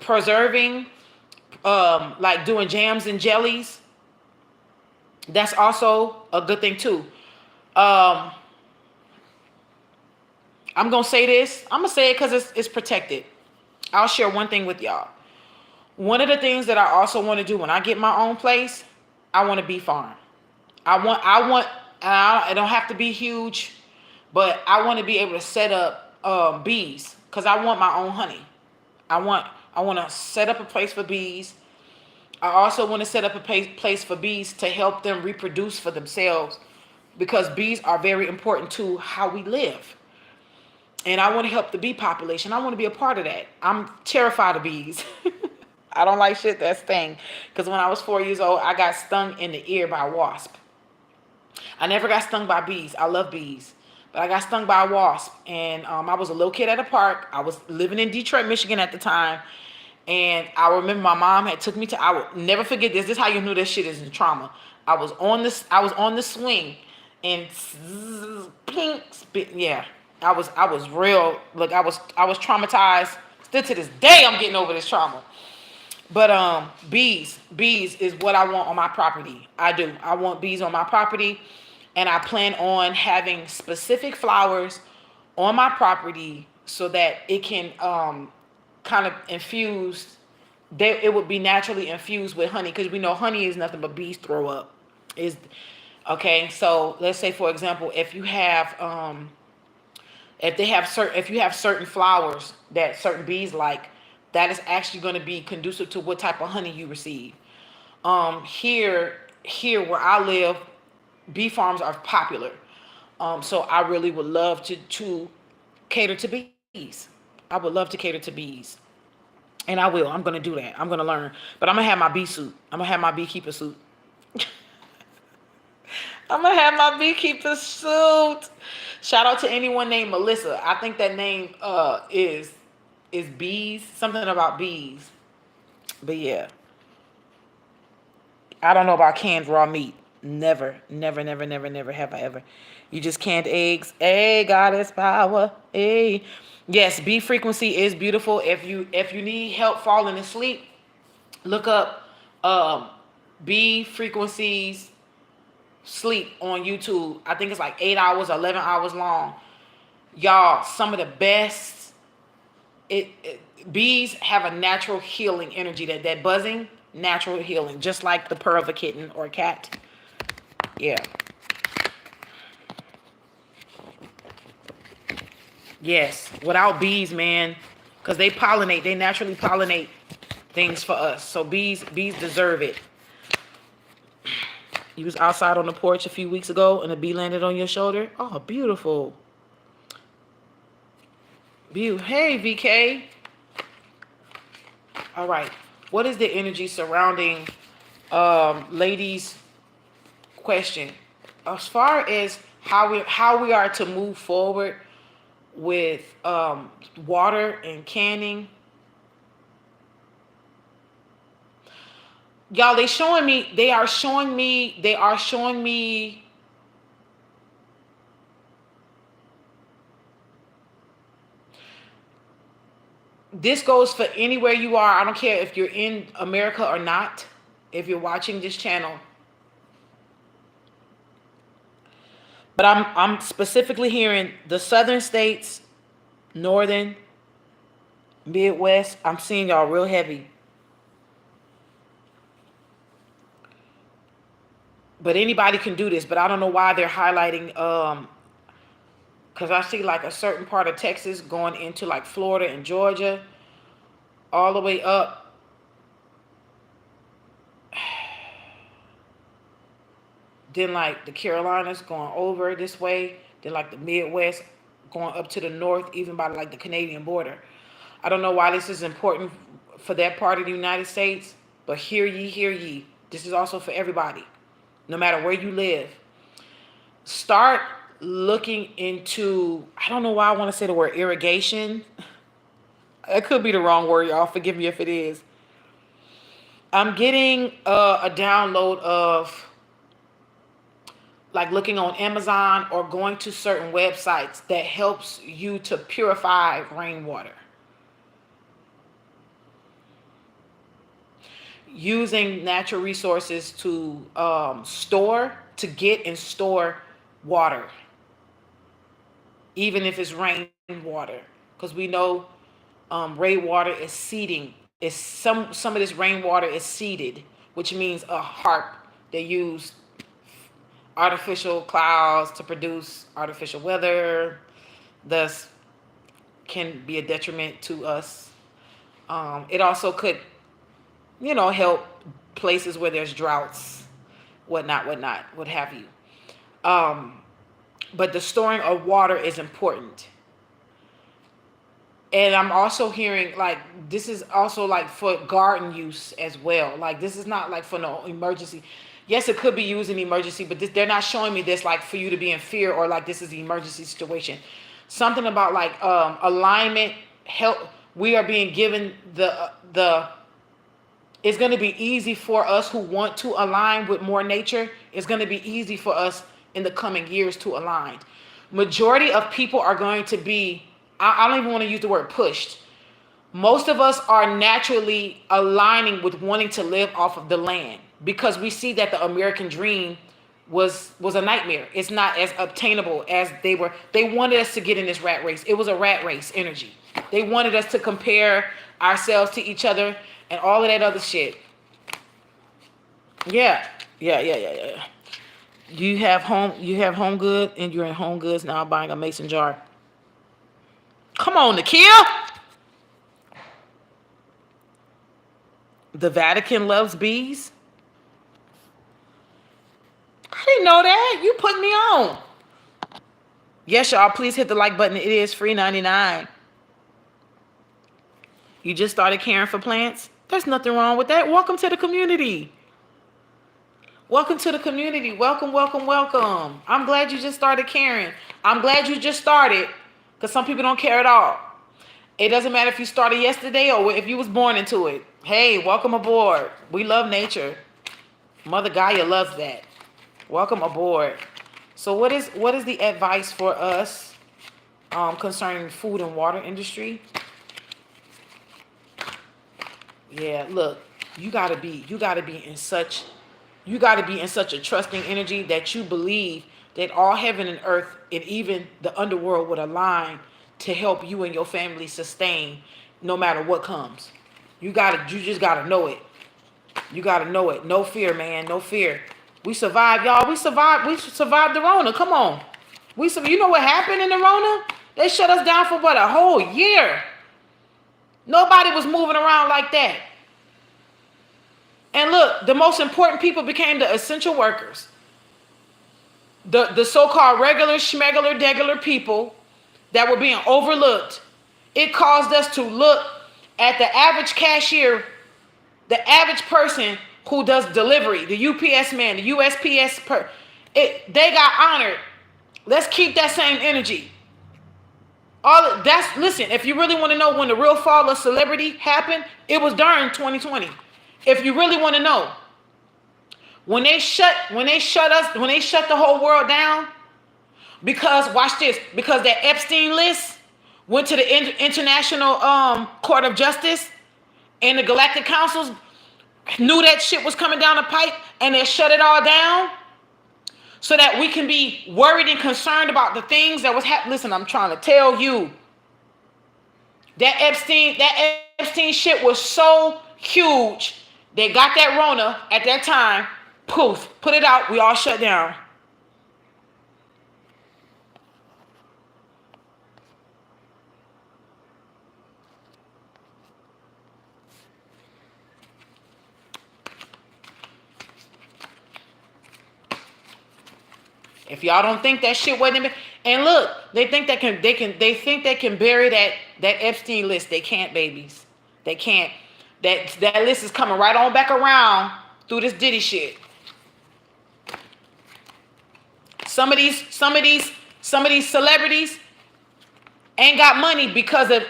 Preserving, like doing jams and jellies. That's also a good thing too. I'm gonna say this. I'm gonna say it because it's protected. I'll share one thing with y'all. One of the things that I also want to do when I get my own place, I want a bee farm. I don't have to be huge, but I want to be able to set up bees because I want my own honey. I want to set up a place for bees. I also want to set up a place for bees to help them reproduce for themselves because bees are very important to how we live. And I want to help the bee population. I want to be a part of that. I'm terrified of bees. I don't like shit that sting. Because when I was 4 years old, I got stung in the ear by a wasp. I never got stung by bees. I love bees. But I got stung by a wasp. And I was a little kid at a park. I was living in Detroit, Michigan at the time. And I remember my mom had took me to, I will never forget this. This is how you knew this shit is in trauma. I was on the swing and pink spit. Yeah. I was real, look, I was traumatized. Still to this day I'm getting over this trauma. But bees is what I want on my property. I do. I want bees on my property, and I plan on having specific flowers on my property so that it can kind of infuse. It would be naturally infused with honey because we know honey is nothing but bees throw up. Is okay. So let's say for example, if you have if you have certain flowers that certain bees like, that is actually going to be conducive to what type of honey you receive. Here where I live, bee farms are popular. So I really would love to cater to bees. I would love to cater to bees. And I will. I'm going to do that. I'm going to learn. But I'm going to have my bee suit. I'm going to have my beekeeper suit. I'm going to have my beekeeper suit. Shout out to anyone named Melissa. I think that name is bees. Something about bees. But yeah. I don't know about canned raw meat. Never, never, never, never, never have I ever. You just canned eggs. Hey, God is power. Hey. Yes, B frequency is beautiful. If you need help falling asleep, look up um B frequencies sleep on YouTube. I think it's like 8 hours, 11 hours long. Y'all, some of the best. Bees have a natural healing energy. That buzzing, natural healing, just like the purr of a kitten or a cat. Yeah. Yes. Without bees, man, because they pollinate. They naturally pollinate things for us. So bees deserve it. You was outside on the porch a few weeks ago and a bee landed on your shoulder. Oh, beautiful. Hey, VK. All right. What is the energy surrounding ladies' question? As far as how we are to move forward with water and canning. Y'all, they are showing me this goes for anywhere you are. I don't care if you're in America or not, if you're watching this channel. But I'm specifically hearing the southern states, northern, Midwest. I'm seeing y'all real heavy. But anybody can do this, but I don't know why they're highlighting because I see like a certain part of Texas going into like Florida and Georgia, all the way up. Then like the Carolinas going over this way. Then like the Midwest going up to the north, even by like the Canadian border. I don't know why this is important for that part of the United States, but hear ye, hear ye. This is also for everybody, no matter where you live. Start looking into, I don't know why I want to say the word irrigation. It could be the wrong word, y'all. Forgive me if it is. I'm getting a download of like looking on Amazon or going to certain websites that helps you to purify rainwater. Using natural resources to get and store water, even if it's rainwater, because we know rainwater is seeding. It's some of this rainwater is seeded, which means a harp. They use artificial clouds to produce artificial weather, thus can be a detriment to us. It also could, help places where there's droughts, whatnot, what have you. But the storing of water is important. And I'm also hearing like this is also like for garden use as well. Like this is not like for no emergency. Yes, it could be used in emergency, but they're not showing me this like for you to be in fear or like this is an emergency situation. Something about like alignment, help. We are being given the. It's going to be easy for us who want to align with more nature. It's going to be easy for us in the coming years to align. Majority of people are going to be, I don't even want to use the word pushed. Most of us are naturally aligning with wanting to live off of the land because we see that the American dream was a nightmare. It's not as obtainable as they were. They wanted us to get in this rat race. It was a rat race energy. They wanted us to compare ourselves to each other and all of that other shit. Yeah. You have home good and you're in home goods now buying a mason jar. Come on, Nakia. The Vatican loves bees. I didn't know that. You put me on. Yes, y'all, please hit the like button. It is free 99. You just started caring for plants? There's nothing wrong with that. Welcome to the community. Welcome to the community. Welcome. I'm glad you just started caring. I'm glad you just started because some people don't care at all. It doesn't matter if you started yesterday or if you was born into it. Hey, welcome aboard. We love nature. Mother Gaia loves that. Welcome aboard. So what is the advice for us concerning food and water industry? Yeah, look, you gotta be in such a trusting energy that you believe that all heaven and earth and even the underworld would align to help you and your family sustain no matter what comes. You just gotta know it. You gotta know it. No fear, man. No fear. We survived, y'all. We survived. We survived the Rona. Come on. You know what happened in the Rona? They shut us down for what, a whole year. Nobody was moving around like that. And look, the most important people became the essential workers. The so-called regular, schmegular, degular people that were being overlooked. It caused us to look at the average cashier, the average person who does delivery, the UPS man, the USPS they got honored. Let's keep that same energy. Listen, if you really want to know when the real fall of celebrity happened, it was during 2020. If you really want to know, when they shut the whole world down, because watch this, because that Epstein list went to the International Court of Justice, and the Galactic Councils knew that shit was coming down the pipe, and they shut it all down so that we can be worried and concerned about the things that was happening. Listen, I'm trying to tell you, that Epstein shit was so huge. They got that Rona at that time, poof, put it out, we all shut down. If y'all don't think that shit wasn't, and look, they think they can bury that Epstein list. They can't, babies. They can't. That list is coming right on back around through this Diddy shit. Some of these celebrities ain't got money because of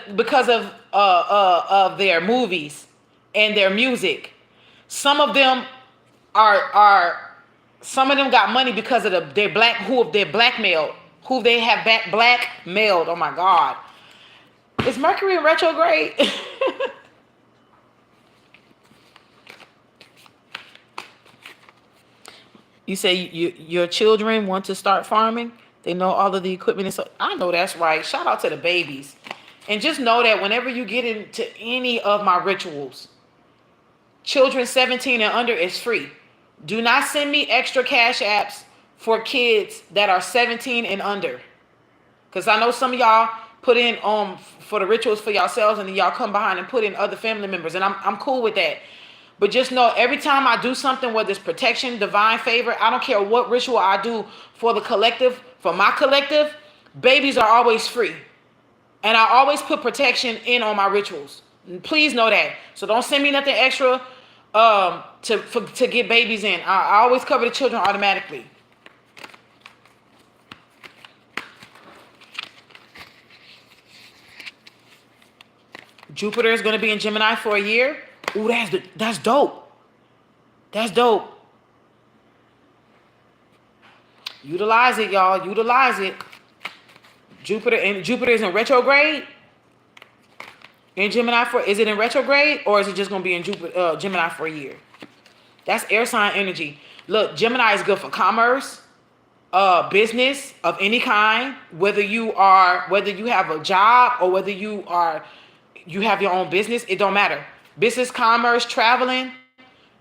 their movies and their music. Some of them got money because of who they blackmailed, who they have blackmailed. Oh my God. Is Mercury in retrograde? You say your children want to start farming? They know all of the equipment. And so I know that's right. Shout out to the babies. And just know that whenever you get into any of my rituals, children 17 and under is free. Do not send me extra cash apps for kids that are 17 and under. Because I know some of y'all put in for the rituals for yourselves, and then y'all come behind and put in other family members. And I'm cool with that. But just know, every time I do something, whether it's protection, divine favor, I don't care what ritual I do for the collective, for my collective, babies are always free. And I always put protection in on my rituals. Please know that. So don't send me nothing extra to get babies in. I always cover the children automatically. Jupiter is going to be in Gemini for a year. Ooh, that's dope. That's dope. Utilize it, y'all. Utilize it. Jupiter is in retrograde. In Gemini is it in retrograde, or is it just gonna be in Gemini for a year? That's air sign energy. Look, Gemini is good for commerce, business of any kind. Whether you have a job or whether you have your own business, it don't matter. Business, commerce, traveling,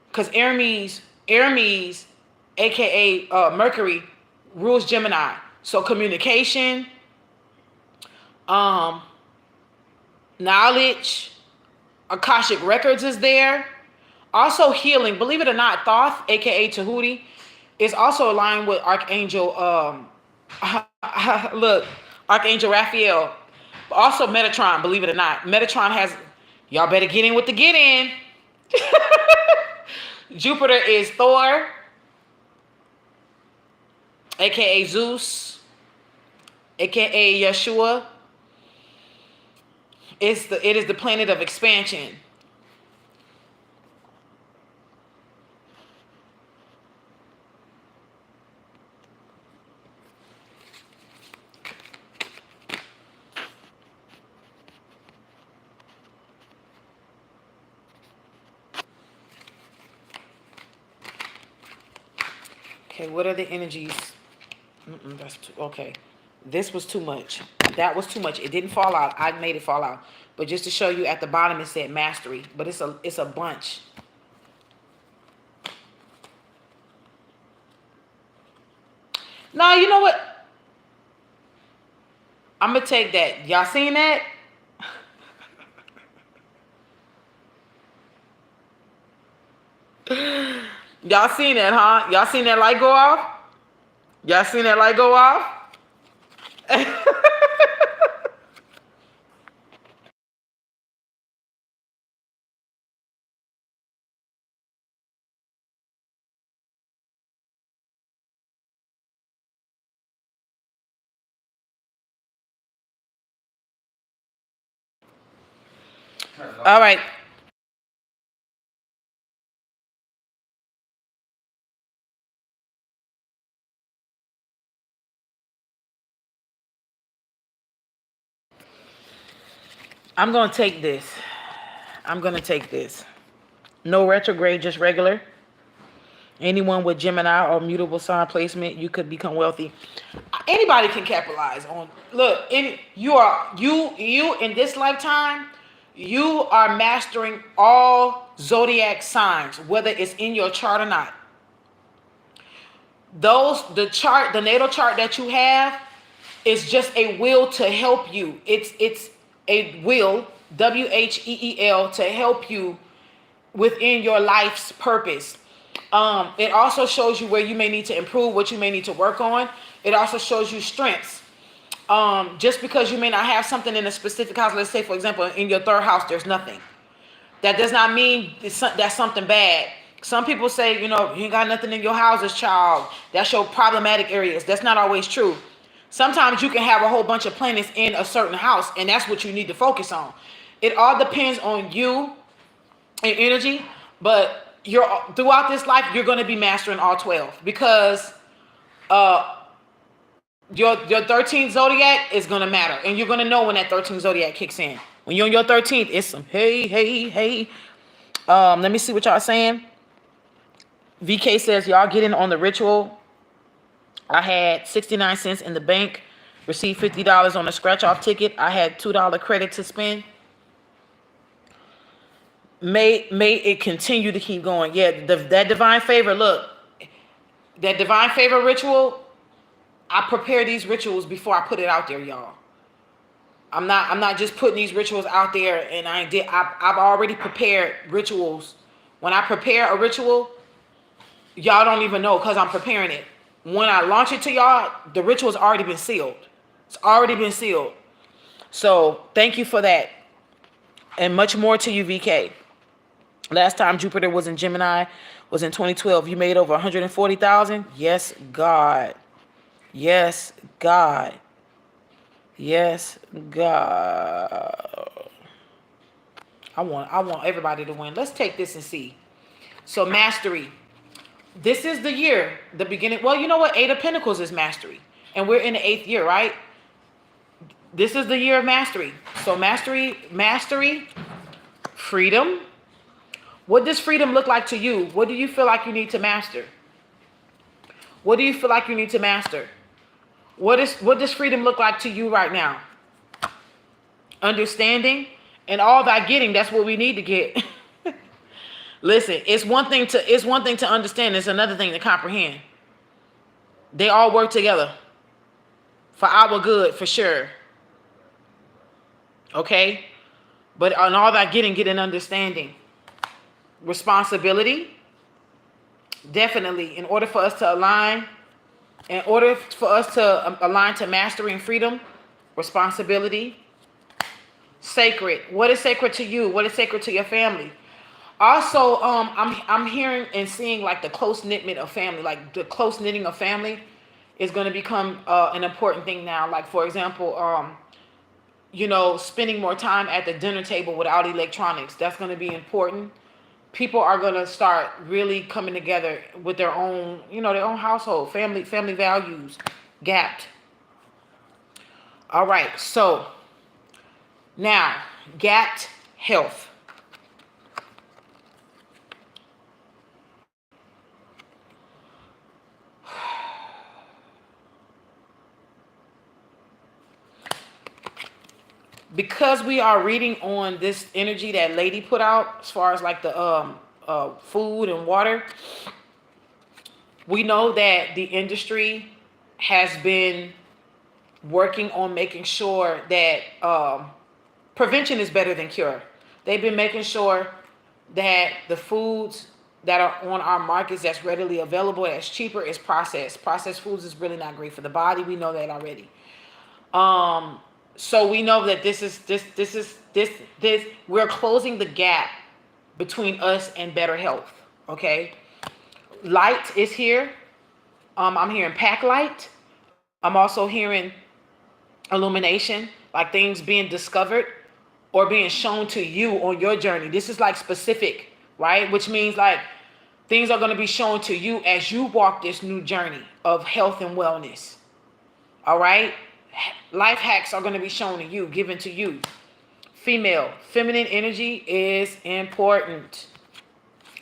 because Hermes, aka Mercury, rules Gemini. So communication, knowledge, Akashic records is there. Also healing. Believe it or not, Thoth, aka Tahuti, is also aligned with Archangel. Archangel Raphael. But also Metatron. Believe it or not, Metatron has. Y'all better get in with the get in. Jupiter is Thor, aka Zeus, aka Yeshua. It is the planet of expansion. Okay, what are the energies? That's too, okay. This was too much. That was too much. It didn't fall out. I made it fall out. But just to show you at the bottom it said mastery. But it's a bunch. Now you know what? I'm gonna take that. Y'all seen that? Y'all seen that, huh? Y'all seen that light go off? Y'all seen that light go off? All right. I'm gonna take this. I'm gonna take this. No retrograde, just regular. Anyone with Gemini or mutable sign placement, you could become wealthy. Anybody can capitalize on. Look, you in this lifetime, you are mastering all zodiac signs, whether it's in your chart or not. The natal chart that you have is just a will to help you. It's a will, WHEEL, to help you within your life's purpose. It also shows you where you may need to improve, what you may need to work on. It also shows you strengths. Just because you may not have something in a specific house, let's say, for example, in your third house, there's nothing. That does not mean that's something bad. Some people say, you ain't got nothing in your houses, child. That's your problematic areas. That's not always true. Sometimes you can have a whole bunch of planets in a certain house, and that's what you need to focus on. It all depends on you and energy, but throughout this life, you're going to be mastering all 12 because your 13th zodiac is going to matter, and you're going to know when that 13th zodiac kicks in. When you're on your 13th, it's some hey. Let me see what y'all saying. VK says y'all get in on the ritual. I had 69 cents in the bank, received $50 on a scratch off ticket. I had $2 credit to spend. May it continue to keep going. Yeah, that divine favor. Look, that divine favor ritual. I prepare these rituals before I put it out there, y'all. I'm not just putting these rituals out there, and I've already prepared rituals. When I prepare a ritual, y'all don't even know because I'm preparing it. When I launch it to y'all, the ritual's already been sealed. It's already been sealed. So thank you for that, and much more to you, VK. Last time Jupiter was in Gemini was in 2012. You made over 140,000. Yes, God. Yes, God. Yes, God. I want everybody to win. Let's take this and see. So mastery. This is the year, the beginning. Well, you know what? 8 of Pentacles is mastery. And we're in the 8th year, right? This is the year of mastery. So mastery, freedom. What does freedom look like to you? What do you feel like you need to master? What do you feel like you need to master? What does freedom look like to you right now? Understanding and all that getting, that's what we need to get. Listen, it's one thing to understand, it's another thing to comprehend. They all work together for our good, for sure. Okay? But on all that getting, get an understanding. Responsibility. Definitely, in order for us to align to mastery and freedom, responsibility. Sacred. What is sacred to you? What is sacred to your family? Also, I'm hearing and seeing like the close knitment of family, like the close knitting of family is going to become an important thing now. Like, for example, spending more time at the dinner table without electronics. That's going to be important. People are going to start really coming together with their own, their own household, family values gapped. All right. So now gapped health. because we are reading on this energy that lady put out, as far as like the food and water, we know that the industry has been working on making sure that prevention is better than cure. They've been making sure that the foods that are on our markets that's readily available, that's cheaper, is processed. Processed foods is really not great for the body. We know that already. So we know that this we're closing the gap between us and better health. Okay, light is here. I'm hearing pack light. I'm also hearing illumination, like things being discovered or being shown to you on your journey. This is like specific, right? Which means like things are going to be shown to you as you walk this new journey of health and wellness. All right? Life hacks are going to be shown to you, given to you. Female, feminine energy is important.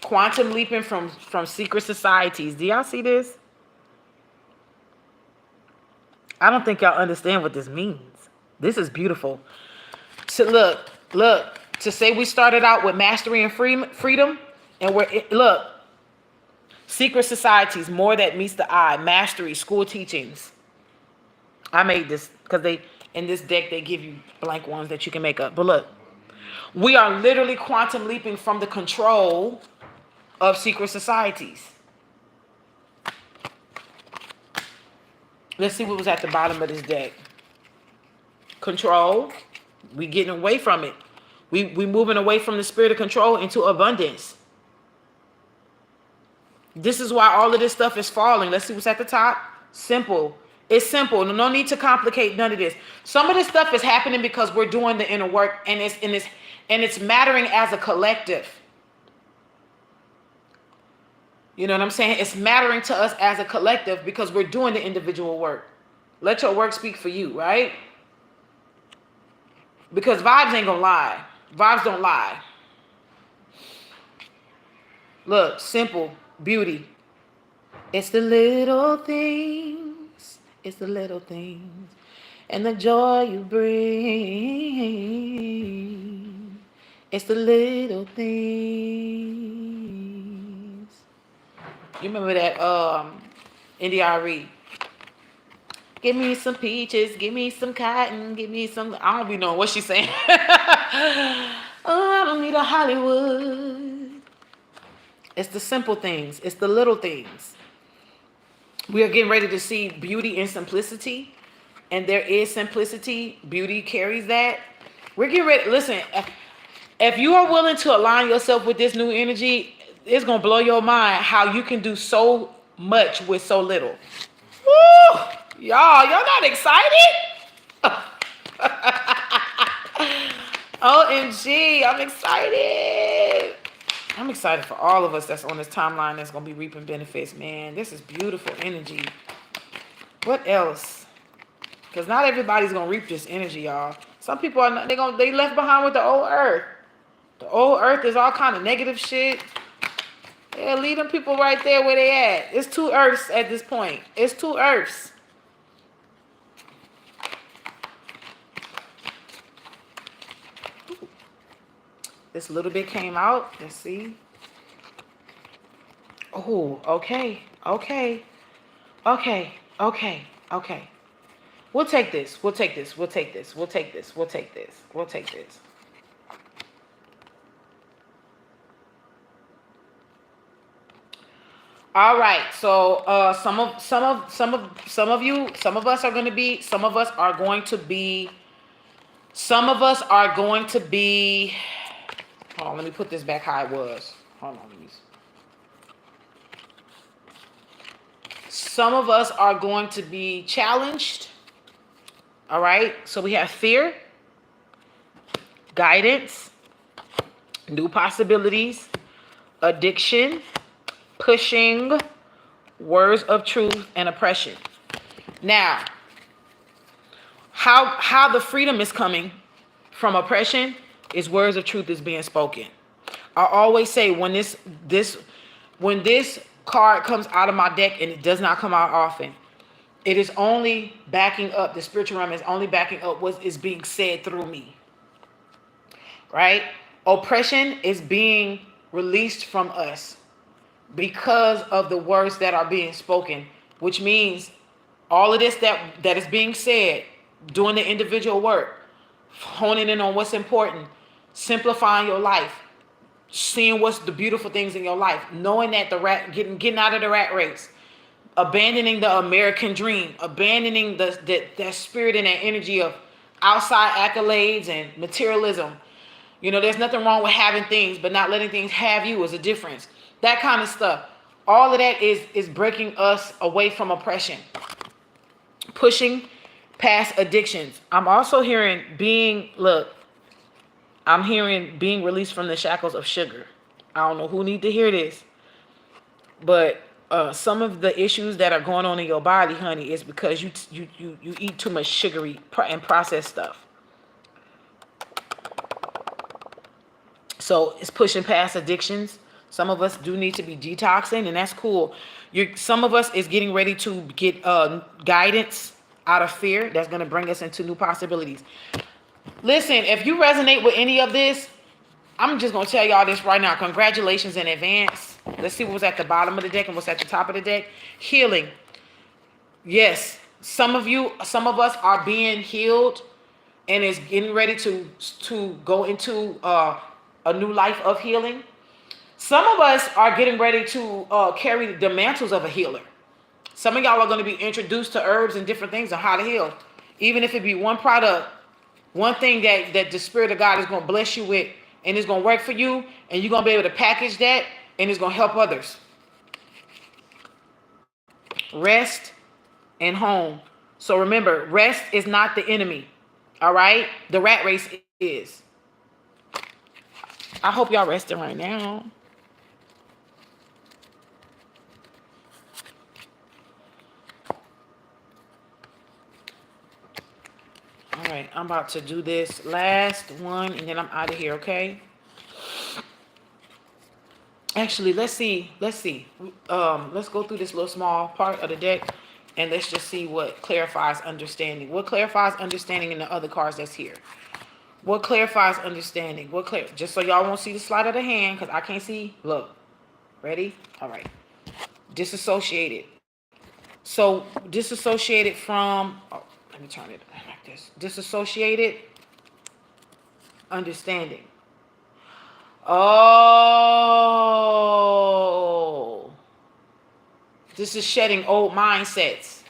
Quantum leaping from secret societies. Do y'all see this? I don't think y'all understand what this means. This is beautiful. So look, to say we started out with mastery and freedom, and look, secret societies, more that meets the eye, mastery, school teachings. I made this because in this deck they give you blank ones that you can make up. But look, we are literally quantum leaping from the control of secret societies. Let's see what was at the bottom of this deck. Control. We getting away from it. We moving away from the spirit of control into abundance. This is why all of this stuff is falling. Let's see what's at the top. Simple. It's simple. No need to complicate none of this. Some of this stuff is happening because we're doing the inner work, and it's mattering as a collective. You know what I'm saying? It's mattering to us as a collective because we're doing the individual work. Let your work speak for you, right? Because vibes ain't gonna lie. Vibes don't lie. Look, simple, beauty. It's the little things. It's the little things. And the joy you bring. It's the little things. You remember that NDRE? Give me some peaches, give me some cotton, give me some. I don't be knowing what she's saying. I don't need a Hollywood. It's the simple things. It's the little things. We are getting ready to see beauty and simplicity. And there is simplicity. Beauty carries that. We're getting ready. Listen, if you are willing to align yourself with this new energy, it's going to blow your mind how you can do so much with so little. Woo! Y'all not excited? OMG, I'm excited. I'm excited for all of us that's on this timeline that's going to be reaping benefits, man. This is beautiful energy. What else? Because not everybody's going to reap this energy, y'all. Some people are not, they left behind with the old earth. The old earth is all kind of negative shit. Yeah, leave them people right there where they at. It's two earths at this point. It's two earths. This little bit came out. Let's see. Oh, okay. We'll take this. All right. So some of us are going to be. Hold on, let me put this back how it was. Hold on, Some of us are going to be challenged. All right. So we have fear, guidance, new possibilities, addiction, pushing, words of truth, and oppression. Now, how the freedom is coming from oppression is words of truth is being spoken. I always say when this card comes out of my deck, and it does not come out often, it is only backing up, the spiritual realm is only backing up what is being said through me. right? Oppression is being released from us because of the words that are being spoken, which means all of this that is being said, doing the individual work, honing in on what's important, simplifying your life, seeing what's the beautiful things in your life, knowing that getting out of the rat race, abandoning the American dream, abandoning that spirit and that energy of outside accolades and materialism. You know, there's nothing wrong with having things, but not letting things have you is a difference. That kind of stuff. All of that is breaking us away from oppression. Pushing past addictions. I'm also hearing I'm hearing being released from the shackles of sugar. I don't know who need to hear this, but some of the issues that are going on in your body, honey, is because you eat too much sugary and processed stuff. So it's pushing past addictions. Some of us do need to be detoxing, and that's cool. Some of us is getting ready to get guidance out of fear. That's going to bring us into new possibilities. Listen, if you resonate with any of this, I'm just going to tell y'all this right now. Congratulations in advance. Let's see what's at the bottom of the deck and what's at the top of the deck. Healing. Yes, some of us are being healed and is getting ready to go into a new life of healing. Some of us are getting ready to carry the mantles of a healer. Some of y'all are going to be introduced to herbs and different things on how to heal. Even if it be one product, one thing that the Spirit of God is going to bless you with, and it's going to work for you, and you're going to be able to package that, and it's going to help others. Rest and home. So remember, rest is not the enemy. All right? The rat race is. I hope y'all resting right now. All right, I'm about to do this last one, and then I'm out of here, okay? Actually, let's see. Let's go through this little small part of the deck, and let's just see what clarifies understanding. What clarifies understanding in the other cards that's here? What clarifies understanding? Just so y'all won't see the slide of the hand, because I can't see. Look. Ready? All right. Disassociated. So, disassociated from... Oh, let me turn it like this. Disassociated understanding. Oh. This is shedding old mindsets.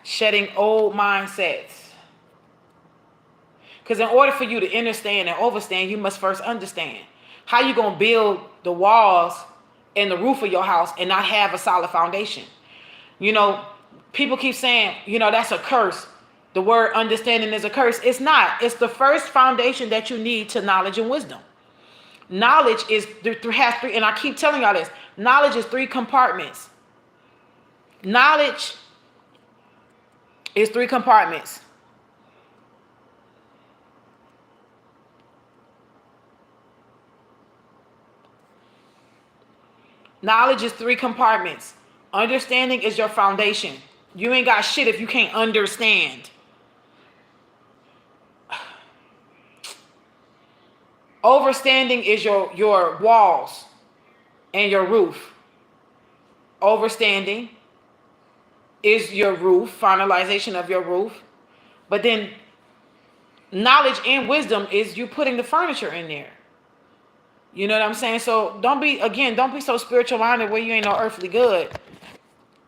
Shedding old mindsets. Because in order for you to understand and overstand, you must first understand. How you going to build the walls and the roof of your house and not have a solid foundation? You know, people keep saying, you know, that's a curse. The word understanding is a curse. It's not. It's the first foundation that you need to knowledge and wisdom. Knowledge has three, and I keep telling y'all this. Knowledge is 3 compartments. Knowledge is 3 compartments. Knowledge is 3 compartments. Understanding is your foundation. You ain't got shit if you can't understand. Overstanding is your walls and your roof. Overstanding is your roof, finalization of your roof. But then knowledge and wisdom is you putting the furniture in there. You know what I'm saying? So don't be so spiritual minded where you ain't no earthly good.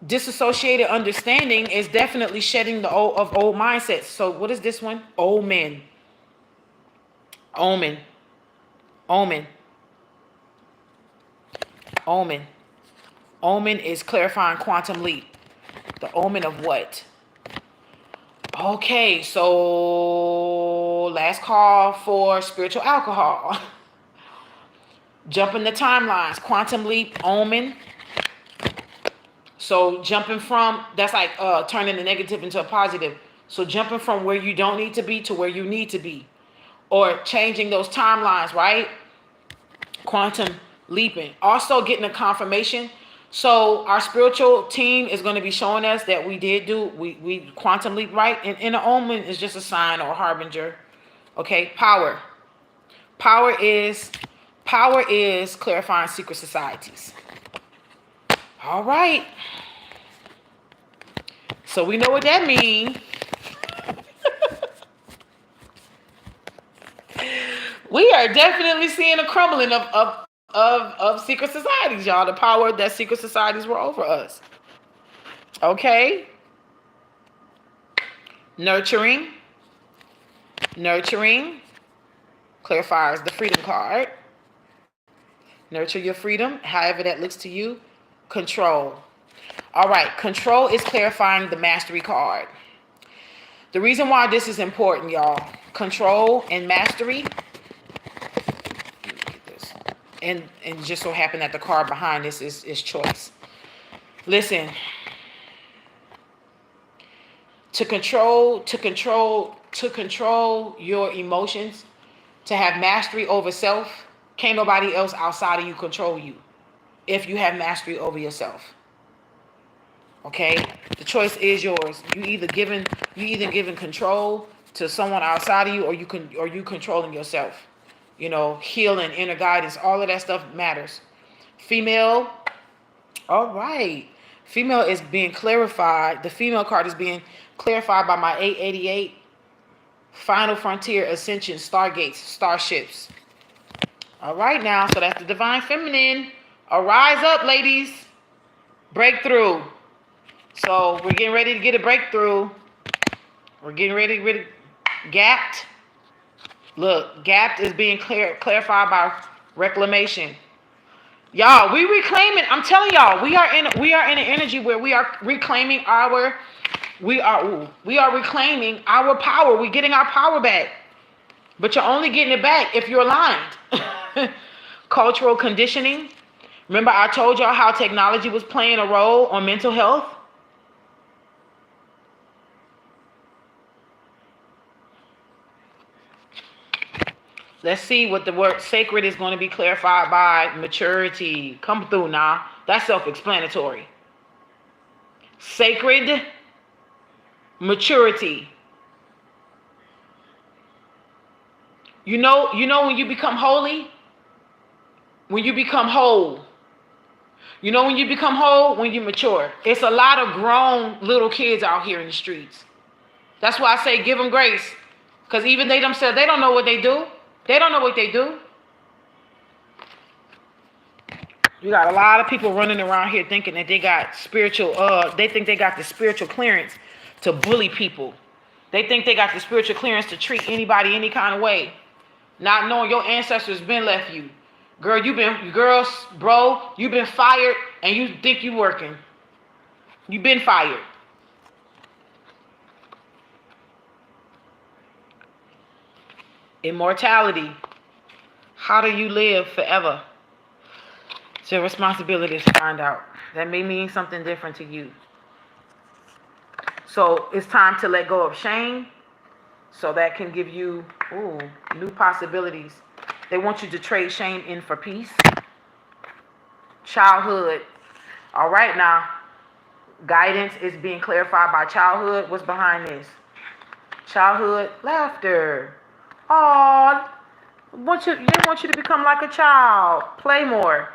Disassociated understanding is definitely shedding the old mindsets. So what is this one? Omen. Omen. Omen. Omen. Omen is clarifying quantum leap. The omen of what? Okay, so last call for spiritual alcohol. Jumping the timelines, quantum leap, omen. So jumping from, that's like turning the negative into a positive. So jumping from where you don't need to be to where you need to be. Or changing those timelines, right? Quantum leaping. Also getting a confirmation. So our spiritual team is going to be showing us that we quantum leap, right? And an omen is just a sign or a harbinger Okay, power. Power is power is clarifying secret societies. All right. So we know what that means. We are definitely seeing a crumbling of secret societies, y'all. The power that secret societies were over us. Okay? Nurturing. Nurturing clarifies the freedom card. Nurture your freedom, however that looks to you. Control. All right, control is clarifying the mastery card. The reason why this is important, y'all, control and mastery, and just so happened that the card behind this is choice. Listen, to control your emotions, to have mastery over self, can't nobody else outside of you control you if you have mastery over yourself. Okay? The choice is yours. You either giving control to someone outside of you, or you controlling yourself. You know, healing, inner guidance, all of that stuff matters. Female, all right. Female is being clarified. The female card is being clarified by my 888. Final frontier, ascension, stargates, starships. All right now, so that's the divine feminine. Arise up, ladies. Breakthrough. So we're getting ready to get a breakthrough. We're getting ready to get gapped. Look, gapped is being clarified by reclamation. Y'all, we reclaiming. I'm telling y'all, we are in an energy where we are reclaiming we are reclaiming our power. We're getting our power back. But you're only getting it back if you're aligned. Cultural conditioning. Remember I told y'all how technology was playing a role on mental health? Let's see what the word sacred is going to be clarified by maturity. Come through now. That's self-explanatory. Sacred, maturity. You know when you become holy? When you become whole. You know when you become whole? When you mature. It's a lot of grown little kids out here in the streets. That's why I say give them grace. Because even they themselves, they don't know what they do. They don't know what they do. You got a lot of people running around here thinking that they got they think they got the spiritual clearance to bully people. They think they got the spiritual clearance to treat anybody any kind of way. Not knowing your ancestors been left you. Bro, you've been fired and you think you working. You've been fired. Immortality. How do you live forever? It's your responsibility to find out. That may mean something different to you. So it's time to let go of shame. So that can give you new possibilities. They want you to trade shame in for peace. Childhood. All right now. Guidance is being clarified by childhood. What's behind this? Childhood. Laughter. Oh, they want you to become like a child. Play more.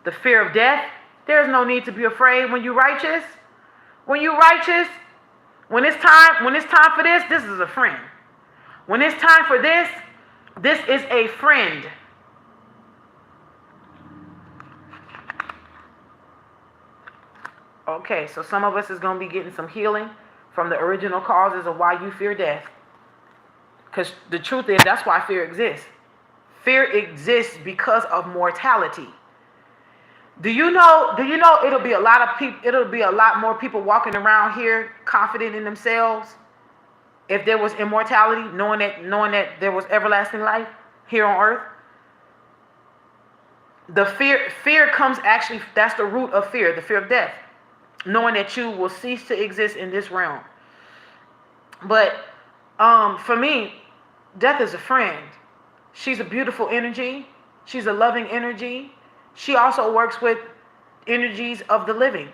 The fear of death. There's no need to be afraid when you're righteous. When you're righteous, when it's time for this is a friend. When it's time for this is a friend. Okay, so some of us is going to be getting some healing from the original causes of why you fear death. Because the truth is, that's why fear exists. Fear exists because of mortality. Do you know it'll be a lot more people walking around here confident in themselves if there was immortality, knowing that there was everlasting life here on earth? The fear comes actually, that's the root of fear, the fear of death. Knowing that you will cease to exist in this realm. But for me, death is a friend. She's a beautiful energy. She's a loving energy. She also works with energies of the living.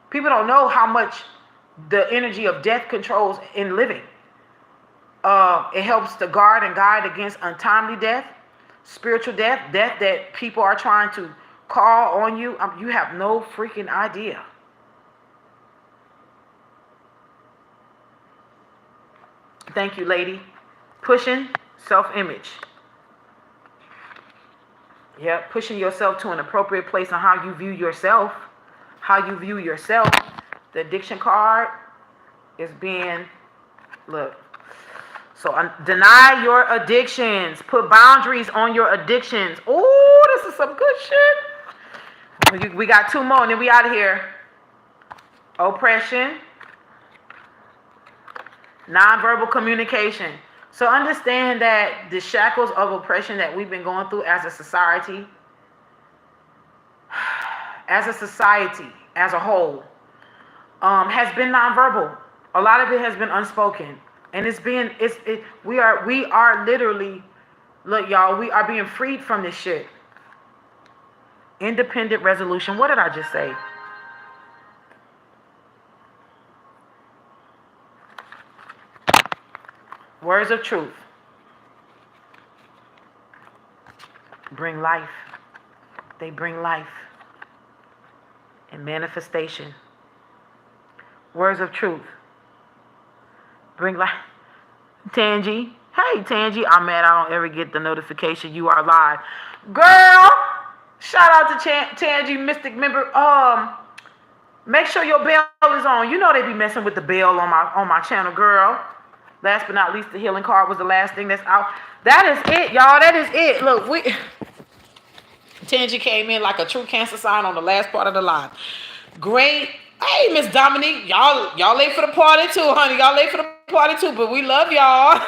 People don't know how much the energy of death controls in living. It helps to guard and guide against untimely death, spiritual death, death that people are trying to call on you. You have no freaking idea. Thank you, lady. Pushing self-image. Yep, pushing yourself to an appropriate place on how you view yourself. How you view yourself. The addiction card is being, look. So deny your addictions. Put boundaries on your addictions. Oh, this is some good shit. We got 2 more and then we out of here. Oppression. Nonverbal communication. So understand that the shackles of oppression that we've been going through as a society, as a whole, has been nonverbal. A lot of it has been unspoken, and we are literally, look, y'all, we are being freed from this shit. Independent resolution. What did I just say? Words of truth bring life. They bring life and manifestation. Words of truth bring life. Tangy. Hey, Tangy. I'm mad I don't ever get the notification you are live. Girl, shout out to Tangy, Mystic member. Make sure your bell is on. You know they be messing with the bell on my channel, girl. Last but not least, the healing card was the last thing that's out. That is it, y'all. That is it. Look, Tangy came in like a true Cancer sign on the last part of the live. Great. Hey, Miss Dominique. Y'all late for the party too, honey. Y'all late for the party too, but we love y'all.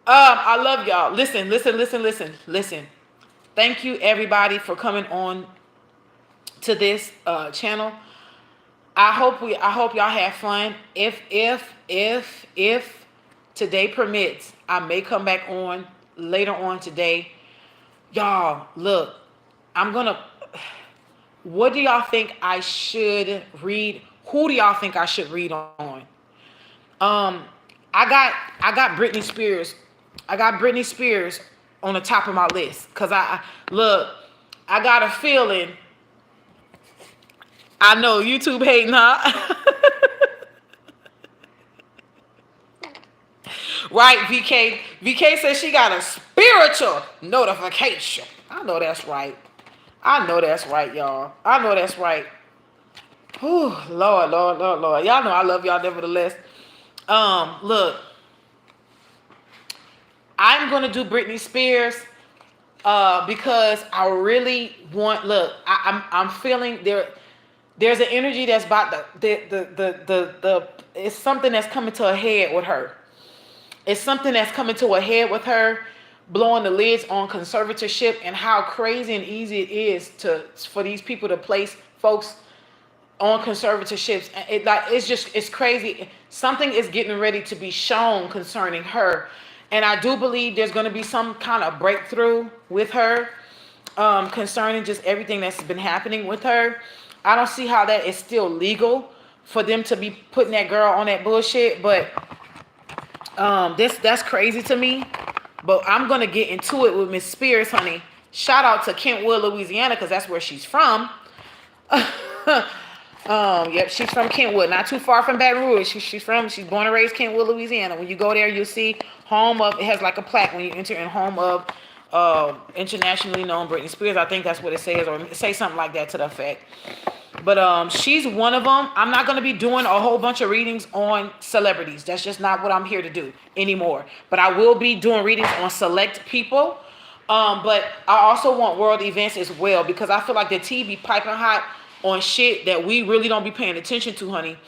I love y'all. Listen. Thank you, everybody, for coming on to this channel. I hope y'all have fun. If today permits, I may come back on later on today. Y'all, look, what do y'all think I should read? Who do y'all think I should read on? I got Britney Spears. I got Britney Spears on the top of my list. Cause I got a feeling. I know YouTube hating, huh? Right, VK. VK says she got a spiritual notification. I know that's right. Y'all. I know that's right. Whew, Lord. Y'all know I love y'all nevertheless. Look. I'm gonna do Britney Spears because I really want. Look, I'm feeling there. There's an energy that's about it's something that's coming to a head with her. It's something that's coming to a head with her, blowing the lids on conservatorship and how crazy and easy it is for these people to place folks on conservatorships. It's crazy. Something is getting ready to be shown concerning her. And I do believe there's going to be some kind of breakthrough with her concerning just everything that's been happening with her. I don't see how that is still legal for them to be putting that girl on that bullshit, but that's crazy to me. But I'm gonna get into it with Miss Spears, honey. Shout out to Kentwood, Louisiana, because that's where she's from. Yep, she's from Kentwood, not too far from Baton Rouge. She's born and raised Kentwood, Louisiana. When you go there, you'll see home of. It has like a plaque when you enter in, home of internationally known Britney Spears. I think that's what it says, or say something like that to the effect. But she's one of them. I'm not going to be doing a whole bunch of readings on celebrities. That's just not what I'm here to do anymore. But I will be doing readings on select people. But I also want world events as well, because I feel like the tea be piping hot on shit that we really don't be paying attention to, honey.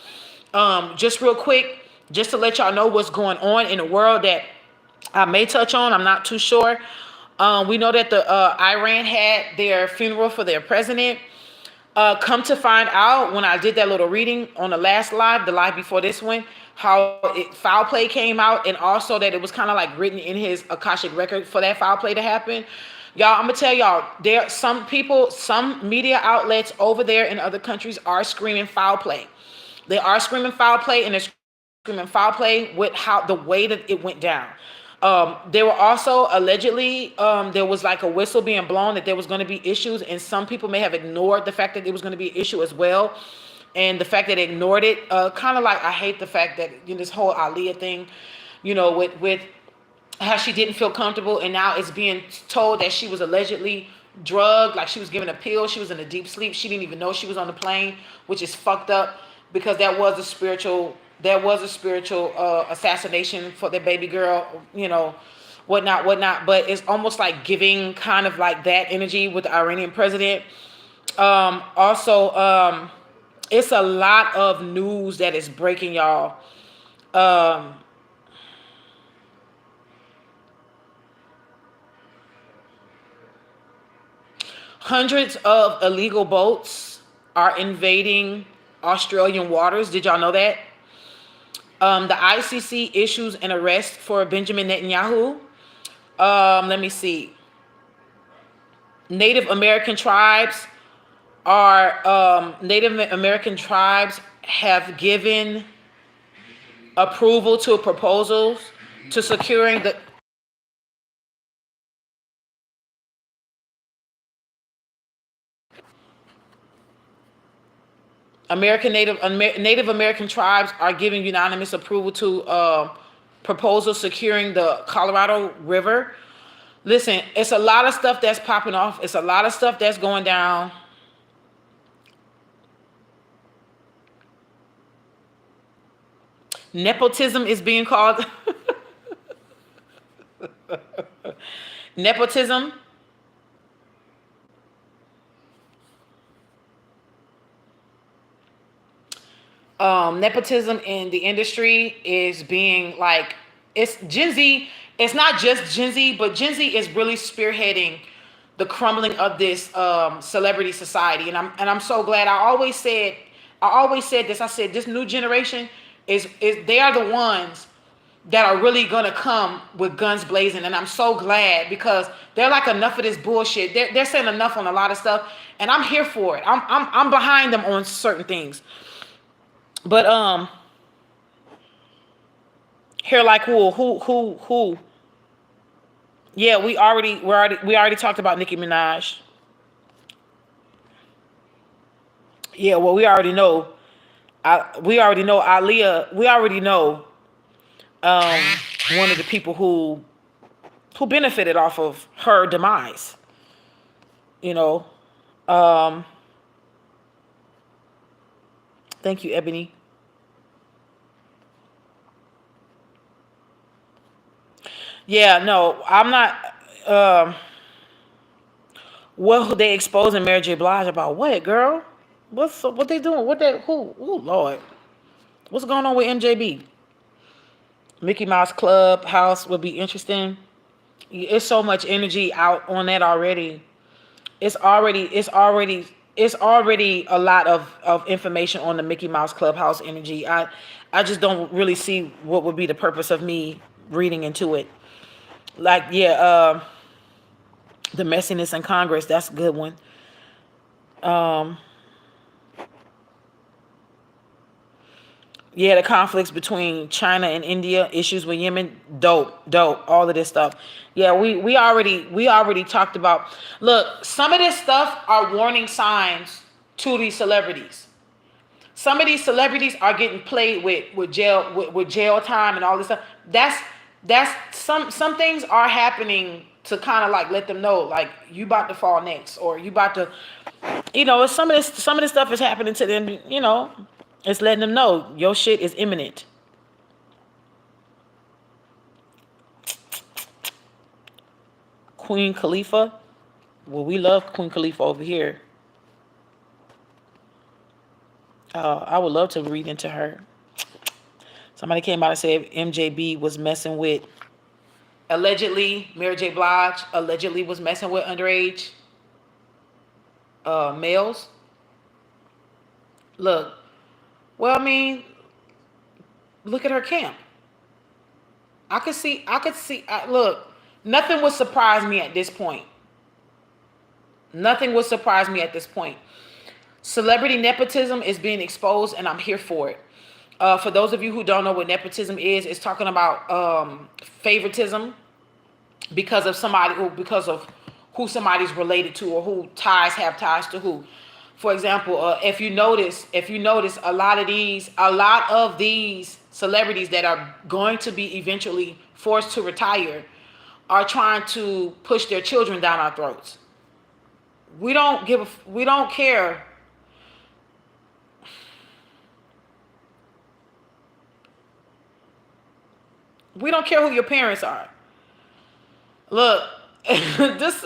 Just real quick, just to let y'all know what's going on in the world that I may touch on. I'm not too sure. We know that the Iran had their funeral for their president. Come to find out, when I did that little reading on the last live, the live before this one, how foul play came out, and also that it was kind of like written in his Akashic record for that foul play to happen. Y'all, I'm gonna tell y'all, there some people, some media outlets over there in other countries are screaming foul play. They are screaming foul play, and they're screaming foul play with how the way that it went down. There were also allegedly there was like a whistle being blown that there was going to be issues, and some people may have ignored the fact that there was going to be an issue as well, and the fact that they ignored it. Kind of like I hate the fact that this whole Aaliyah thing, with how she didn't feel comfortable, and now it's being told that she was allegedly drugged, like she was given a pill, she was in a deep sleep, she didn't even know she was on the plane, which is fucked up, because that was a spiritual assassination for the baby girl, whatnot. But it's almost like giving kind of like that energy with the Iranian president. Also, it's a lot of news that is breaking, y'all. um Hundreds of illegal boats are invading Australian waters. Did y'all know that? The ICC issues an arrest for Benjamin Netanyahu. Let me see. Native American tribes have given approval to proposals to securing the Native American tribes are giving unanimous approval to proposals securing the Colorado River. Listen, it's a lot of stuff that's popping off. It's a lot of stuff that's going down. Nepotism is being called nepotism. Nepotism in the industry is being like, it's Gen Z. It's not just Gen Z, but Gen Z is really spearheading the crumbling of this celebrity society, and I'm so glad. I always said this. I said this new generation is they are the ones that are really gonna come with guns blazing, and I'm so glad, because they're like, enough of this bullshit. They're saying enough on a lot of stuff, and I'm here for it. I'm behind them on certain things. But here, like, who? Yeah, we already talked about Nicki Minaj. Yeah, well, we already know Aaliyah. We already know um one of the people who benefited off of her demise. You know. Um, thank you, Ebony. Yeah, no, I'm not. Um, what they exposing Mary J. Blige about? What, girl? What they doing? What they who? Oh Lord, what's going on with MJB? Mickey Mouse Club House would be interesting. It's so much energy out on that already. It's already a lot of information on the Mickey Mouse Clubhouse energy. I just don't really see what would be the purpose of me reading into it. Like, yeah, the messiness in Congress, that's a good one. Um, yeah, the conflicts between China and India, issues with Yemen, dope, all of this stuff. Yeah, we already talked about. Look, some of this stuff are warning signs to these celebrities. Some of these celebrities are getting played with jail time and all this stuff. That's some things are happening to kind of like let them know, like, you about to fall next, or you about to, some of this stuff is happening to them. It's letting them know your shit is imminent. Queen Khalifa. Well, we love Queen Khalifa over here. I would love to read into her. Somebody came out and said MJB was messing with, allegedly, Mary J. Blige allegedly was messing with underage males. Look, well, I mean, look at her camp. Look, nothing would surprise me at this point. Nothing would surprise me at this point. Celebrity nepotism is being exposed, and I'm here for it. For those of you who don't know what nepotism is, it's talking about favoritism because of somebody, or because of who somebody's related to, or who ties have ties to who. For example, if you notice, a lot of these celebrities that are going to be eventually forced to retire are trying to push their children down our throats. We don't care. We don't care who your parents are. Look, this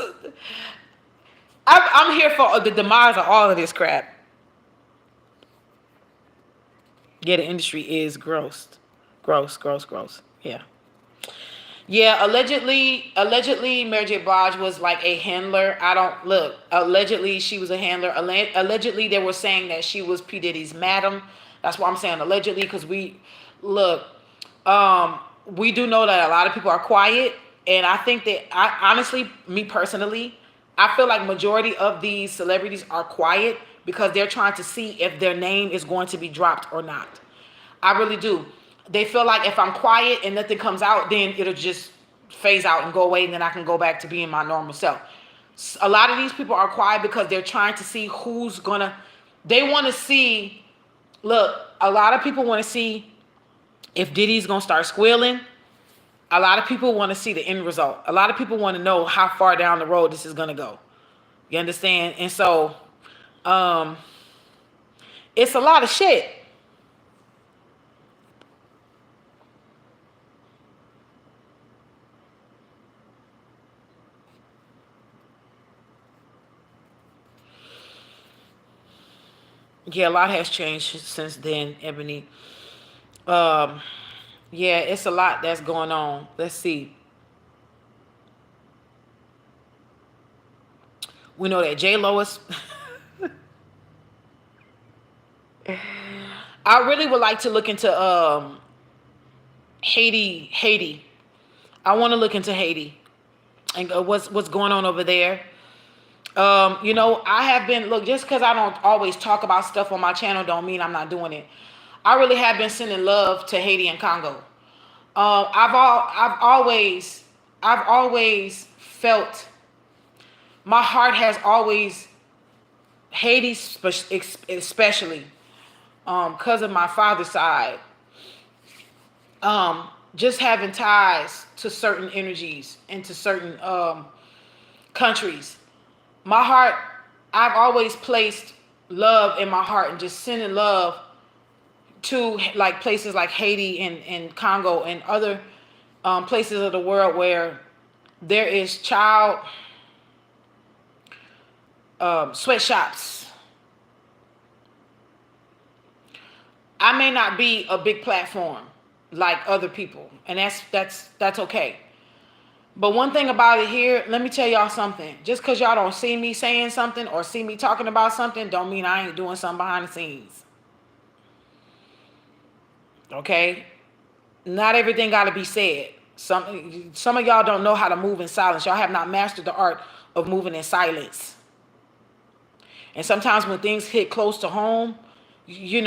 I'm here for the demise of all of this crap. Yeah, the industry is gross. Gross, gross, gross. Yeah. Yeah, allegedly, Mary J. Blige was like a handler. I don't look. Allegedly, she was a handler. Allegedly, they were saying that she was P Diddy's madam. That's why I'm saying allegedly, because look, we do know that a lot of people are quiet, and I think that I honestly, me personally, I feel like majority of these celebrities are quiet because they're trying to see if their name is going to be dropped or not. I really do. They feel like if I'm quiet and nothing comes out, then it'll just phase out and go away, and then I can go back to being my normal self. A lot of these people are quiet because they're trying to see who's gonna. They want to see. Look, a lot of people want to see if Diddy's gonna start squealing. A lot of people want to see the end result. A lot of people want to know how far down the road this is gonna go. You understand? And so, it's a lot of shit. Yeah, a lot has changed since then, Ebony. Um, yeah, it's a lot that's going on. Let's see. We know that J Lo is. I really would like to look into Haiti. Haiti. I want to look into Haiti and what's going on over there. I have been look, just because I don't always talk about stuff on my channel don't mean I'm not doing it. I really have been sending love to Haiti and Congo. I've always felt, my heart has always, Haiti especially, because of my father's side, just having ties to certain energies and to certain countries. My heart, I've always placed love in my heart and just sending love to like places like Haiti and Congo and other places of the world where there is child sweatshops. I may not be a big platform like other people, and that's okay. But one thing about it here, let me tell y'all something. Just because y'all don't see me saying something or see me talking about something, don't mean I ain't doing something behind the scenes. Okay? Not everything got to be said. Some of y'all don't know how to move in silence. Y'all have not mastered the art of moving in silence. And sometimes when things hit close to home, you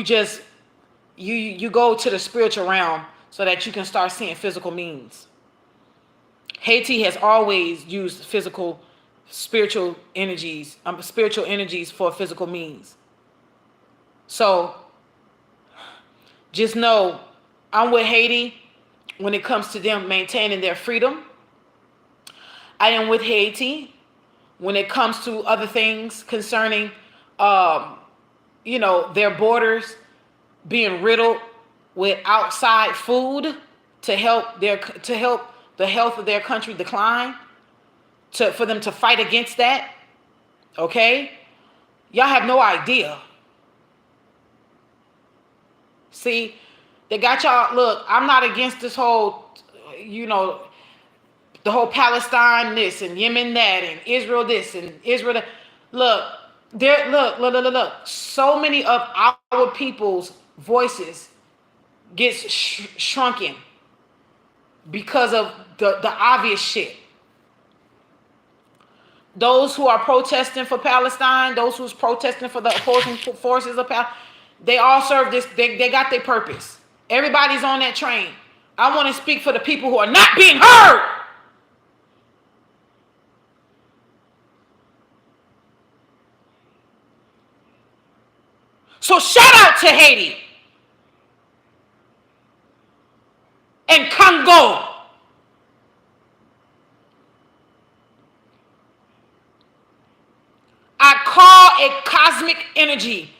just you go to the spiritual realm so that you can start seeing physical means. Haiti has always used spiritual energies for physical means. So just know I'm with Haiti when it comes to them maintaining their freedom. I am with Haiti when it comes to other things concerning, their borders being riddled with outside food to help the health of their country decline, for them to fight against that. Okay? Y'all have no idea. See, they got y'all, look, I'm not against this whole, the whole Palestine this and Yemen that and Israel this and Israel that. Look. So many of our people's voices gets shrunken because of the obvious shit. Those who are protesting for Palestine, those who's protesting for the opposing forces of Palestine, They all serve this. They got their purpose. Everybody's on that train. I want to speak for the people who are not being heard. So shout out to Haiti and Congo. I call a cosmic energy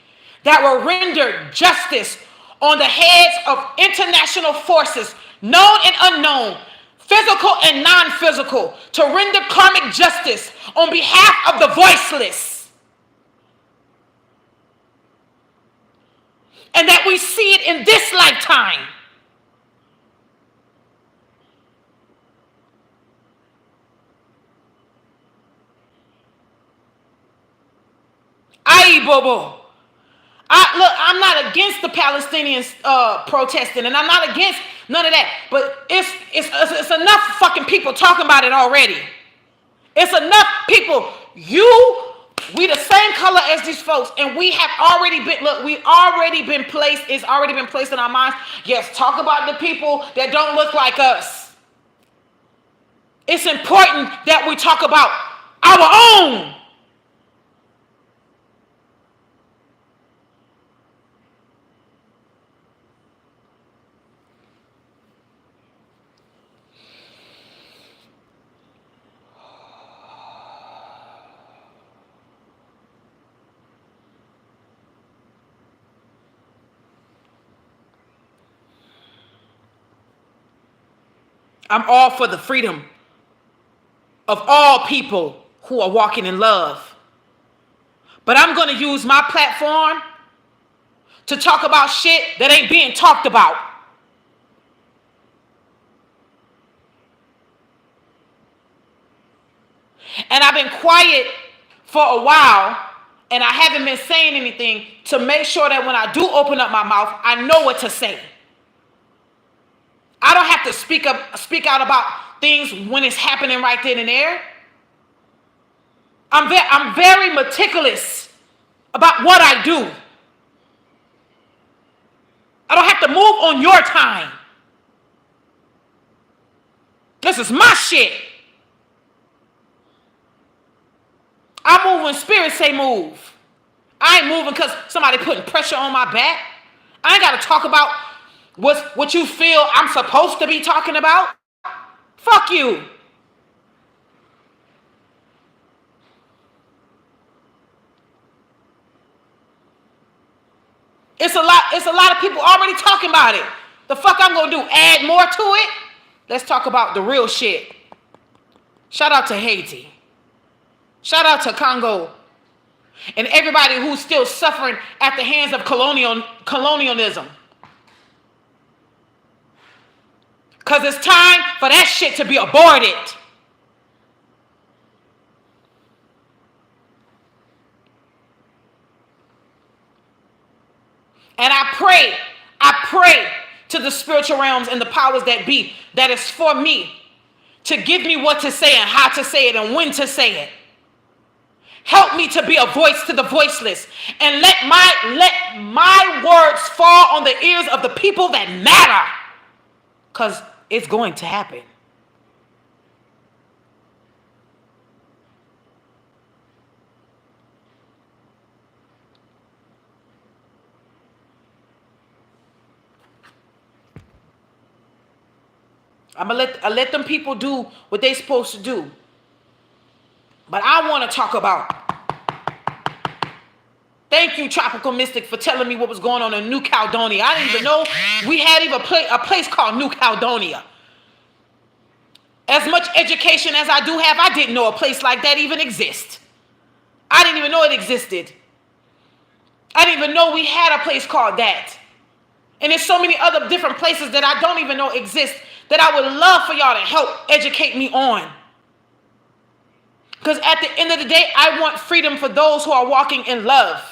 that will render justice on the heads of international forces, known and unknown, physical and non-physical, to render karmic justice on behalf of the voiceless. And that we see it in this lifetime. Aye, Bobo. Look, I'm not against the Palestinians protesting, and I'm not against none of that. But it's enough fucking people talking about it already. It's enough people. We the same color as these folks, and we have already been. Look, we already been placed. It's already been placed in our minds. Yes, talk about the people that don't look like us. It's important that we talk about our own. I'm all for the freedom of all people who are walking in love. But I'm going to use my platform to talk about shit that ain't being talked about. And I've been quiet for a while, and I haven't been saying anything to make sure that when I do open up my mouth, I know what to say. I don't have to speak out about things when it's happening right then and there. I'm very meticulous about what I do. I don't have to move on your time. This is my shit. I move when spirit say move. I ain't moving because somebody putting pressure on my back. I ain't got to talk about what you feel I'm supposed to be talking about. Fuck you. It's a lot of people already talking about it. The fuck I'm gonna do? Add more to it? Let's talk about the real shit. Shout out to Haiti. Shout out to Congo. And everybody who's still suffering at the hands of colonialism. Because it's time for that shit to be aborted. And I pray to the spiritual realms and the powers that be, that is for me, to give me what to say and how to say it and when to say it. Help me to be a voice to the voiceless, and let my words fall on the ears of the people that matter, because it's going to happen. I'm gonna let them people do what they're supposed to do. But I want to talk about. Thank you, Tropical Mystic, for telling me what was going on in New Caledonia. I didn't even know we had even a place called New Caledonia. As much education as I do have, I didn't know a place like that even exists. I didn't even know it existed. I didn't even know we had a place called that. And there's so many other different places that I don't even know exist that I would love for y'all to help educate me on. Because at the end of the day, I want freedom for those who are walking in love.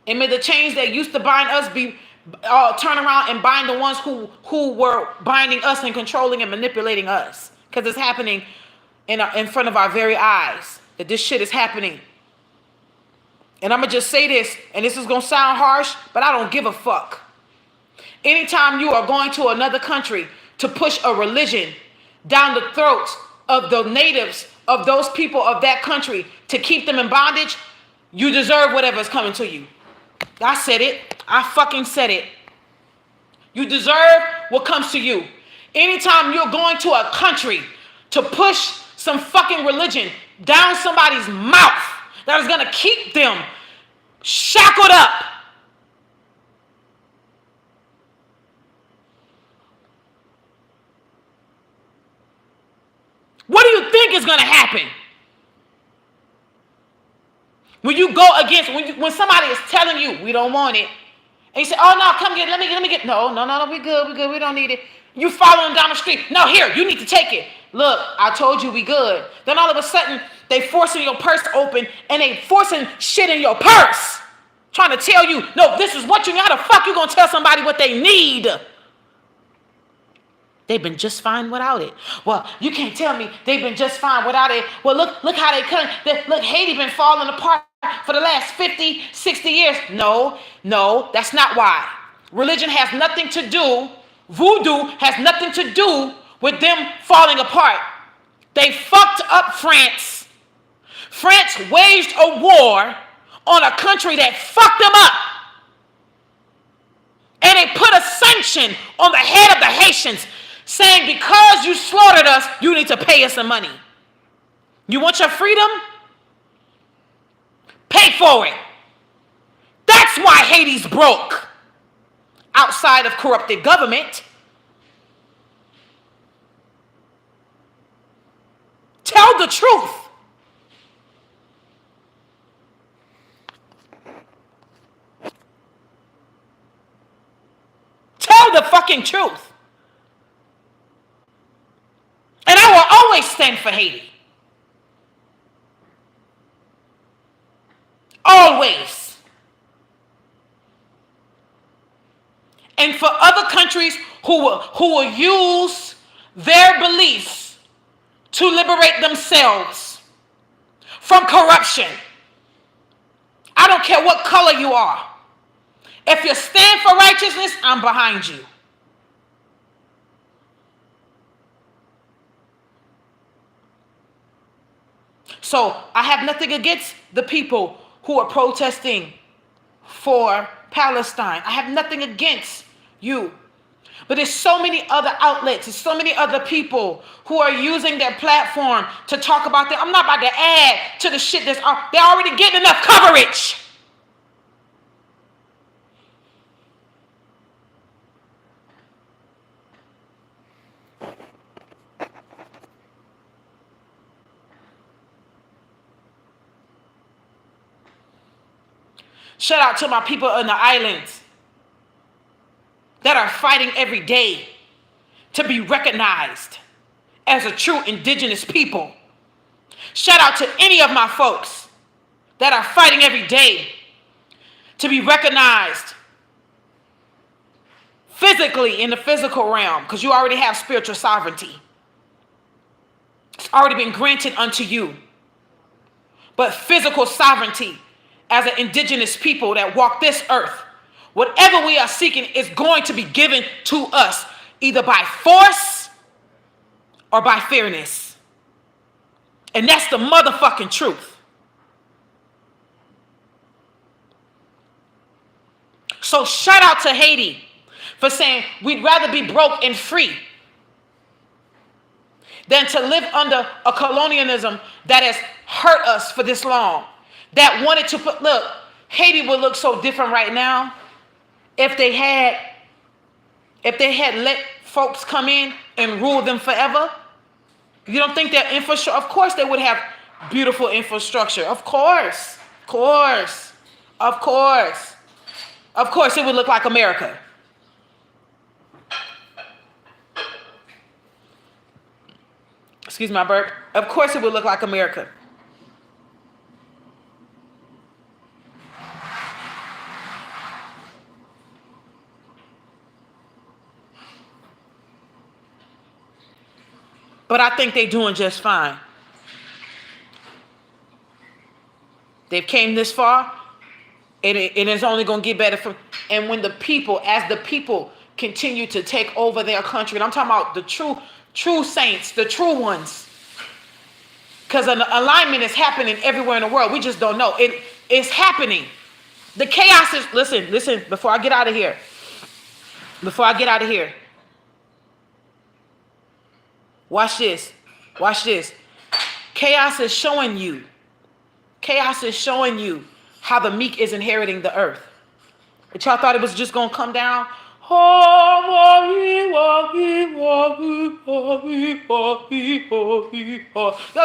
And may the chains that used to bind us be turn around and bind the ones who were binding us and controlling and manipulating us. Because it's happening in front of our very eyes. That this shit is happening. And I'm going to just say this, and this is going to sound harsh, but I don't give a fuck. Anytime you are going to another country to push a religion down the throats of the natives, of those people of that country, to keep them in bondage, you deserve whatever's coming to you. I said it. I fucking said it. You deserve what comes to you. Anytime you're going to a country to push some fucking religion down somebody's mouth that is going to keep them shackled up, what do you think is going to happen? When you go against, when somebody is telling you, we don't want it, and you say, oh no, come get it, let me get, no, we good, we don't need it. You follow them down the street, no, here, you need to take it. Look, I told you we good. Then all of a sudden, they forcing your purse open, and they forcing shit in your purse, trying to tell you, no, this is what you need. How the fuck you gonna tell somebody what they need? They've been just fine without it. Well, you can't tell me they've been just fine without it. Well, look how they come. Look, Haiti been falling apart for the last 50, 60 years. No, that's not why. Religion has nothing to do, voodoo has nothing to do with them falling apart. They fucked up France. France waged a war on a country that fucked them up. And they put a sanction on the head of the Haitians, saying, because you slaughtered us, you need to pay us some money. You want your freedom? Pay for it. That's why Haiti's broke. Outside of corrupted government. Tell the truth. Tell the fucking truth. And I will always stand for Haiti. Always. And for other countries who will use their beliefs to liberate themselves from corruption. I don't care what color you are. If you stand for righteousness, I'm behind you. So I have nothing against the people who are protesting for Palestine. I have nothing against you. But there's so many other outlets, there's so many other people who are using their platform to talk about that. I'm not about to add to the shit they're already getting enough coverage. Shout out to my people on the islands that are fighting every day to be recognized as a true indigenous people. Shout out to any of my folks that are fighting every day to be recognized physically in the physical realm, because you already have spiritual sovereignty. It's already been granted unto you. But physical sovereignty as an indigenous people that walk this earth, whatever we are seeking is going to be given to us, either by force or by fairness. And that's the motherfucking truth. So shout out to Haiti for saying we'd rather be broke and free than to live under a colonialism that has hurt us for this long. That wanted to put, look, Haiti would look so different right now if they had let folks come in and rule them forever. You don't think that infrastructure, of course they would have beautiful infrastructure. Of course it would look like America. Excuse my burp. Of course it would look like America. But I think they're doing just fine. They've came this far. It is only going to get better and when as the people continue to take over their country, and I'm talking about the true saints, the true ones, because an alignment is happening everywhere in the world. We just don't know. It's happening. The chaos is, listen, before I get out of here. Watch this. Chaos is showing you how the meek is inheriting the earth. But y'all thought it was just going to come down. Y'all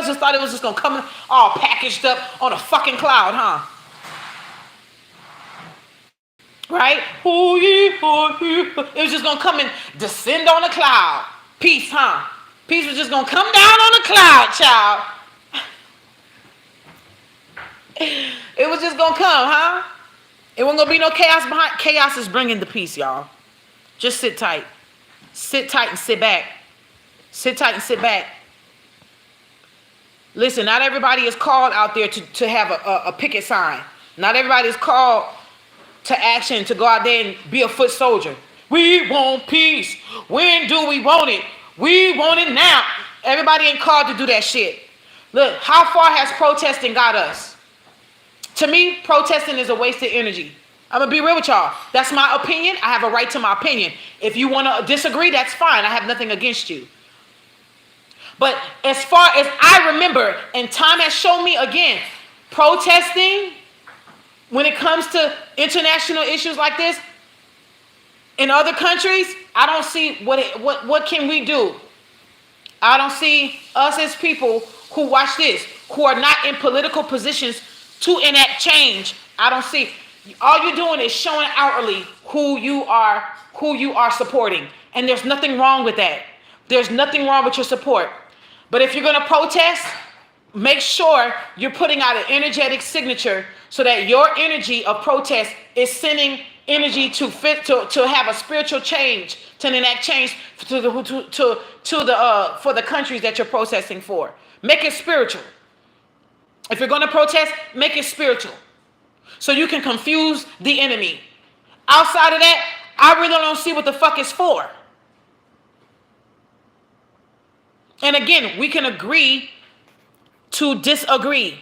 just thought it was just going to come all packaged up on a fucking cloud, huh? Right? It was just going to come and descend on a cloud. Peace, huh? Peace was just going to come down on a cloud, child. It was just going to come, huh? It wasn't going to be no chaos behind. Chaos is bringing the peace, y'all. Just sit tight. Sit tight and sit back. Listen, not everybody is called out there to have a picket sign. Not everybody is called to action, to go out there and be a foot soldier. We want peace. When do we want it? We want it now. Everybody ain't called to do that shit. Look, how far has protesting got us? To me, protesting is a waste of energy. I'm going to be real with y'all. That's my opinion. I have a right to my opinion. If you want to disagree, that's fine. I have nothing against you. But as far as I remember, and time has shown me again, protesting, when it comes to international issues like this, in other countries, I don't see what can we do. I don't see us as people who watch this, who are not in political positions to enact change. I don't see. All you're doing is showing outwardly who you are supporting. And there's nothing wrong with that. There's nothing wrong with your support. But if you're going to protest, make sure you're putting out an energetic signature so that your energy of protest is sending energy to have a spiritual change, to enact change for the countries that you're protesting for. Make it spiritual. If you're going to protest, make it spiritual, so you can confuse the enemy. Outside of that, I really don't see what the fuck it's for. And again, we can agree to disagree.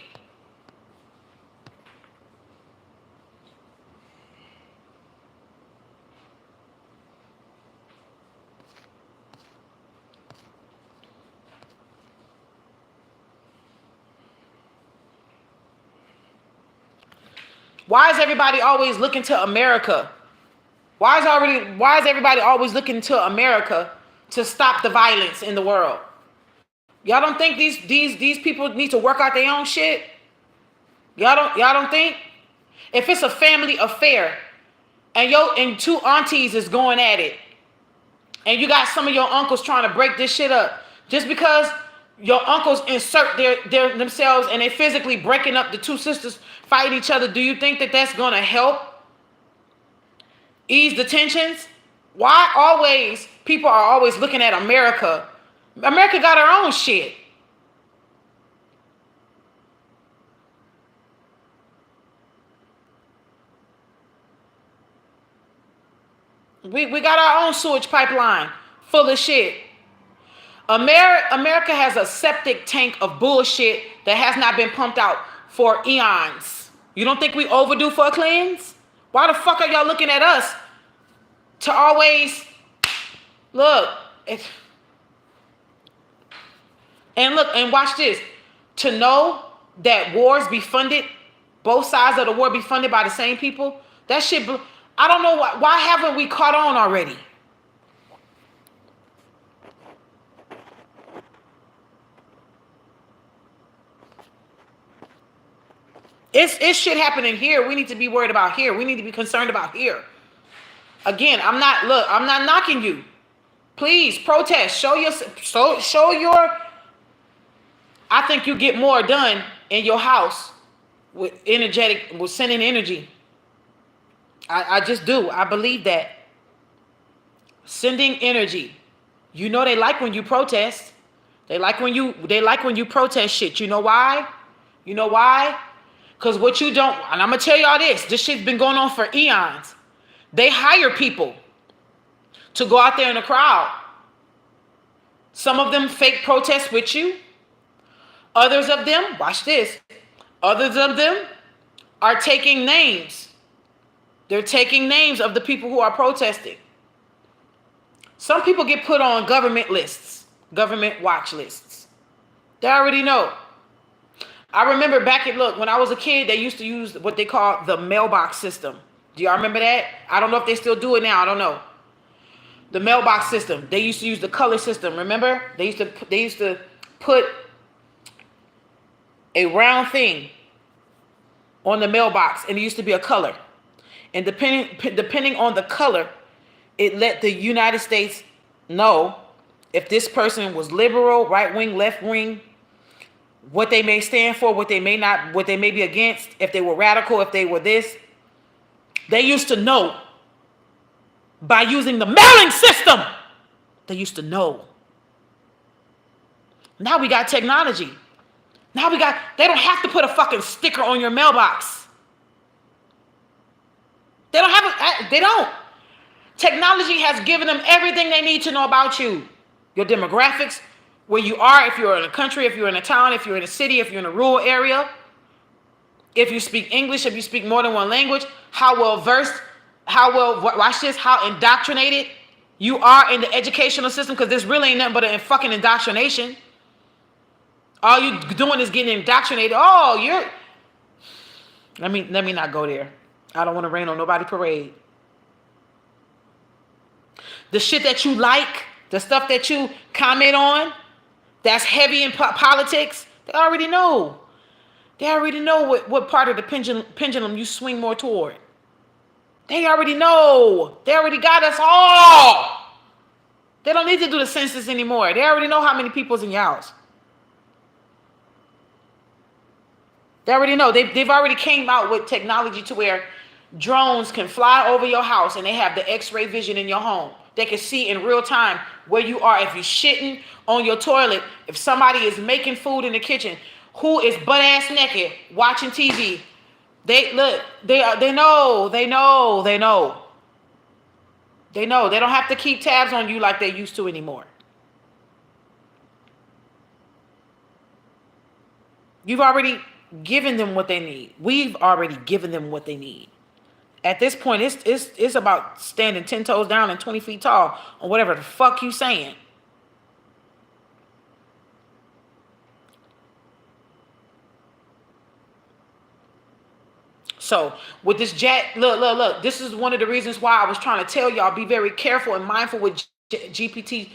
Why is everybody always looking to America? Why is everybody always looking to America to stop the violence in the world? Y'all don't think these people need to work out their own shit? Y'all don't think? If it's a family affair and two aunties is going at it, and you got some of your uncles trying to break this shit up, just because your uncles insert themselves and they physically breaking up the two sisters fighting each other, do you think that that's going to help ease the tensions? Why people are always looking at America? America got her own shit. We got our own sewage pipeline full of shit. America has a septic tank of bullshit that has not been pumped out for eons. You don't think we overdue for a cleanse? Why the fuck are y'all looking at us to always look? And watch this. To know that wars be funded, both sides of the war be funded by the same people, that shit, I don't know why haven't we caught on already? It's shit happening here. We need to be worried about here. We need to be concerned about here. Again, I'm not knocking you. Please protest. Show your. I think you get more done in your house with sending energy. I just do. I believe that. Sending energy. You know they like when you protest. They like when you protest shit. You know why? Because what you don't, and I'm going to tell y'all this shit's been going on for eons. They hire people to go out there in the crowd. Some of them fake protest with you. Others of them, watch this, others of them are taking names. They're taking names of the people who are protesting. Some people get put on government lists, government watch lists. They already know. I remember look, when I was a kid, they used to use what they call the mailbox system. Do y'all remember that? I don't know if they still do it now. I don't know. The mailbox system. They used to use the color system. Remember? They used to put a round thing on the mailbox, and it used to be a color. And depending on the color, it let the United States know if this person was liberal, right wing, left wing, what they may stand for, what they may not, what they may be against, if they were radical, if they were this. They used to know by using the mailing system. They used to know. Now we got technology. They don't have to put a fucking sticker on your mailbox. They don't. Technology has given them everything they need to know about you. Your demographics, where you are, if you're in a country, if you're in a town, if you're in a city, if you're in a rural area, if you speak English, if you speak more than one language, how well versed, how indoctrinated you are in the educational system, because this really ain't nothing but a fucking indoctrination. All you doing is getting indoctrinated. Oh, let me not go there. I don't want to rain on nobody's parade. The shit that you like, the stuff that you comment on, that's heavy in politics, they already know. They already know what part of the pendulum you swing more toward. They already know. They already got us all. They don't need to do the census anymore. They already know how many people's in your house. They already know. They've already came out with technology to where drones can fly over your house and they have the X-ray vision in your home. They can see in real time where you are. If you're shitting on your toilet, if somebody is making food in the kitchen, who is butt-ass naked watching TV. They know. They know. They don't have to keep tabs on you like they used to anymore. You've already given them what they need. We've already given them what they need. At this point, it's about standing 10 toes down and 20 feet tall on whatever the fuck you saying. So with this look, this is one of the reasons why I was trying to tell y'all, be very careful and mindful with chat GPT.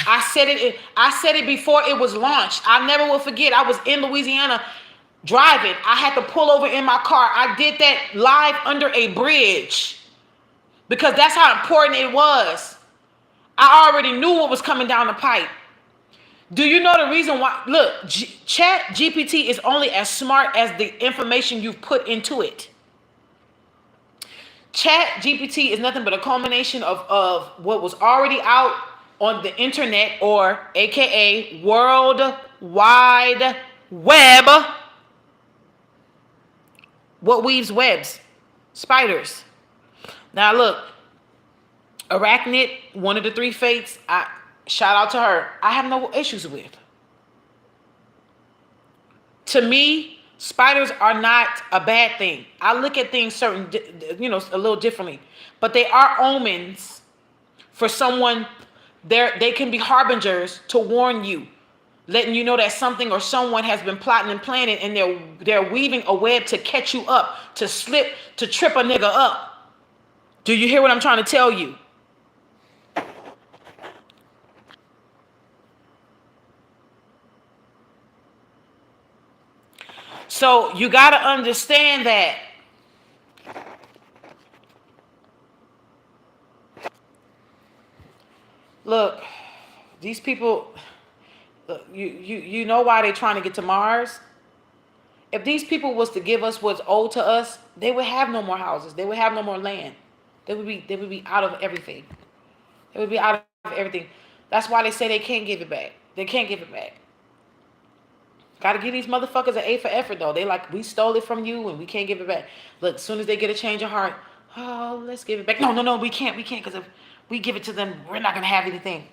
I said it before it was launched. I never will forget. I was in Louisiana driving. I had to pull over in my car. I did that live under a bridge because that's how important it was. I already knew what was coming down the pipe. Do you know the reason why? Look, chat GPT is only as smart as the information you've put into it. Chat GPT is nothing but a culmination of what was already out on the internet, or AKA World Wide Web. What weaves webs? Spiders. Now look, Arachnid, one of the three fates, shout out to her. I have no issues with. To me, spiders are not a bad thing. I look at things a little differently. But they are omens for someone. They can be harbingers to warn you, letting you know that something or someone has been plotting and planning, and they're weaving a web to catch you up, to trip a nigga up. Do you hear what I'm trying to tell you? So you got to understand that. Look, these people, you know why they're trying to get to Mars? If these people was to give us what's owed to us, they would have no more houses. They would have no more land. They would be out of everything. They would be out of everything. That's why they say they can't give it back. They can't give it back. Gotta give these motherfuckers an A for effort though. They like, we stole it from you and we can't give it back. Look, as soon as they get a change of heart, oh, let's give it back. No, no, no, we can't, because if we give it to them, we're not gonna have anything.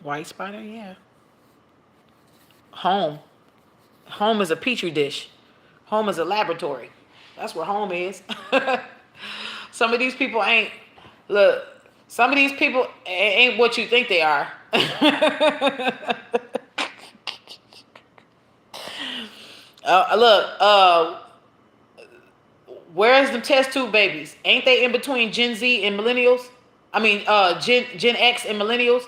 White spider, yeah. Home. Home is a petri dish. Home is a laboratory. That's where home is. Some of these people ain't, look, some of these people ain't what you think they are. Look, where's the test tube babies? Ain't they in between Gen Z and millennials? I mean, Gen X and millennials?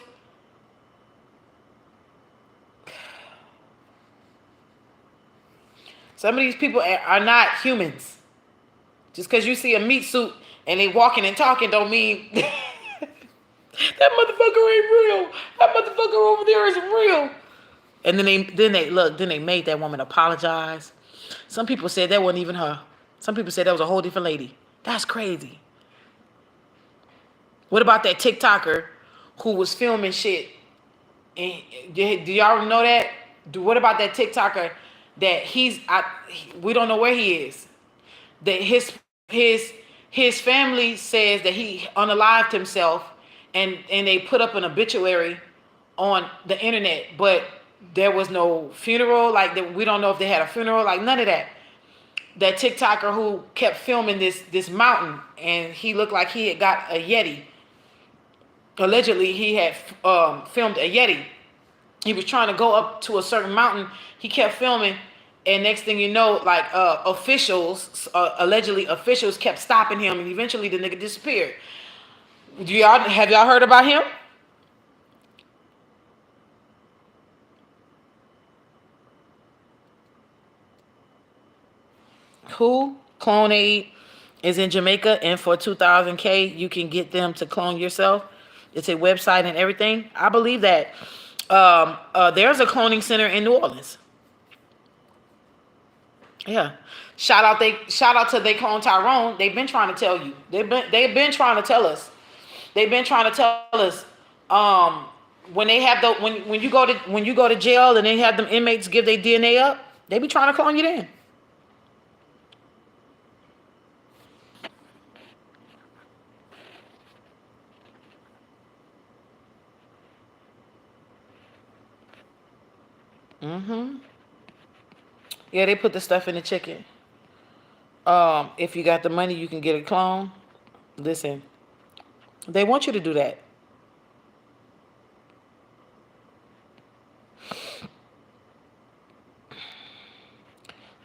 Some of these people are not humans. Just because you see a meat suit and they walking and talking don't mean that motherfucker ain't real. That motherfucker over there isn't real. And then they made that woman apologize. Some people said that wasn't even her. Some people said that was a whole different lady. That's crazy. What about that TikToker who was filming shit? And do y'all know that? What about that TikToker that we don't know where he is? That his family says that he unalived himself, and they put up an obituary on the internet, but there was no funeral. Like, we don't know if they had a funeral. Like, none of that. That TikToker who kept filming this mountain, and he looked like he had got a Yeti. Allegedly, he had filmed a Yeti. He was trying to go up to a certain mountain. He kept filming, and next thing you know, like, allegedly officials kept stopping him, and eventually the nigga disappeared. Have y'all heard about him? Who? Clone Aid is in Jamaica, and for 2,000K, you can get them to clone yourself. It's a website and everything. I believe that. There's a cloning center in New Orleans. Yeah. Shout out to they clone Tyrone. They've been trying to tell you. They've been trying to tell us. They've been trying to tell us. When they have when you go to jail and they have them inmates give their DNA up, they be trying to clone you then. Mm-hmm. Yeah, they put the stuff in the chicken. If you got the money, you can get a clone. Listen, they want you to do that.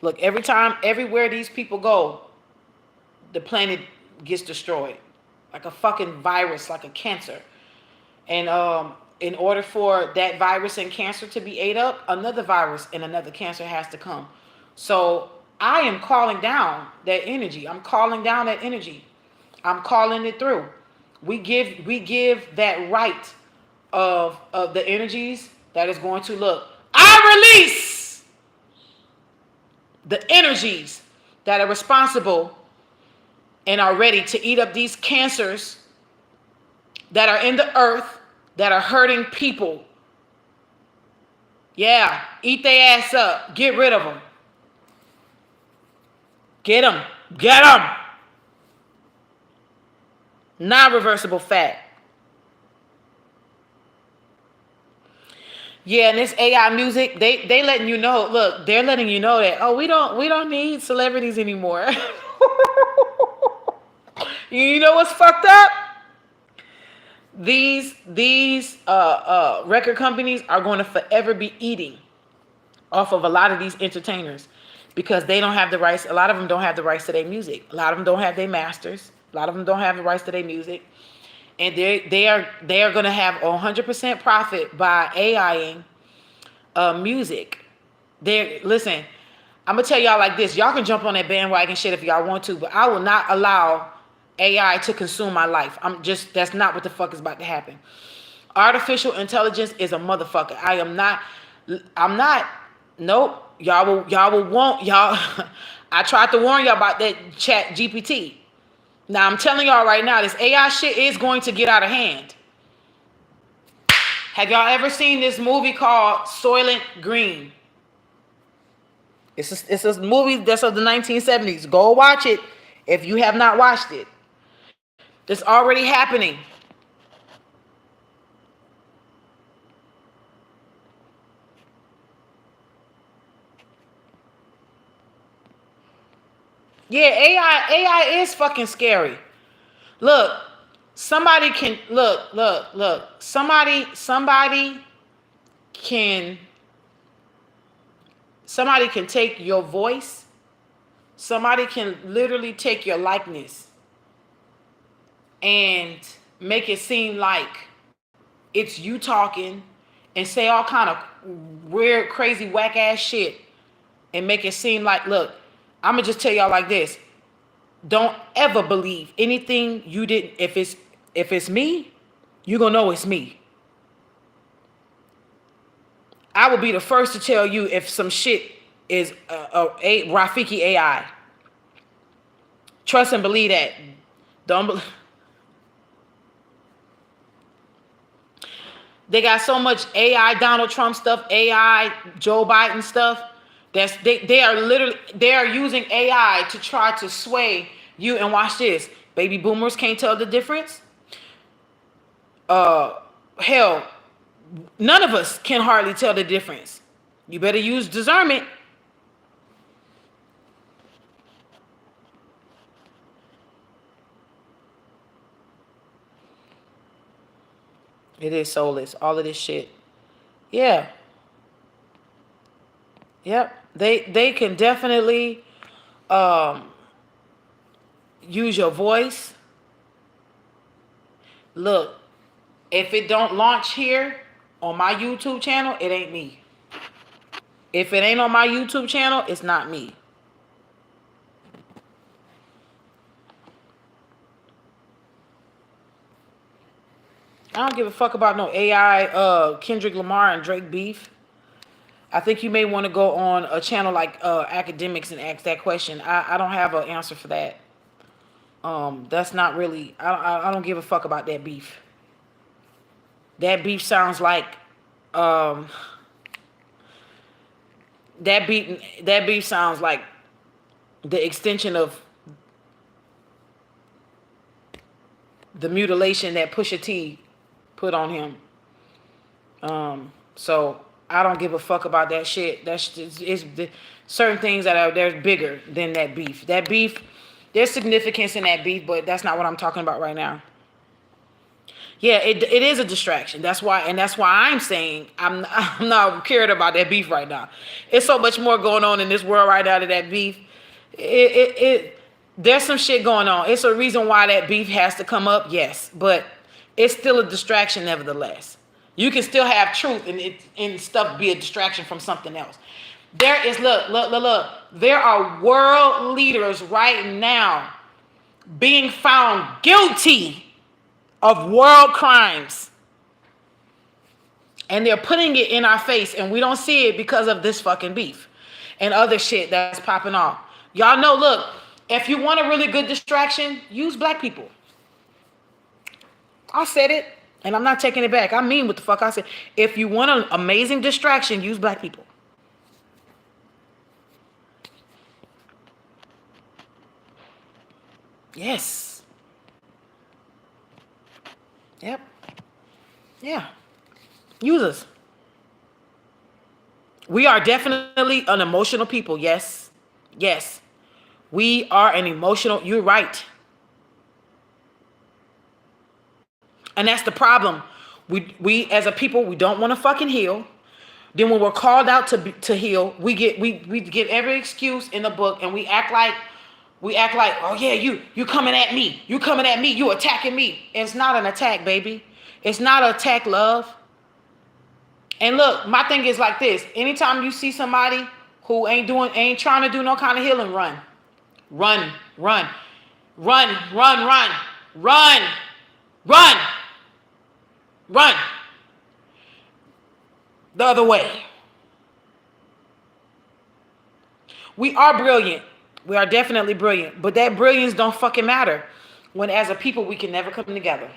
Look, everywhere these people go, the planet gets destroyed. Like a fucking virus, like a cancer. And in order for that virus and cancer to be ate up, another virus and another cancer has to come. So I am calling down that energy. I'm calling down that energy. I'm calling it through. We give that right of the energies that is going to look. I release the energies that are responsible and are ready to eat up these cancers that are in the earth, that are hurting people. Yeah, eat their ass up. Get rid of them. Get them. Get them. Non-reversible fat. Yeah, and this AI music, they letting you know, look, they're letting you know that, oh, we don't need celebrities anymore. You know what's fucked up? These record companies are going to forever be eating off of a lot of these entertainers because they don't have the rights. A lot of them don't have the rights to their music. A lot of them don't have their masters. A lot of them don't have the rights to their music, and they are going to have 100% profit by AIing music. Listen, I'm gonna tell y'all like this. Y'all can jump on that bandwagon shit if y'all want to, but I will not allow AI to consume my life. That's not what the fuck is about to happen. Artificial intelligence is a motherfucker. I'm not, nope. Y'all will want, y'all, I tried to warn y'all about that chat GPT. Now I'm telling y'all right now, this AI shit is going to get out of hand. Have y'all ever seen this movie called Soylent Green? It's a movie that's of the 1970s. Go watch it if you have not watched it. It's already happening. Yeah, AI is fucking scary. Look, somebody can look. Can somebody can take your voice. Somebody can literally take your likeness and make it seem like it's you talking and say all kind of weird, crazy, whack ass shit and make it seem like, look, I'm gonna just tell y'all like this. Don't ever believe anything you didn't. If it's me, you gonna know it's me. I will be the first to tell you if some shit is a Rafiki AI. Trust and believe that. Don't believe. They got so much AI Donald Trump stuff, AI Joe Biden stuff. They are using AI to try to sway you. And watch this. Baby boomers can't tell the difference. Hell, none of us can hardly tell the difference. You better use discernment. It is soulless. All of this shit. Yeah. Yep. They can definitely use your voice. Look, if it don't launch here on my YouTube channel, it ain't me. If it ain't on my YouTube channel, it's not me. I don't give a fuck about no AI, Kendrick Lamar and Drake beef. I think you may want to go on a channel like Academics and ask that question. I don't have an answer for that. That's not really. I don't give a fuck about that beef. That beef sounds like that beef sounds like the extension of the mutilation that Pusha T put on him. So I don't give a fuck about that shit. That's it's certain things that are there's bigger than that beef. That beef, there's significance in that beef, but that's not what I'm talking about right now. Yeah, it is a distraction. That's why I'm saying I'm not cared about that beef right now. It's so much more going on in this world right now than that beef. There's some shit going on. It's a reason why that beef has to come up, yes, but it's still a distraction nevertheless. You can still have truth and stuff be a distraction from something else. There is look. There are world leaders right now being found guilty of world crimes. And they're putting it in our face and we don't see it because of this fucking beef and other shit that's popping off. Y'all know, look, if you want a really good distraction, use black people. I said it and I'm not taking it back. I mean what the fuck I said. If you want an amazing distraction, use black people. Yes. Yep. Yeah. Use us. We are definitely an emotional people. Yes. Yes. We are an emotional, you're right. And that's the problem. We as a people, we don't want to fucking heal. Then when we're called out to heal, we get every excuse in the book and we act like, oh yeah, you coming at me. You coming at me. You attacking me. It's not an attack, baby. It's not an attack, love. And look, my thing is like this. Anytime you see somebody who ain't trying to do no kind of healing, run. Run, run, run, run, run, run, run, run. The other way. We are brilliant. We are definitely brilliant. But that brilliance don't fucking matter when as a people we can never come together.